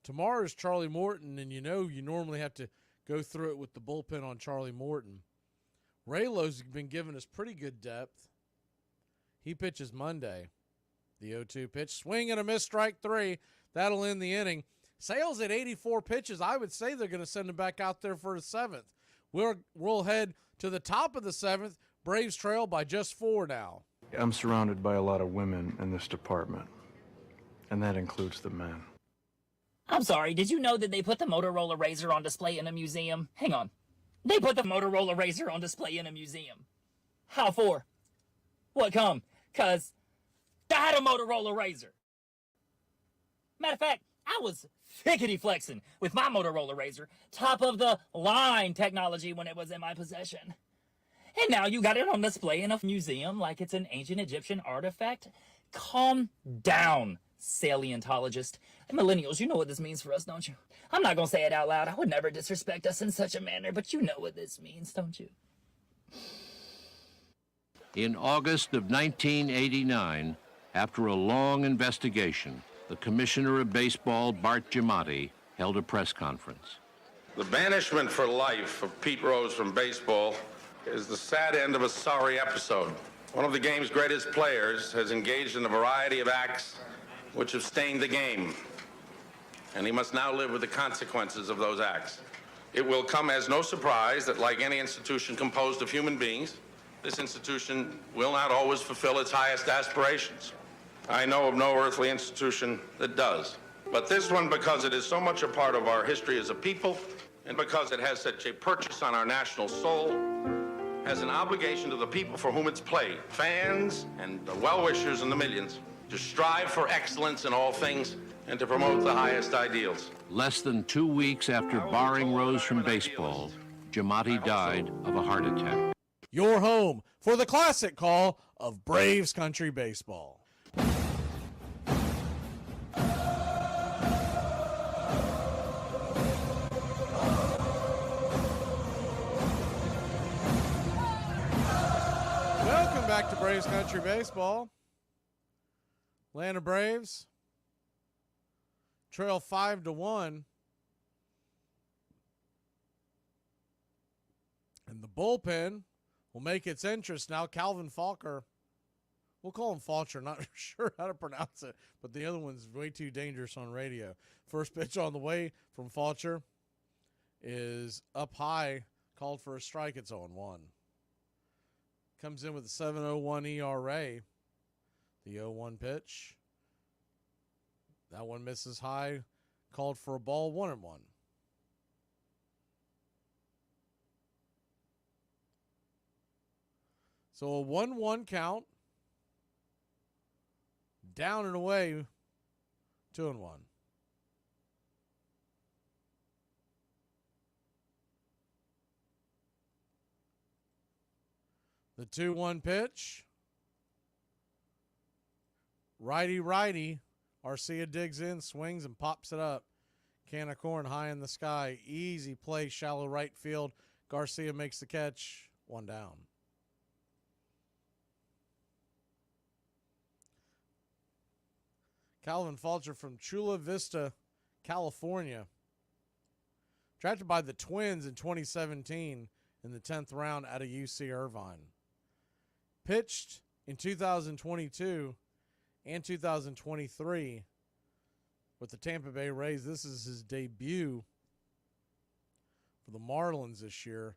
Tomorrow's Charlie Morton, and you know you normally have to go through it with the bullpen on Charlie Morton. Raylo's been giving us pretty good depth. He pitches Monday. The 0-2 pitch. Swing and a miss, strike 3. That'll end the inning. Sale's at 84 pitches. I would say they're going to send him back out there for the 7th. We'll head to the top of the 7th. Braves trail by just 4 now. I'm surrounded by a lot of women in this department, and that includes the men. I'm sorry, did you know that they put the Motorola Razr on display in a museum? Hang on. They put the Motorola Razr on display in a museum. How for? What come? 'Cause I had a Motorola Razr. Matter of fact, I was fickety flexing with my Motorola Razr, top of the line technology when it was in my possession. And now you got it on display in a museum like it's an ancient Egyptian artifact? Calm down, salientologist. And millennials, you know what this means for us, don't you? I'm not going to say it out loud. I would never disrespect us in such a manner, but you know what this means, don't you? In August of 1989, after a long investigation, the Commissioner of Baseball, Bart Giamatti, held a press conference. The banishment for life of Pete Rose from baseball is the sad end of a sorry episode. One of the game's greatest players has engaged in a variety of acts which have stained the game, and he must now live with the consequences of those acts. It will come as no surprise that, like any institution composed of human beings, this institution will not always fulfill its highest aspirations. I know of no earthly institution that does. But this one, because it is so much a part of our history as a people, and because it has such a purchase on our national soul, has an obligation to the people for whom it's played, fans and the well-wishers in the millions, to strive for excellence in all things and to promote the highest ideals. Less than 2 weeks after barring Rose from baseball, Giamatti died of a heart attack. Your home for the classic call of Braves Country Baseball. Welcome back to Braves Country Baseball. Atlanta Braves trail 5-1. And the bullpen will make its entrance now. Calvin Falker We'll call him Fulcher. Not sure how to pronounce it, but the other one's way too dangerous on radio. First pitch on the way from Fulcher is up high, called for a strike. It's 0-1. Comes in with a 7.01 ERA. The 0-1 pitch. That one misses high, called for a ball, 1-1. So a 1-1 count. Down and away, 2-1. The 2-1 pitch. Righty. Arcia digs in, swings, and pops it up. Can of corn high in the sky. Easy play, shallow right field. Garcia makes the catch. 1 down. Calvin Fulcher from Chula Vista, California. Drafted by the Twins in 2017 in the 10th round out of UC Irvine. Pitched in 2022 and 2023 with the Tampa Bay Rays. This is his debut for the Marlins this year.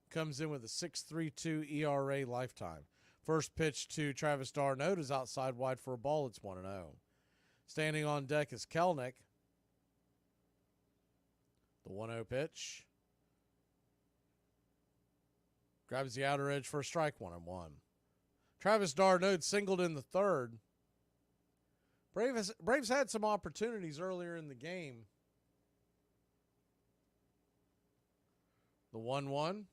Comes in with a 6.32 ERA lifetime. First pitch to Travis d'Arnaud is outside wide for a ball. It's 1-0. Standing on deck is Kelnick. The 1-0 pitch. Grabs the outer edge for a strike, 1-1. Travis d'Arnaud singled in the third. Braves had some opportunities earlier in the game. The 1-1.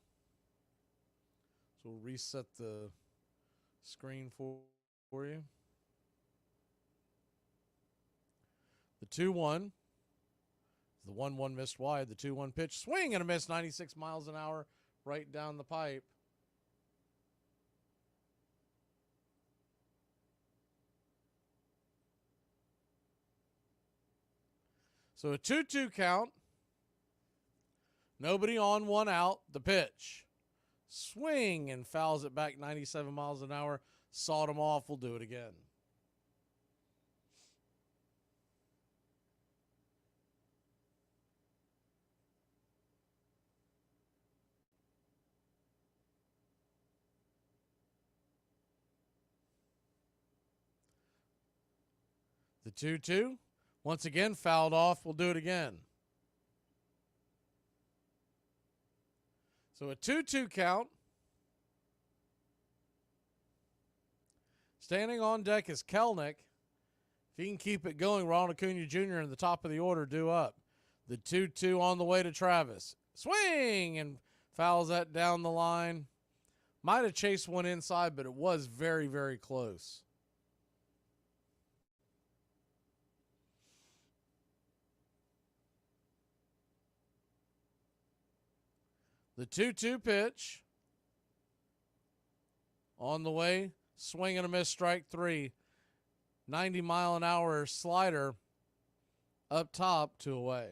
So we'll reset the screen for you. The 2-1. The 1-1 missed wide. The 2-1 pitch. Swing and a miss. 96 miles an hour right down the pipe. So a 2-2 count. Nobody on, 1 out. The pitch. Swing and fouls it back 97 miles an hour. Sawed him off. We'll do it again. The 2-2. Once again, fouled off. We'll do it again. So a 2-2 count. Standing on deck is Kelnick. If he can keep it going, Ronald Acuna Jr. in the top of the order due up. The 2-2 on the way to Travis. Swing and fouls that down the line. Might have chased one inside, but it was very, very close. The 2-2 pitch. On the way. Swing and a miss, strike 3. 90 mile an hour slider up top, 2 away.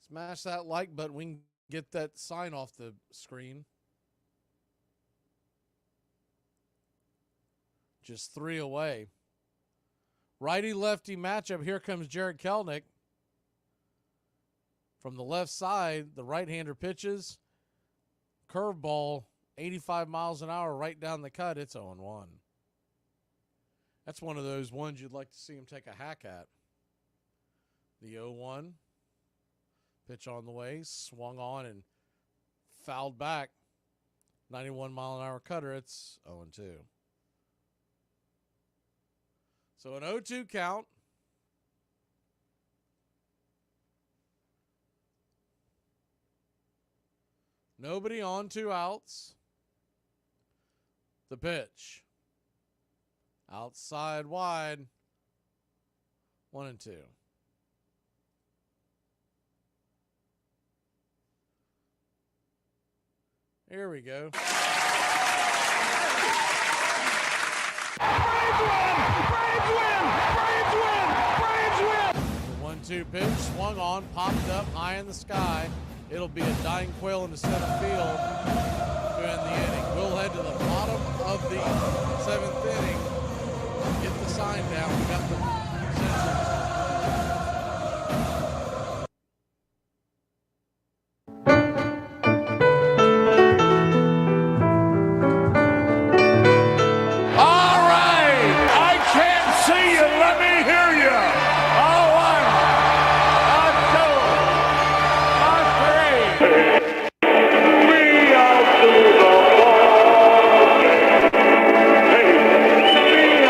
Smash that like button. We can get that sign off the screen. Just 3 away. Righty-lefty matchup. Here comes Jared Kelnick. From the left side, the right-hander pitches. Curveball, 85 miles an hour right down the cut. It's 0-1. That's one of those ones you'd like to see him take a hack at. The 0-1. Pitch on the way. Swung on and fouled back. 91 mile an hour cutter. It's 0-2. So an 0-2 count. Nobody on, 2 outs. The pitch. Outside wide. 1-2. Here we go. Braves win! The 1-2 pitch swung on, popped up high in the sky. It'll be a dying quail in the center field. end the inning. We'll head to the bottom of the 7th inning. Get the sign down. We got the Century. All right, I can't see you. Let me hear you. A 1, a 2, a 3. We out to the ball game. Hey, we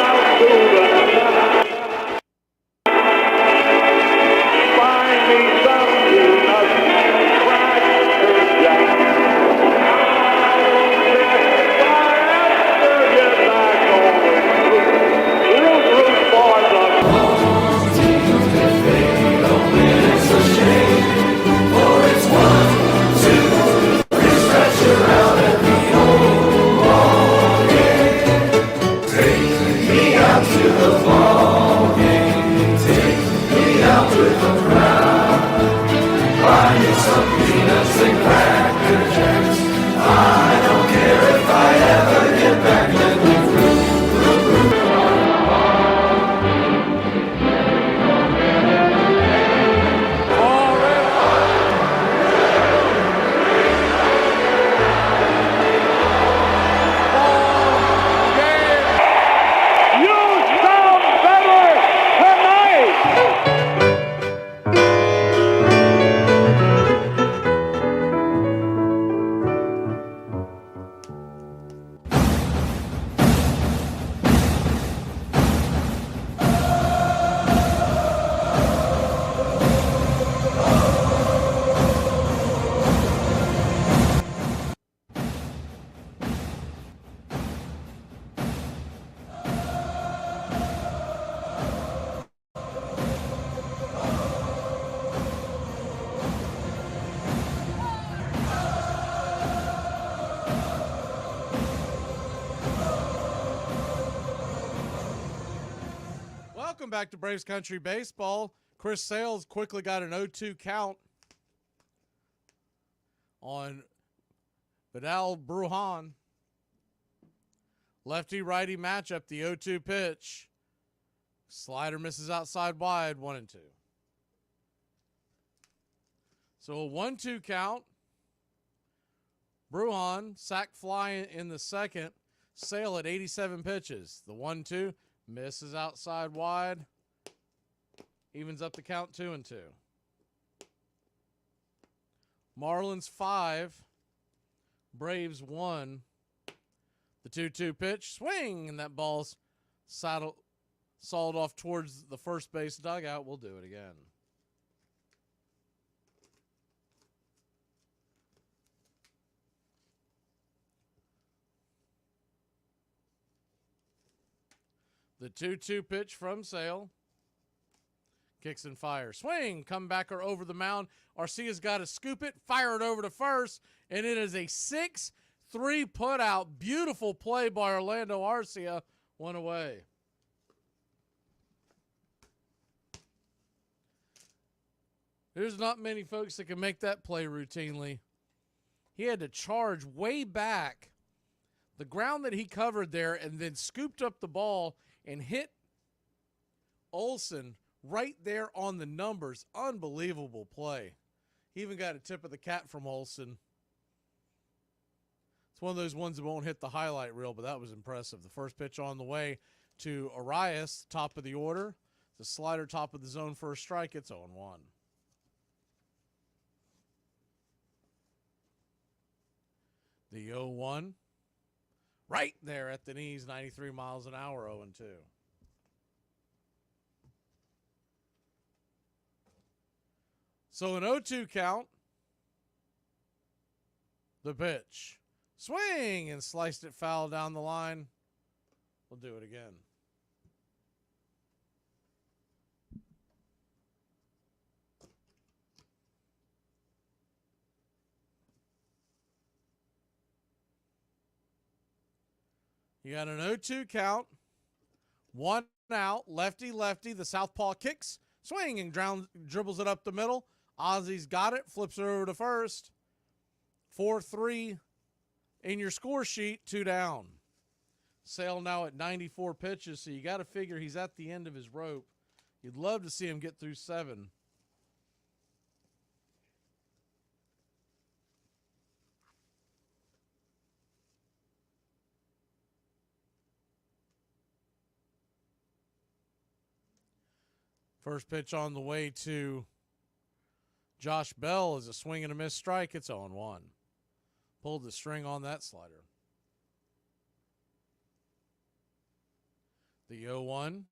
out to the find me some peanuts, Cracker Jack. Welcome back to Braves Country Baseball. Chris Sales quickly got an 0-2 count on Vidal Brujan. Lefty-righty matchup, the 0-2 pitch. Slider misses outside wide, 1-2. So a 1-2 count. Brujan, sac fly in the second. Sale at 87 pitches. The 1-2 misses outside wide. Evens up the count 2-2. Marlins 5. Braves 1. The 2-2 pitch. Swing! And that ball's sawed off towards the first base dugout. We'll do it again. The 2-2 pitch from Sale. Kicks and fires. Swing! Comebacker over the mound. Arcia's got to scoop it, fire it over to first, and it is a 6-3 putout. Beautiful play by Orlando Arcia. One away. There's not many folks that can make that play routinely. He had to charge way back the ground that he covered there and then scooped up the ball and hit Olsen right there on the numbers. Unbelievable play. He even got a tip of the cap from Olsen. It's one of those ones that won't hit the highlight reel, but that was impressive. The first pitch on the way to Arias, top of the order. The slider, top of the zone for a strike. It's 0-1. The 0-1. Right there at the knees, 93 miles an hour, 0-2. So an 0-2 count. The pitch. Swing! And sliced it foul down the line. We'll do it again. You got an 0-2 count. 1 out. Lefty, lefty. The southpaw kicks. Swing and dribbles it up the middle. Ozzy's got it. Flips it over to first. 4-3 In your score sheet, 2 down. Sale now at 94 pitches, so you got to figure he's at the end of his rope. You'd love to see him get through 7. First pitch on the way to Josh Bell is a swing and a miss strike. It's 0-1. Pulled the string on that slider. The 0-1.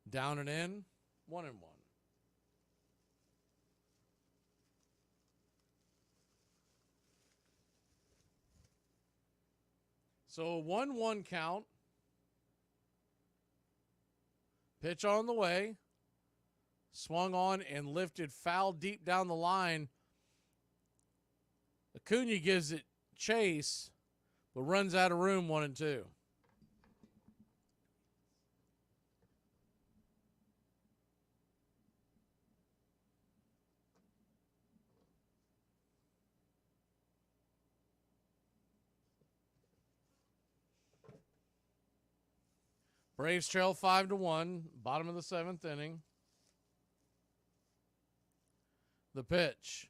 Down and in. 1-1. So a 1-1 count. Pitch on the way. Swung on and lifted foul deep down the line. Acuna gives it chase, but runs out of room 1-2. Braves trail 5-1, bottom of the 7th inning. The pitch.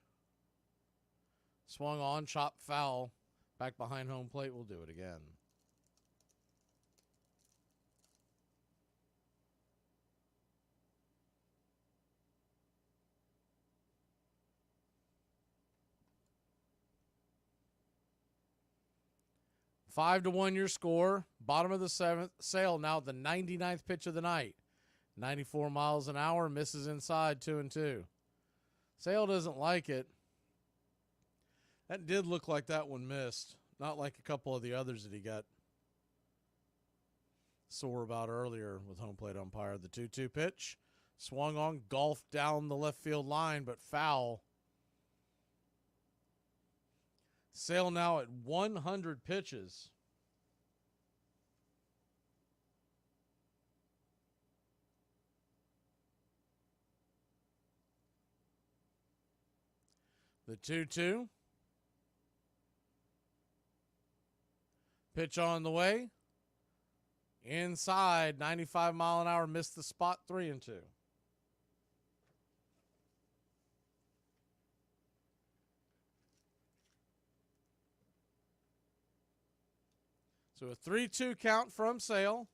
Swung on, chopped foul. Back behind home plate, we'll do it again. Five to 1 your score. Bottom of the 7th. Sale now the 99th pitch of the night. 94 miles an hour. Misses inside 2-2. Sale doesn't like it. That did look like that one missed. Not like a couple of the others that he got sore about earlier with home plate umpire. The 2-2 pitch. Swung on, golfed down the left field line, but foul. Sale now at 100 pitches. The 2-2. Pitch on the way. Inside, 95 mile an hour, missed the spot, 3-2. So a 3-2 count from Sale.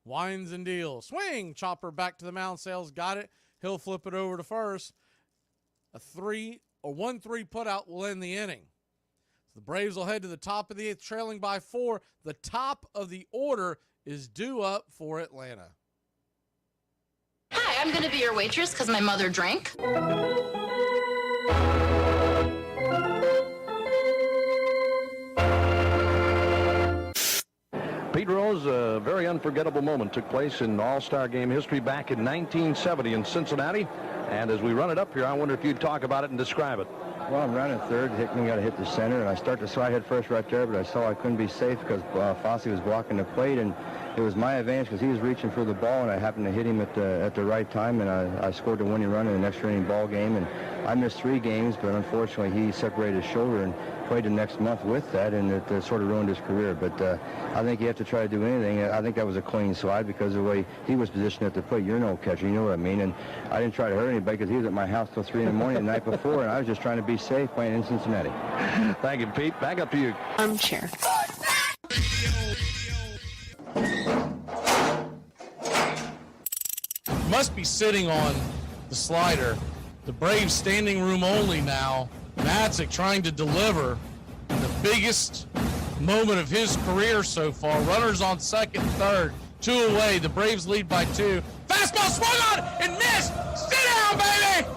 Winds and deals. Swing! Chopper back to the mound. Sale's got it. He'll flip it over to first. A 1-3 putout will end the inning. So the Braves will head to the top of the 8th, trailing by 4. The top of the order is due up for Atlanta. Hi, I'm going to be your waitress because my mother drank. Pete Rose, a very unforgettable moment took place in All-Star Game history back in 1970 in Cincinnati. And as we run it up here, I wonder if you'd talk about it and describe it. Well, I'm running third. Hickman got to hit the center, and I start to slide head first right there, but I saw I couldn't be safe because Fossey was blocking the plate, and it was my advantage because he was reaching for the ball, and I happened to hit him at the right time, and I scored the winning run in an extra inning ball game. And I missed 3 games, but unfortunately he separated his shoulder and played the next month with that, and it sort of ruined his career. But I think you have to try to do anything. I think that was a clean slide because of the way he was positioned at the plate. You're no catcher, you know what I mean. And I didn't try to hurt anybody because he was at my house till 3 in the morning the night before, and I was just trying to be safe playing in Cincinnati. Thank you, Pete. Back up to you. Armchair. Must be sitting on the slider. The Braves standing room only now. Matzik trying to deliver in the biggest moment of his career so far. Runners on second and third. 2 away. The Braves lead by 2. Fastball swung on and missed. Sit down, baby!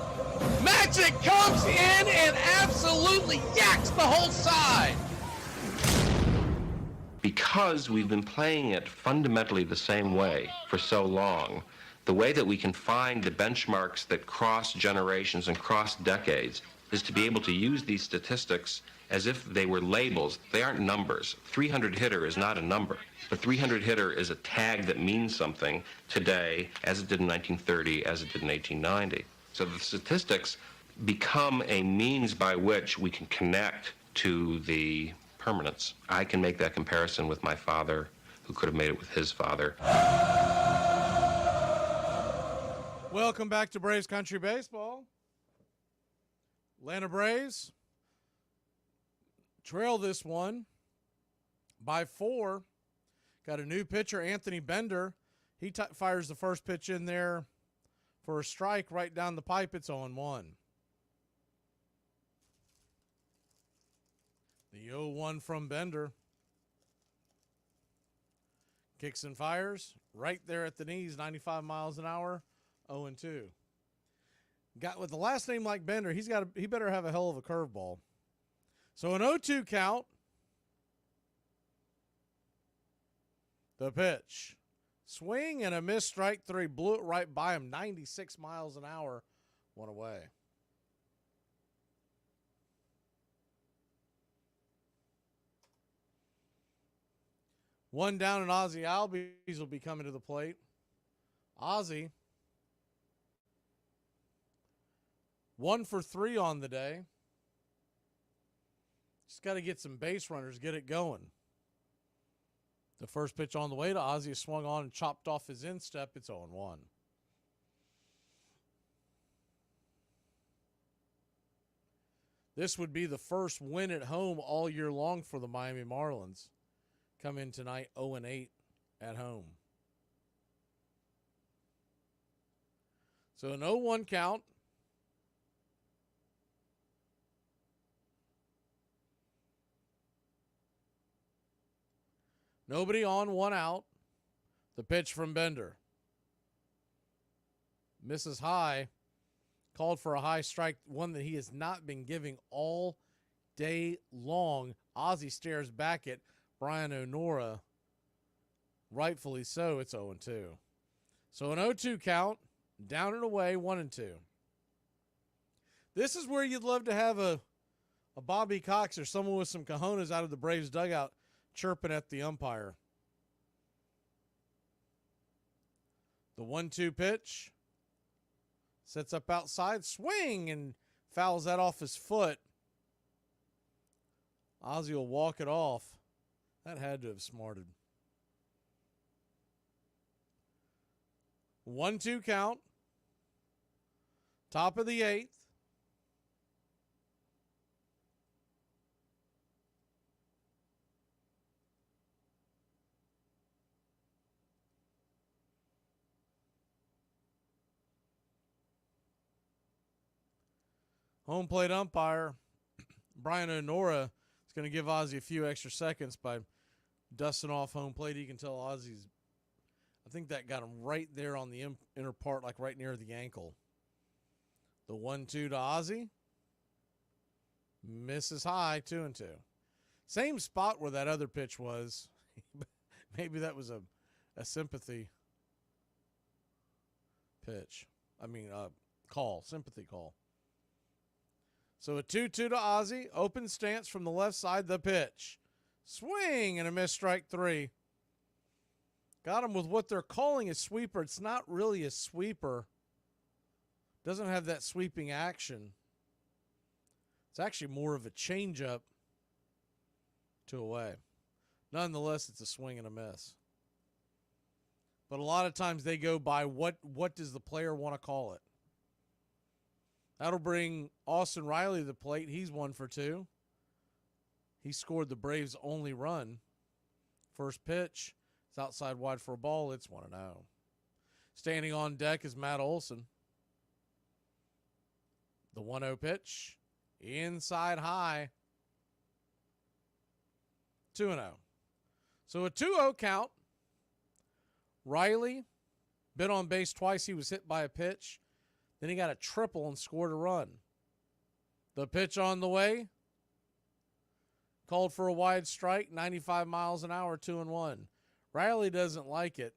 Matzik comes in and absolutely yaks the whole side. Because we've been playing it fundamentally the same way for so long, the way that we can find the benchmarks that cross generations and cross decades is to be able to use these statistics as if they were labels. They aren't numbers. 300 hitter is not a number. The 300 hitter is a tag that means something today as it did in 1930, as it did in 1890. So the statistics become a means by which we can connect to the permanence. I can make that comparison with my father, who could have made it with his father. Welcome back to Braves Country Baseball. Atlanta Braves trail this one by 4. Got a new pitcher, Anthony Bender. He fires the first pitch in there for a strike right down the pipe. It's 0-1. The 0-1 from Bender. Kicks and fires right there at the knees, 95 miles an hour, 0-2. Got with the last name like Bender, he better have a hell of a curveball. So an 0-2 count. The pitch. Swing and a miss, strike 3. Blew it right by him, 96 miles an hour, 1 away. One down, and Ozzie Albies will be coming to the plate. Ozzie, 1 for 3 on the day. Just got to get some base runners, get it going. The first pitch on the way to Ozzie swung on and chopped off his instep. It's 0-1. This would be the first win at home all year long for the Miami Marlins. Come in tonight 0-8 at home. So an 0-1 count. Nobody on, 1 out. The pitch from Bender. Misses high. Called for a high strike, one that he has not been giving all day long. Ozzie stares back at Brian O'Nora. Rightfully so, it's 0-2. So an 0-2 count, down and away, 1-2. This is where you'd love to have a Bobby Cox or someone with some cojones out of the Braves dugout chirping at the umpire. The 1-2 pitch. Sets up outside, swing, and fouls that off his foot. Ozzie will walk it off. That had to have smarted. 1-2 count. Top of the 8th. Home plate umpire Brian O'Nora is going to give Ozzie a few extra seconds by dusting off home plate. You can tell Ozzie's, I think that got him right there on the inner part, like right near the ankle. The 1-2 to Ozzie. Misses high, 2-2. Same spot where that other pitch was. Maybe that was a sympathy pitch. Call, sympathy call. So a 2-2 to Ozzie. Open stance from the left side. The pitch. Swing and a miss, strike 3. Got him with what they're calling a sweeper. It's not really a sweeper. Doesn't have that sweeping action. It's actually more of a changeup to away. Nonetheless, it's a swing and a miss. But a lot of times they go by what does the player want to call it. That'll bring Austin Riley to the plate. He's 1 for 2. He scored the Braves' only run. First pitch. It's outside wide for a ball. It's 1-0. Standing on deck is Matt Olson. The 1-0 pitch. Inside high. 2-0. So a 2-0 count. Riley been on base twice. He was hit by a pitch. Then he got a triple and scored a run. The pitch on the way. Called for a wide strike, 95 miles an hour, 2-1. Riley doesn't like it.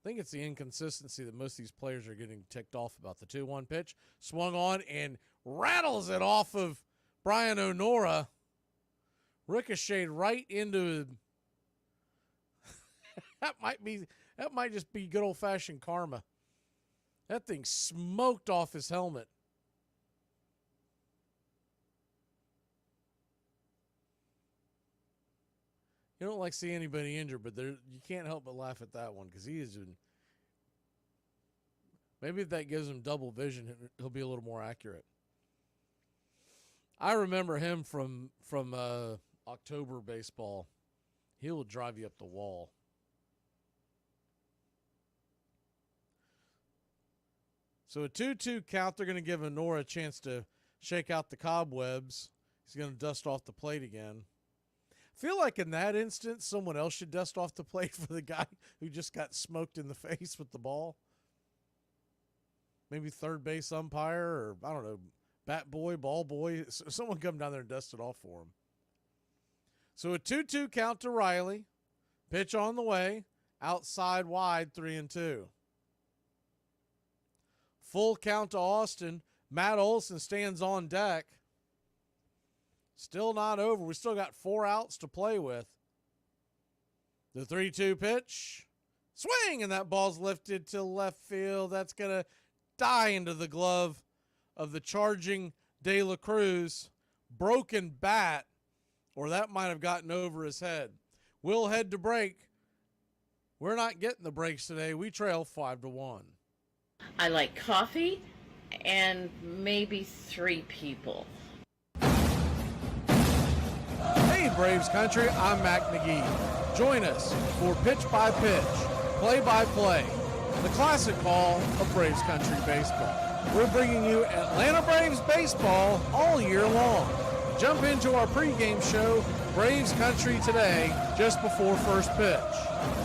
I think it's the inconsistency that most of these players are getting ticked off about. The 2-1 pitch. Swung on and rattles it off of Brian O'Nora. Ricocheted right into that might just be good old-fashioned karma. That thing smoked off his helmet. You don't like see anybody injured, but you can't help but laugh at that one because he is in. Maybe if that gives him double vision, he'll be a little more accurate. I remember him from October baseball. He will drive you up the wall. So a 2-2 count. They're going to give Honora a chance to shake out the cobwebs. He's going to dust off the plate again. I feel like in that instance, someone else should dust off the plate for the guy who just got smoked in the face with the ball. Maybe third base umpire or, I don't know, bat boy, ball boy. Someone come down there and dust it off for him. So a 2-2 count to Riley. Pitch on the way. Outside wide, 3-2. Full count to Austin. Matt Olson stands on deck. Still not over. We still got 4 outs to play with. The 3-2 pitch. Swing, and that ball's lifted to left field. That's going to die into the glove of the charging De La Cruz. Broken bat, or that might have gotten over his head. We'll head to break. We're not getting the breaks today. We trail 5-1. I like coffee and maybe 3 people. Hey, Braves Country, I'm Mac Magee. Join us for Pitch by Pitch, Play by Play, the classic call of Braves Country baseball. We're bringing you Atlanta Braves baseball all year long. Jump into our pregame show, Braves Country Today, just before first pitch.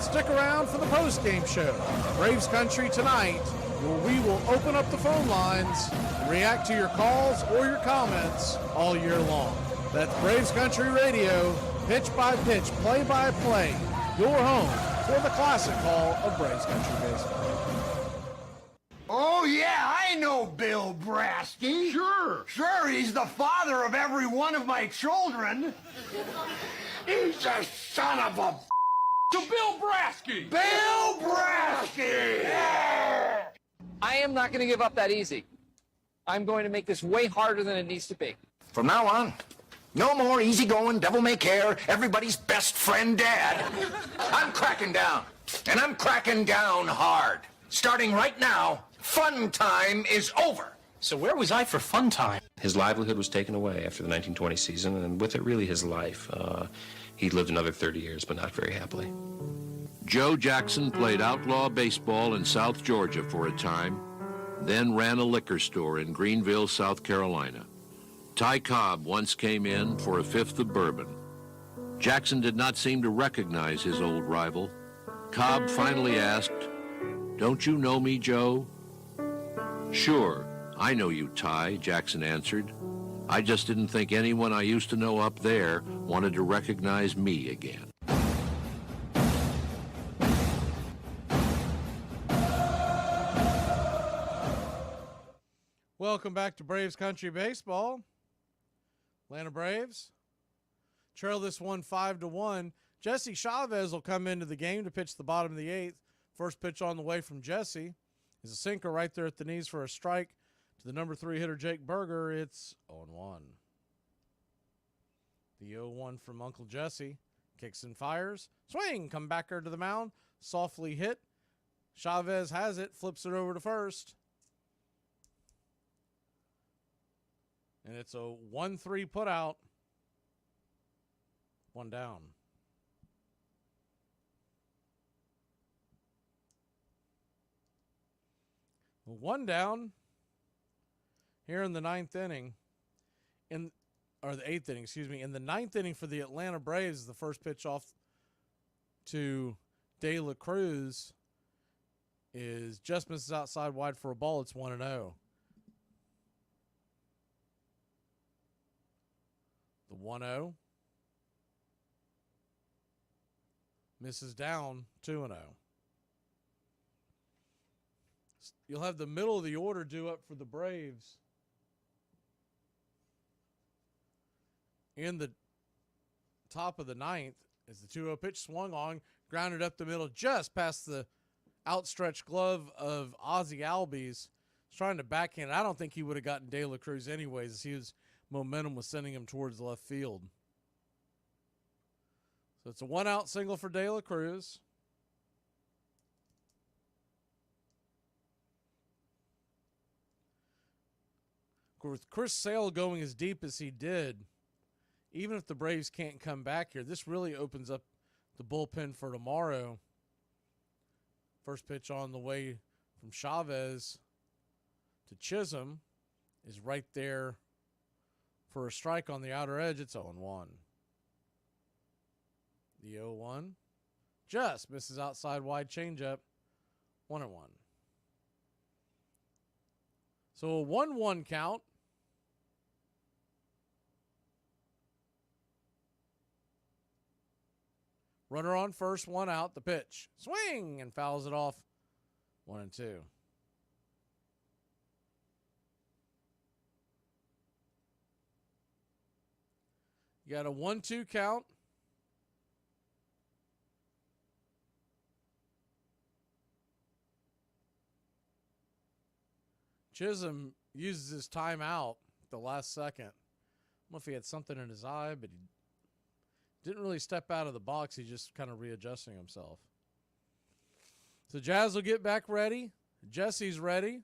Stick around for the postgame show, Braves Country Tonight, where we will open up the phone lines and react to your calls or your comments all year long. That's Braves Country Radio, pitch by pitch, play by play, your home for the classic call of Braves Country baseball. Oh, yeah, I know Bill Brasky. Sure, he's the father of every one of my children. He's a son of a... To Bill Brasky! Bill Brasky! Yeah! I am not going to give up that easy. I'm going to make this way harder than it needs to be. From now on, no more easygoing, devil-may-care, everybody's best friend dad. I'm cracking down, and I'm cracking down hard. Starting right now, fun time is over. So where was I for fun time? His livelihood was taken away after the 1920 season, and with it, really his life. He lived another 30 years, but not very happily. Joe Jackson played outlaw baseball in South Georgia for a time, then ran a liquor store in Greenville, South Carolina. Ty Cobb once came in for a fifth of bourbon. Jackson did not seem to recognize his old rival. Cobb finally asked, "Don't you know me, Joe?" "Sure, I know you, Ty," Jackson answered. "I just didn't think anyone I used to know up there wanted to recognize me again." Welcome back to Braves Country Baseball. Atlanta Braves trail this one 5-1. Jesse Chavez will come into the game to pitch the bottom of the 8th. First pitch on the way from Jesse is a sinker right there at the knees for a strike to the number 3 hitter Jake Berger. It's 0-1. The 0-1 from Uncle Jesse. Kicks and fires. Swing. Come back to the mound. Softly hit. Chavez has it. Flips it over to first. And it's a 1-3 put out. 1 down. Well, 1 down here in the 9th inning. Or the 8th inning, excuse me. In the 9th inning for the Atlanta Braves, the first pitch off to De La Cruz is just misses outside wide for a ball. It's 1-0. The 1-0 misses down, 2-0. You'll have the middle of the order due up for the Braves in the top of the 9th as the 2-0 pitch swung on, grounded up the middle just past the outstretched glove of Ozzie Albies. He's trying to backhand. I don't think he would have gotten De La Cruz anyways, as momentum was sending him towards left field. So it's a 1-out single for De La Cruz. With Chris Sale going as deep as he did, even if the Braves can't come back here, this really opens up the bullpen for tomorrow. First pitch on the way from Chavez to Chisholm is right there for a strike on the outer edge. It's 0-1. The 0-1 just misses outside wide changeup. 1-1. So a 1-1 count. Runner on first, 1 out. The pitch. Swing and fouls it off. 1-2. You got a 1-2 count. Chisholm uses his timeout at the last second. I don't know if he had something in his eye, but he didn't really step out of the box. He's just kind of readjusting himself. So Jazz will get back ready. Jesse's ready.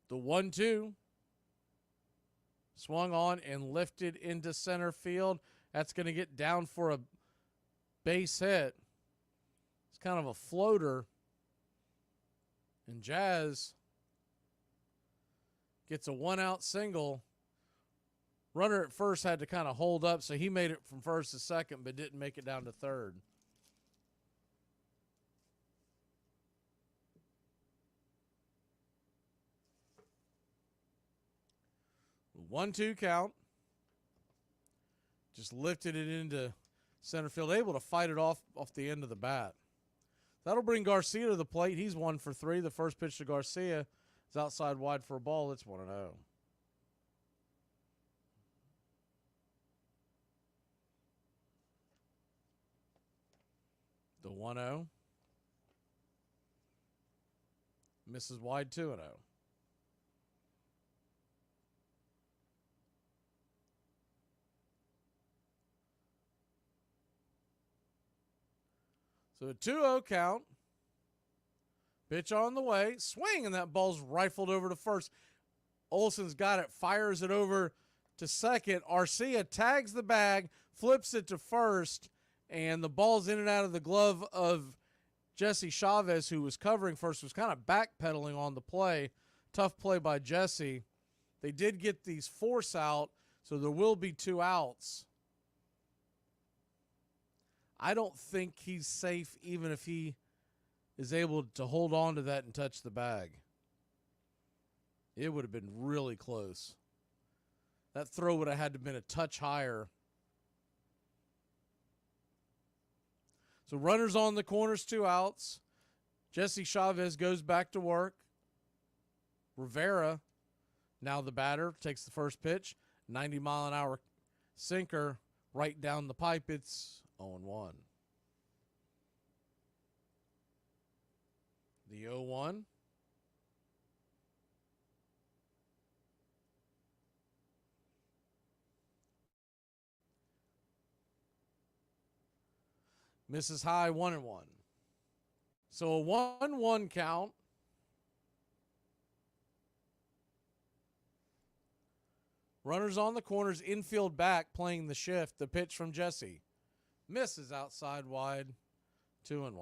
The 1-2. Swung on and lifted into center field. That's going to get down for a base hit. It's kind of a floater. And Jazz gets a 1-out single. Runner at first had to kind of hold up, so he made it from first to second, but didn't make it down to third. The 1-2 count. Just lifted it into center field, able to fight it off the end of the bat. That'll bring Garcia to the plate. He's 1 for 3. The first pitch to Garcia is outside wide for a ball. It's 1-0. The 1-0. Misses wide, 2-0. So a 2-0 count. Pitch on the way. Swing, and that ball's rifled over to first. Olson's got it, fires it over to second. Arcia tags the bag, flips it to first, and the ball's in and out of the glove of Jesse Chavez, who was covering first, was kind of backpedaling on the play. Tough play by Jesse. They did get these force out, so there will be 2 outs. I don't think he's safe even if he is able to hold on to that and touch the bag. It would have been really close. That throw would have had to have been a touch higher. So runners on the corners, 2 outs. Jesse Chavez goes back to work. Rivera, now the batter, takes the first pitch. 90-mile-an-hour sinker right down the pipe. It's 0-1. The 0-1. Misses high, 1-1. So a 1-1 count. Runners on the corners, infield back, playing the shift. The pitch from Jesse. Misses outside wide, 2-1.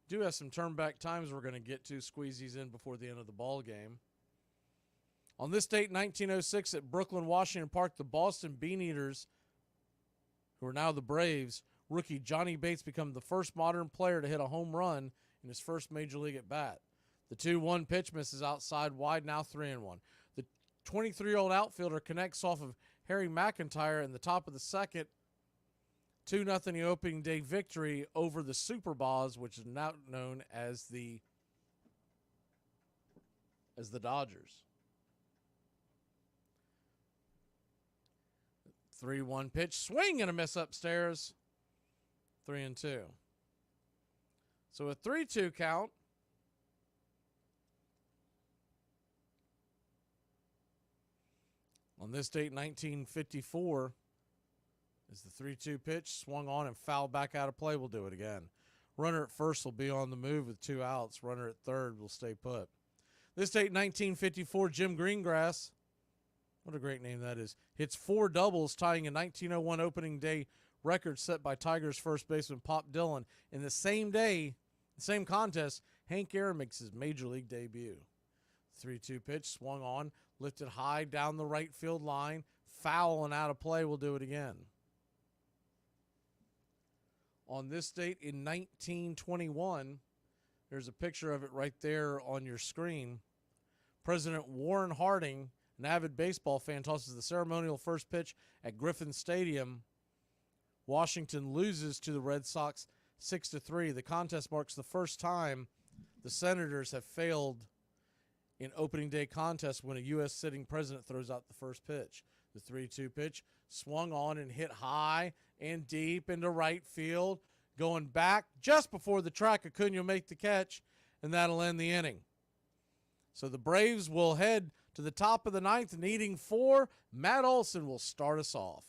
Do have some turn back times we're going to get to, squeeze these in before the end of the ball game. On this date, 1906, at Brooklyn, Washington Park, the Boston Beaneaters, who are now the Braves, rookie Johnny Bates become the first modern player to hit a home run in his first major league at bat. The 2-1 pitch misses outside wide, now 3-1. The 23-year-old outfielder connects off of Harry McIntyre in the top of the second. 2-0 the opening day victory over the Super Bows, which is now known as the Dodgers. 3-1 pitch, swing and a miss upstairs. 3-2. So a 3-2 count. On this date, 1954, As the 3-2 pitch swung on and fouled back out of play, we'll do it again. Runner at first will be on the move with 2 outs. Runner at third will stay put. This date, 1954, Jim Greengrass, what a great name that is, hits 4 doubles, tying a 1901 opening day record set by Tigers first baseman Pop Dillon. In the same day, the same contest, Hank Aaron makes his major league debut. 3-2 pitch swung on, lifted high down the right field line, foul and out of play. We'll do it again. On this date in 1921, there's a picture of it right there on your screen. President Warren Harding, an avid baseball fan, tosses the ceremonial first pitch at Griffin Stadium. Washington loses to the Red Sox 6-3. The contest marks the first time the Senators have failed in opening day contests when a U.S. sitting president throws out the first pitch. The 3-2 pitch swung on and hit high and deep into right field, going back just before the track. Acuna will make the catch, and that'll end the inning. So the Braves will head to the top of the ninth, needing 4. Matt Olson will start us off.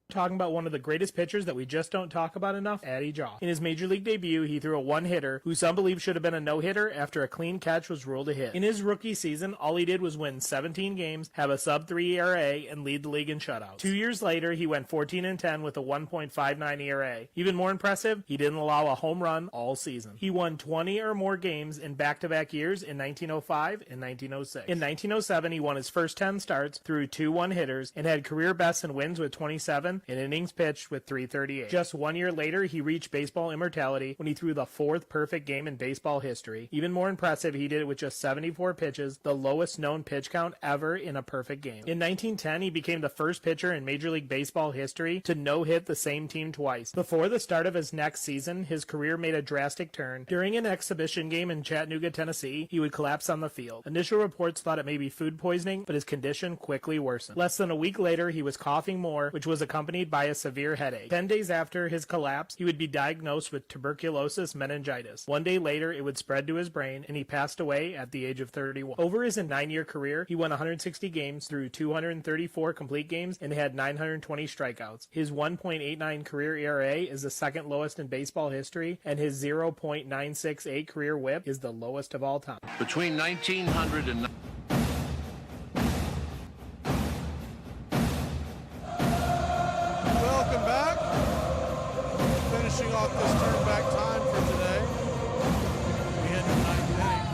Talking about one of the greatest pitchers that we just don't talk about enough, Addie Jaw. In his major league debut, he threw a one-hitter who some believe should have been a no-hitter after a clean catch was ruled a hit. In his rookie season, all he did was win 17 games, have a sub-3 ERA, and lead the league in shutouts. 2 years later, he went 14-10 with a 1.59 ERA. Even more impressive, he didn't allow a home run all season. He won 20 or more games in back-to-back years in 1905 and 1906. In 1907, he won his first 10 starts, threw 2 one-hitters, and had career bests in wins with 27 and innings pitched with 338. Just 1 year later, he reached baseball immortality when he threw the 4th perfect game in baseball history. Even more impressive, he did it with just 74 pitches, the lowest known pitch count ever in a perfect game. In 1910, he became the first pitcher in Major League Baseball history to no-hit the same team twice. Before the start of his next season, his career made a drastic turn. During an exhibition game in Chattanooga, Tennessee, he would collapse on the field. Initial reports thought it may be food poisoning, but his condition quickly worsened. Less than a week later, he was coughing more, which was accompanied by a severe headache. 10 days after his collapse, he would be diagnosed with tuberculosis meningitis. 1 day later, it would spread to his brain, and he passed away at the age of 31. Over his 9-year career, he won 160 games through 234 complete games and had 920 strikeouts. His 1.89 career ERA is the second lowest in baseball history, and his 0.968 career WHIP is the lowest of all time. Between 1900 and Welcome back. Finishing off this turn back time for today. We head to the 9th inning.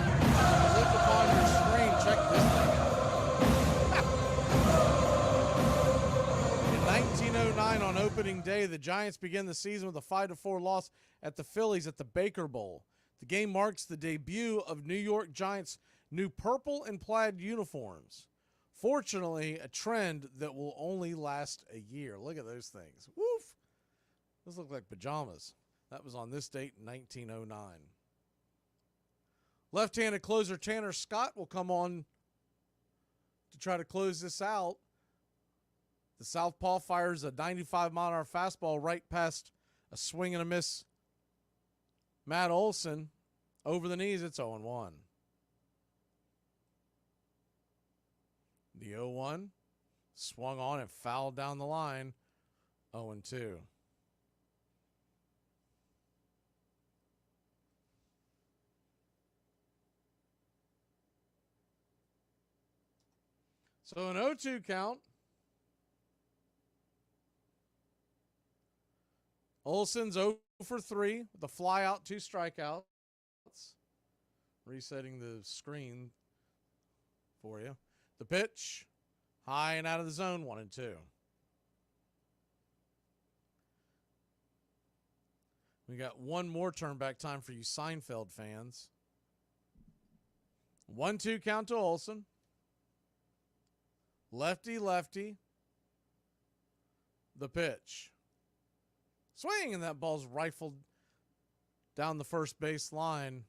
Look upon your screen. Check this thing out. In 1909, on opening day, the Giants begin the season with a 5-4 loss at the Phillies at the Baker Bowl. The game marks the debut of New York Giants' new purple and plaid uniforms. Fortunately, a trend that will only last a year. Look at those things. Woof! Those look like pajamas. That was on this date in 1909. Left-handed closer Tanner Scott will come on to try to close this out. The southpaw fires a 95-mile-an-hour fastball right past a swing and a miss. Matt Olson over the knees. It's 0-1. The 0-1 swung on and fouled down the line. 0-2. So an 0-2 count. Olson's 0 for 3 with a fly out, 2 strikeouts. Resetting the screen for you. The pitch, high and out of the zone, 1-2. We got one more turn back time for you Seinfeld fans. 1-2 count to Olson. Lefty, lefty. The pitch. Swing, and that ball's rifled down the first base line.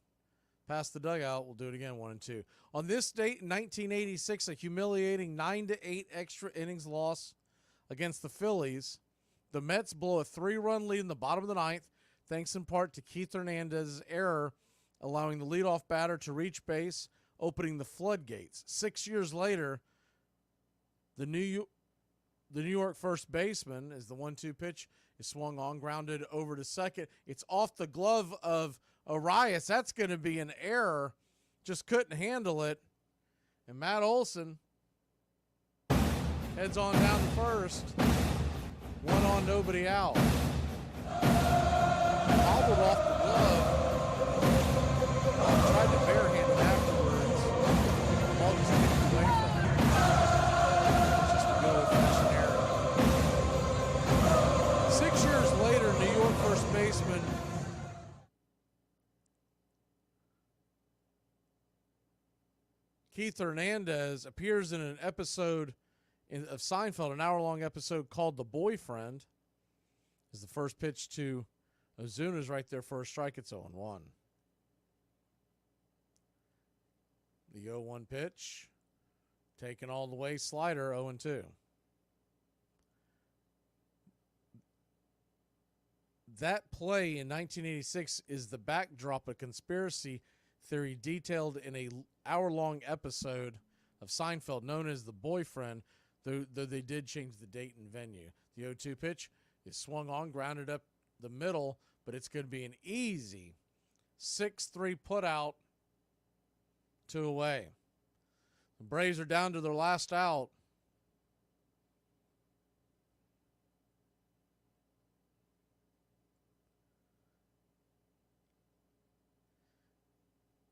Past the dugout. We'll do it again, 1-2. On this date in 1986, a humiliating 9-8 extra innings loss against the Phillies. The Mets blow a 3-run lead in the bottom of the ninth, thanks in part to Keith Hernandez's error, allowing the leadoff batter to reach base, opening the floodgates. 6 years later, the New the New York first baseman, as the 1-2 pitch is swung on, grounded over to second. It's off the glove of Arias. That's going to be an error. Just couldn't handle it. And Matt Olson heads on down to first. 1 on, nobody out. Hobbled off the glove. Tried to barehand it afterwards. The ball just kicked away from him. It's just a good old-fashioned error. 6 years later, New York first baseman Keith Hernandez appears in an episode of Seinfeld, an hour-long episode called The Boyfriend. Is the first pitch to Ozuna's right there for a strike. It's 0-1. The 0-1 pitch, taken all the way, slider, 0-2. That play in 1986 is the backdrop of conspiracy theory detailed in a hour-long episode of Seinfeld known as The Boyfriend, though they did change the date and venue. The 0-2 pitch is swung on, grounded up the middle, but it's going to be an easy 6-3 put out, 2 away. The Braves are down to their last out.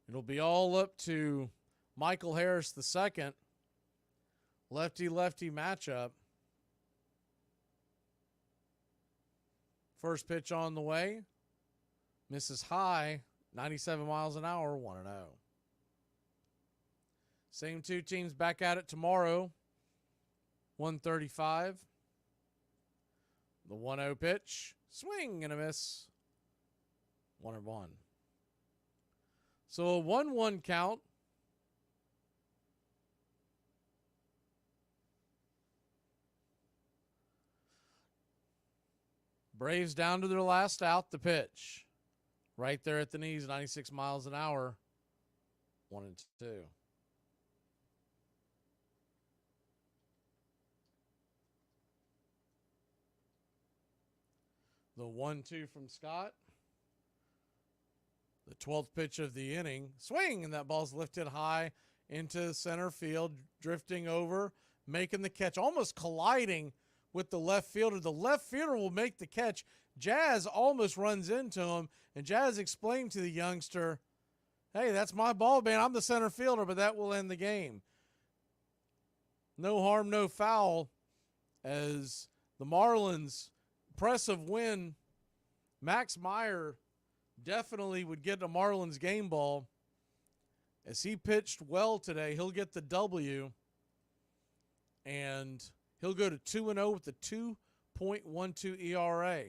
It'll be all up to Michael Harris II. Lefty-lefty matchup. First pitch on the way. Misses high. 97 miles an hour. 1-0. Same two teams back at it tomorrow. 1:35. The 1-0 pitch. Swing and a miss. 1-1. So a 1-1 count. Braves down to their last out. The pitch. Right there at the knees, 96 miles an hour. 1-2. The 1-2 from Scott. The 12th pitch of the inning. Swing, and that ball's lifted high into center field, drifting over, making the catch, almost colliding with the left fielder. The left fielder will make the catch. Jazz almost runs into him, and Jazz explained to the youngster, hey, that's my ball, man. I'm the center fielder, but that will end the game. No harm, no foul, as the Marlins' impressive win. Max Meyer definitely would get a Marlins game ball. As he pitched well today, he'll get the W, and he'll go to 2-0 with a 2.12 ERA.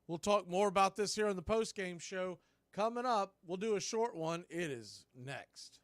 We'll talk more about this here on the postgame show. Coming up, we'll do a short one. It is next.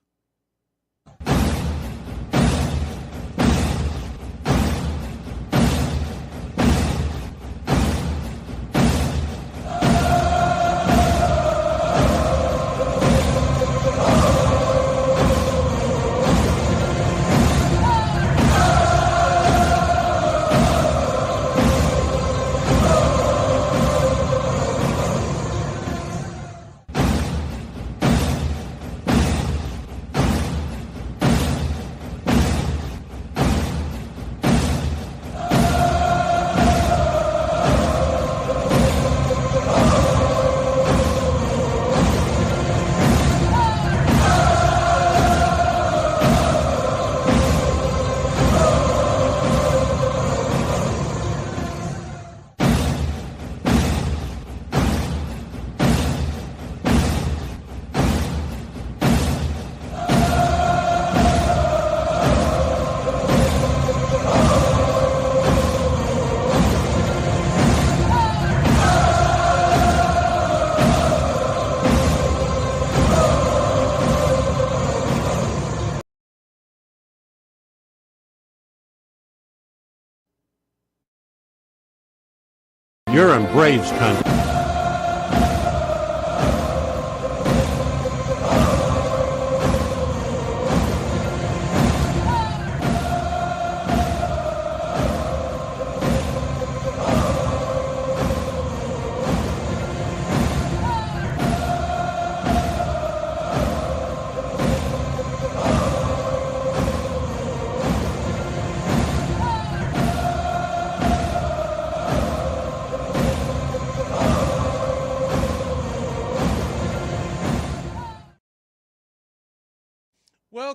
You're in Braves country.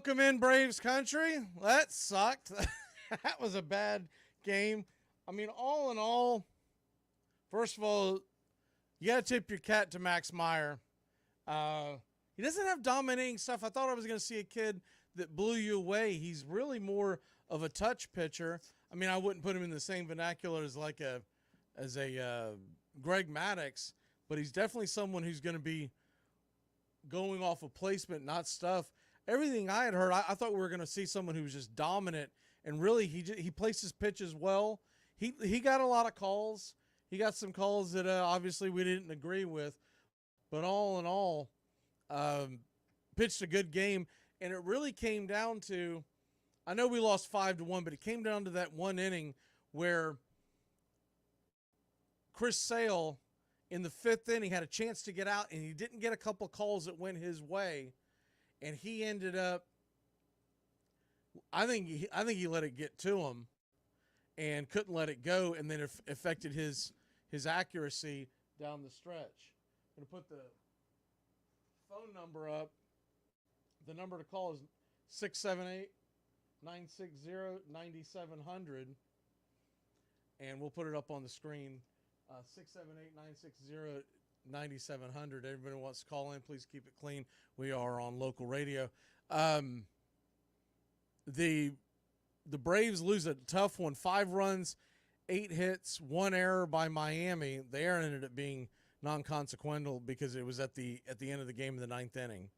welcome in Braves country. That sucked. That was a bad game. I mean, all in all, first of all, you got to tip your cap to Max Meyer. He doesn't have dominating stuff. I thought I was going to see a kid that blew you away. He's really more of a touch pitcher. I mean, I wouldn't put him in the same vernacular as a Greg Maddux, but he's definitely someone who's going to be going off of placement, not stuff. Everything I had heard, I thought we were going to see someone who was just dominant, and really he placed his pitches well. He got a lot of calls. He got some calls that obviously we didn't agree with, but all in all, pitched a good game, and it really came down to, I know we lost 5-1, but it came down to that one inning where Chris Sale in the 5th inning had a chance to get out, and he didn't get a couple calls that went his way, and he ended up, I think he let it get to him and couldn't let it go, and then it affected his accuracy down the stretch. I'm going to put the phone number up. The number to call is 678-960-9700, and we'll put it up on the screen. 678-960-9700. Everybody wants to call in, please keep it clean. We are on local radio. The Braves lose a tough one, 5 runs, 8 hits, 1 error by Miami. The error ended up being non-consequential because it was at the end of the game in the 9th inning,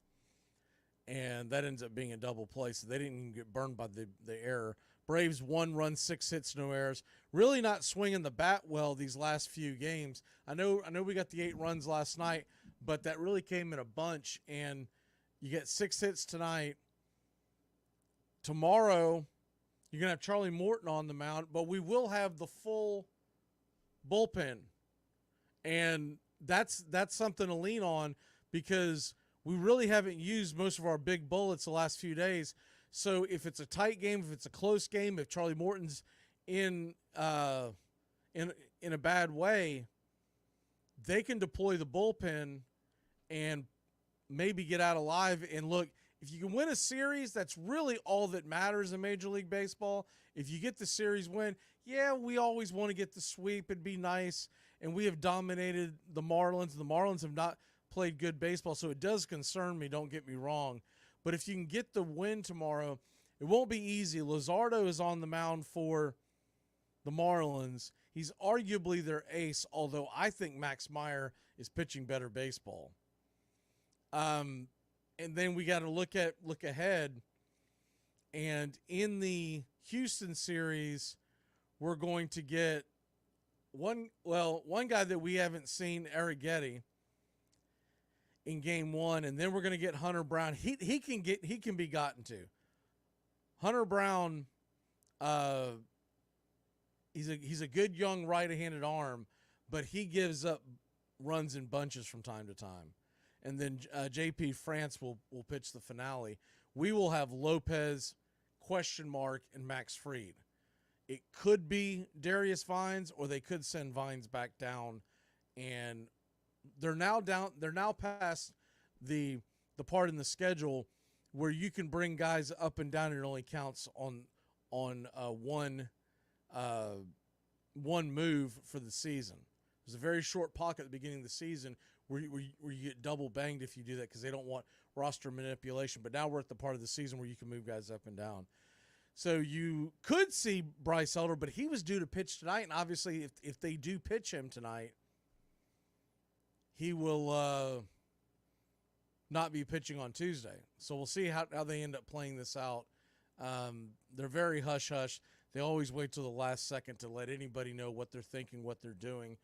and that ends up being a double play, so they didn't even get burned by the error. Braves 1 run, 6 hits, no errors. Really not swinging the bat well these last few games. I know we got the 8 runs last night, but that really came in a bunch, and you get 6 hits tonight. Tomorrow, you're going to have Charlie Morton on the mound, but we will have the full bullpen, and that's something to lean on because we really haven't used most of our big bullets the last few days. So if it's a tight game, if it's a close game, if Charlie Morton's in a bad way, they can deploy the bullpen and maybe get out alive. And look, if you can win a series, that's really all that matters in Major League Baseball. If you get the series win, yeah, we always want to get the sweep. It'd be nice. And we have dominated the Marlins. The Marlins have not played good baseball, so it does concern me, don't get me wrong. But if you can get the win tomorrow, it won't be easy. Luzardo is on the mound for the Marlins. He's arguably their ace, although I think Max Meyer is pitching better baseball. And then we got to look ahead. And in the Houston series, we're going to get one guy that we haven't seen, Arrighetti, in game 1, and then we're going to get Hunter Brown. He can be gotten to. Hunter Brown, he's a good young right-handed arm, but he gives up runs in bunches from time to time. And then JP France will pitch the finale. We will have Lopez, question mark, and Max Fried. It could be Darius Vines, or they could send Vines back down, and they're now past the part in the schedule where you can bring guys up and down, and it only counts on one move for the season. There's a very short pocket at the beginning of the season where you get double banged if you do that because they don't want roster manipulation. But now we're at the part of the season where you can move guys up and down. So you could see Bryce Elder, but he was due to pitch tonight, and obviously if they do pitch him tonight, he will not be pitching on Tuesday. So we'll see how they end up playing this out. They're very hush-hush. They always wait till the last second to let anybody know what they're thinking, what they're doing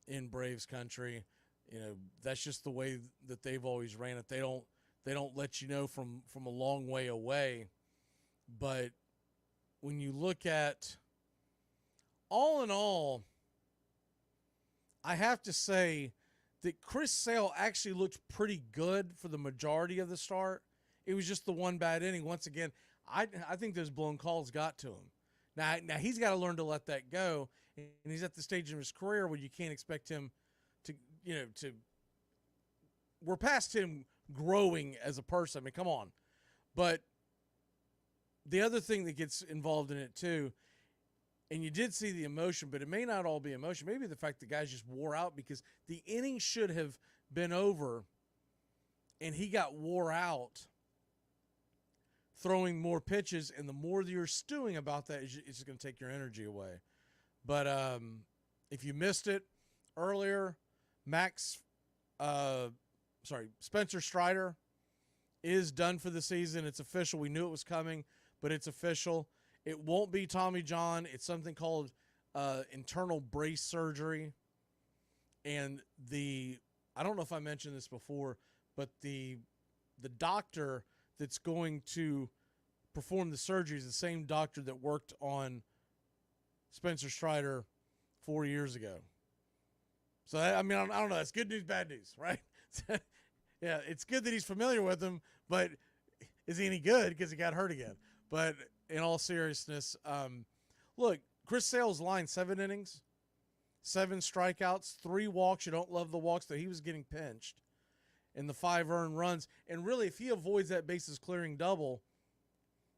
in Braves country. You know, that's just the way that they've always ran it. They don't let you know from a long way away. But when you look at, all in all, I have to say that Chris Sale actually looked pretty good for the majority of the start. It was just the one bad inning. Once again, I think those blown calls got to him. Now he's got to learn to let that go, and he's at the stage in his career where you can't expect him to we're past him growing as a person. I mean, come on. But the other thing that gets involved in it too, and you did see the emotion, but it may not all be emotion. Maybe the fact the guys just wore out because the inning should have been over and he got wore out throwing more pitches, and the more that you're stewing about that, it's just going to take your energy away. But if you missed it earlier, Spencer Strider is done for the season. It's official. We knew it was coming, but it's official. It won't be Tommy John. It's something called internal brace surgery. And I don't know if I mentioned this before, but the doctor that's going to perform the surgery is the same doctor that worked on Spencer Strider 4 years ago. So, I don't know. That's good news, bad news, right? Yeah, it's good that he's familiar with him, but is he any good because he got hurt again? But in all seriousness, look, Chris Sale's line, 7 innings, 7 strikeouts, 3 walks. You don't love the walks, though he was getting pinched. And the 5 earned runs. And really, if he avoids that bases clearing double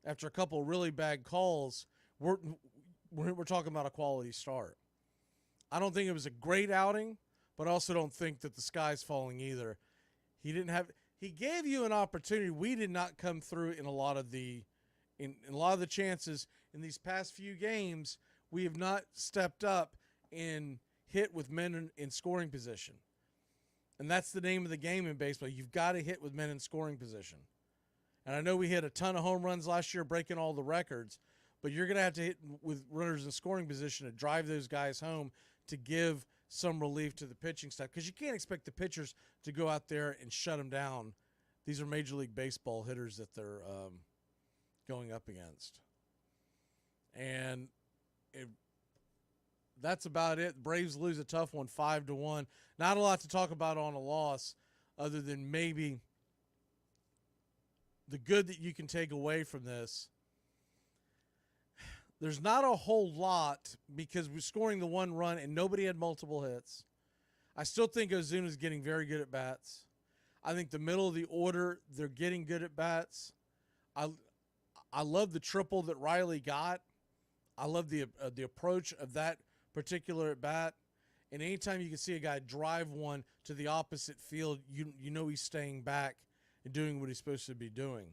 after a couple of really bad calls, we're talking about a quality start. I don't think it was a great outing, but I also don't think that the sky's falling either. He gave you an opportunity. We did not come through in a lot of the chances in these past few games. We have not stepped up and hit with men in scoring position. And that's the name of the game in baseball. You've got to hit with men in scoring position. And I know we hit a ton of home runs last year, breaking all the records, but you're going to have to hit with runners in scoring position to drive those guys home to give some relief to the pitching staff, because you can't expect the pitchers to go out there and shut them down. These are Major League Baseball hitters that they're going up against. And that's about it. Braves lose a tough one, 5-1. Not a lot to talk about on a loss other than maybe the good that you can take away from this. There's not a whole lot because we're scoring the 1 run and nobody had multiple hits. I still think Ozuna's getting very good at bats. I think the middle of the order, they're getting good at bats. I love the triple that Riley got. I love the approach of that particular at bat. And anytime you can see a guy drive one to the opposite field, you know he's staying back and doing what he's supposed to be doing.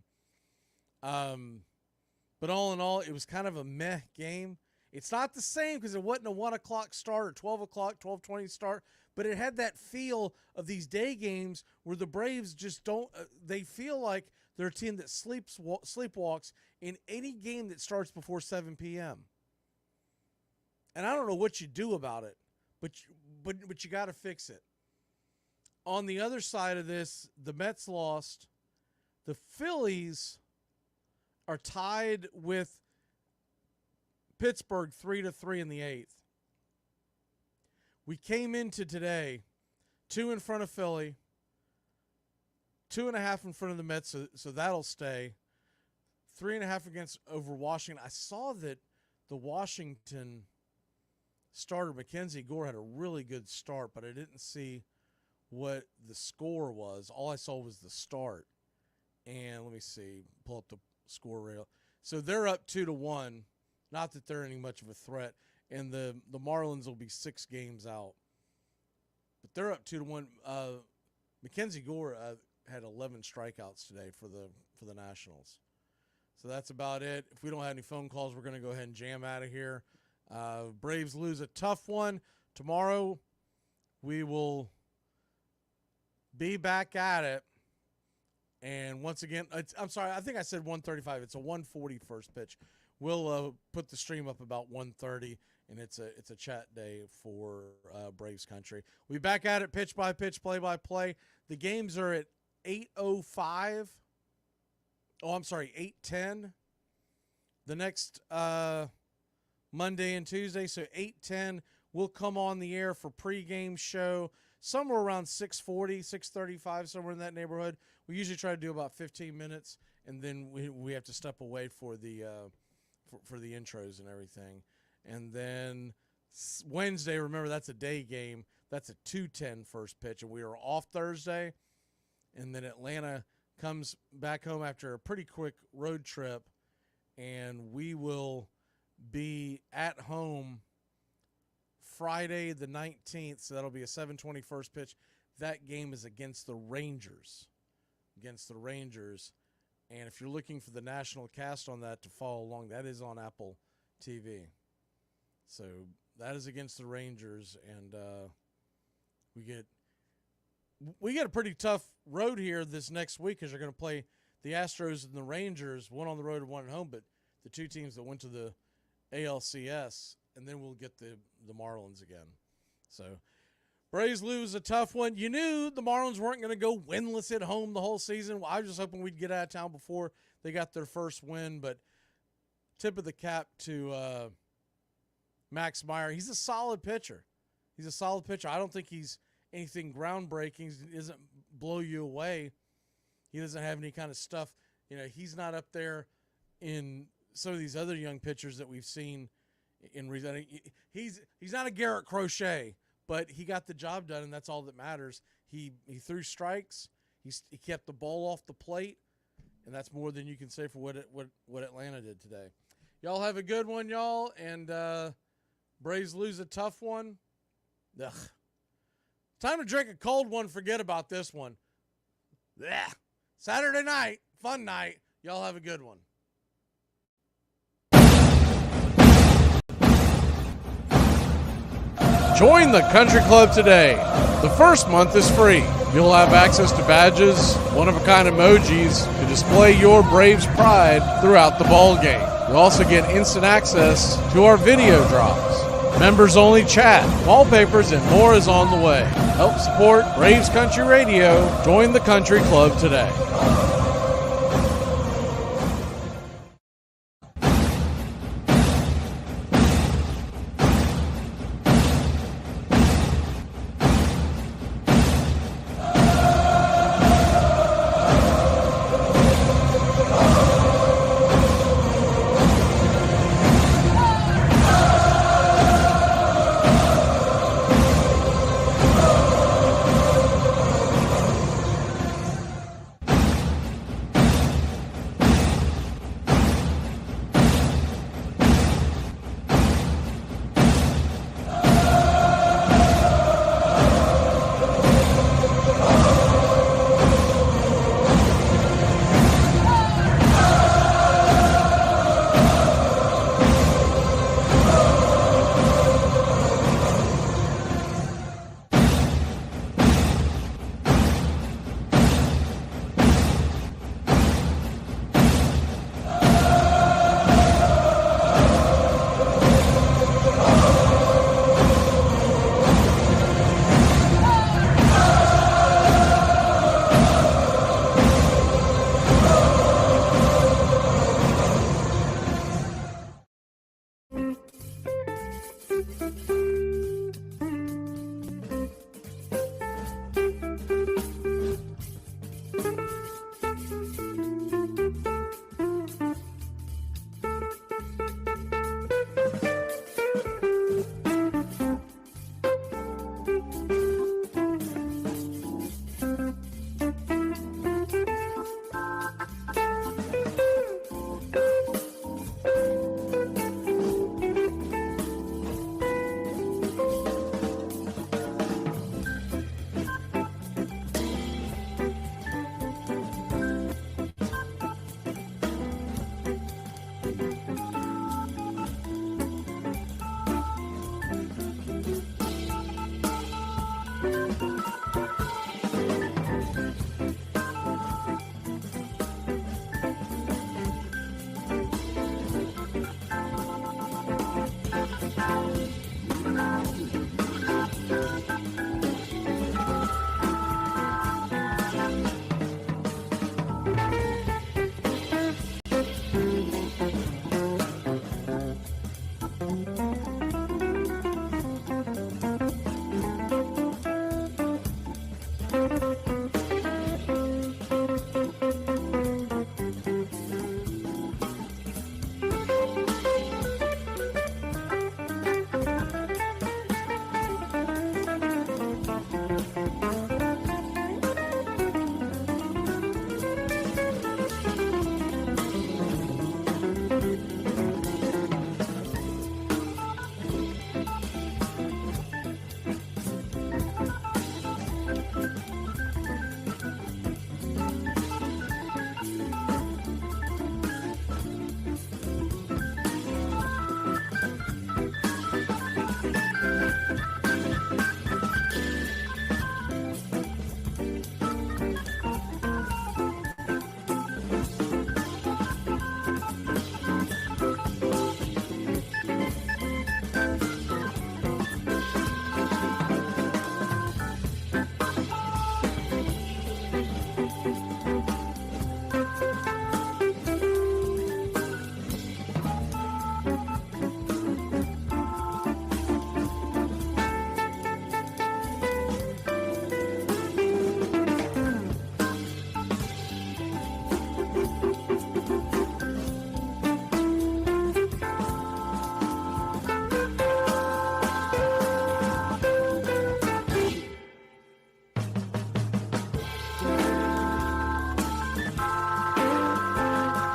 But all in all, it was kind of a meh game. It's not the same because it wasn't a 1 o'clock start or 12 o'clock, 12:20 start, but it had that feel of these day games where the Braves just don't they feel like they're a team that sleepwalks in any game that starts before 7 p.m. And I don't know what you do about it, but you got to fix it. On the other side of this, the Mets lost. The Phillies are tied with Pittsburgh 3-3 in the 8th. We came into today 2 in front of Philly, 2.5 in front of the Mets, so that'll stay. 3.5 over Washington. I saw that the Washington starter, Mackenzie Gore, had a really good start, but I didn't see what the score was. All I saw was the start. And let me see, pull up the score rail. So they're up 2-1. Not that they're any much of a threat. And the Marlins will be 6 games out. But they're up 2-1. Mackenzie Gore had 11 strikeouts today for the Nationals. So that's about it. If we don't have any phone calls, we're going to go ahead and jam out of here. Braves lose a tough one. Tomorrow we will be back at it. And once again, I'm sorry, I think I said 1:35. It's a 1:40 first pitch. We'll put the stream up about 1:30, and it's a chat day for Braves Country. We'll be back at it, pitch by pitch, play by play. The games are at 8:05. Oh, I'm sorry, 8:10. The next Monday and Tuesday, so 8:10. We'll come on the air for pregame show somewhere around 6:40, 6:35, somewhere in that neighborhood. We usually try to do about 15 minutes, and then we have to step away for the for the intros and everything. And then Wednesday, remember, that's a day game. That's a 2:10 first pitch, and we are off Thursday. And then Atlanta comes back home after a pretty quick road trip, and we will be at home Friday the 19th, so that'll be a 7:20 first pitch. That game is against the Rangers. And if you're looking for the national cast on that to follow along, that is on Apple TV. So that is against the Rangers, and we get a pretty tough road here this next week because you're going to play the Astros and the Rangers, one on the road and one at home, but the two teams that went to the ALCS, and then we'll get the Marlins again. So Braves lose a tough one. You knew the Marlins weren't going to go winless at home the whole season. I was just hoping we'd get out of town before they got their first win, but tip of the cap to Max Meyer. He's a solid pitcher. I don't think he's anything groundbreaking. He doesn't blow you away. He doesn't have any kind of stuff. He's not up there in some of these other young pitchers that we've seen in recent. He's not a Garrett Crochet, but he got the job done, and that's all that matters. He threw strikes. He kept the ball off the plate, and that's more than you can say for what Atlanta did today. Y'all have a good one, y'all, and Braves lose a tough one. Ugh. Time to drink a cold one. Forget about this one. Ugh. Saturday night, fun night. Y'all have a good one. Join the country club today. The first month is free. You'll have access to badges, one-of-a-kind emojis to display your Braves pride throughout the ball game. You'll also get instant access to our video drops, members-only chat, wallpapers, and more is on the way. Help support Braves Country Radio. Join the country club today.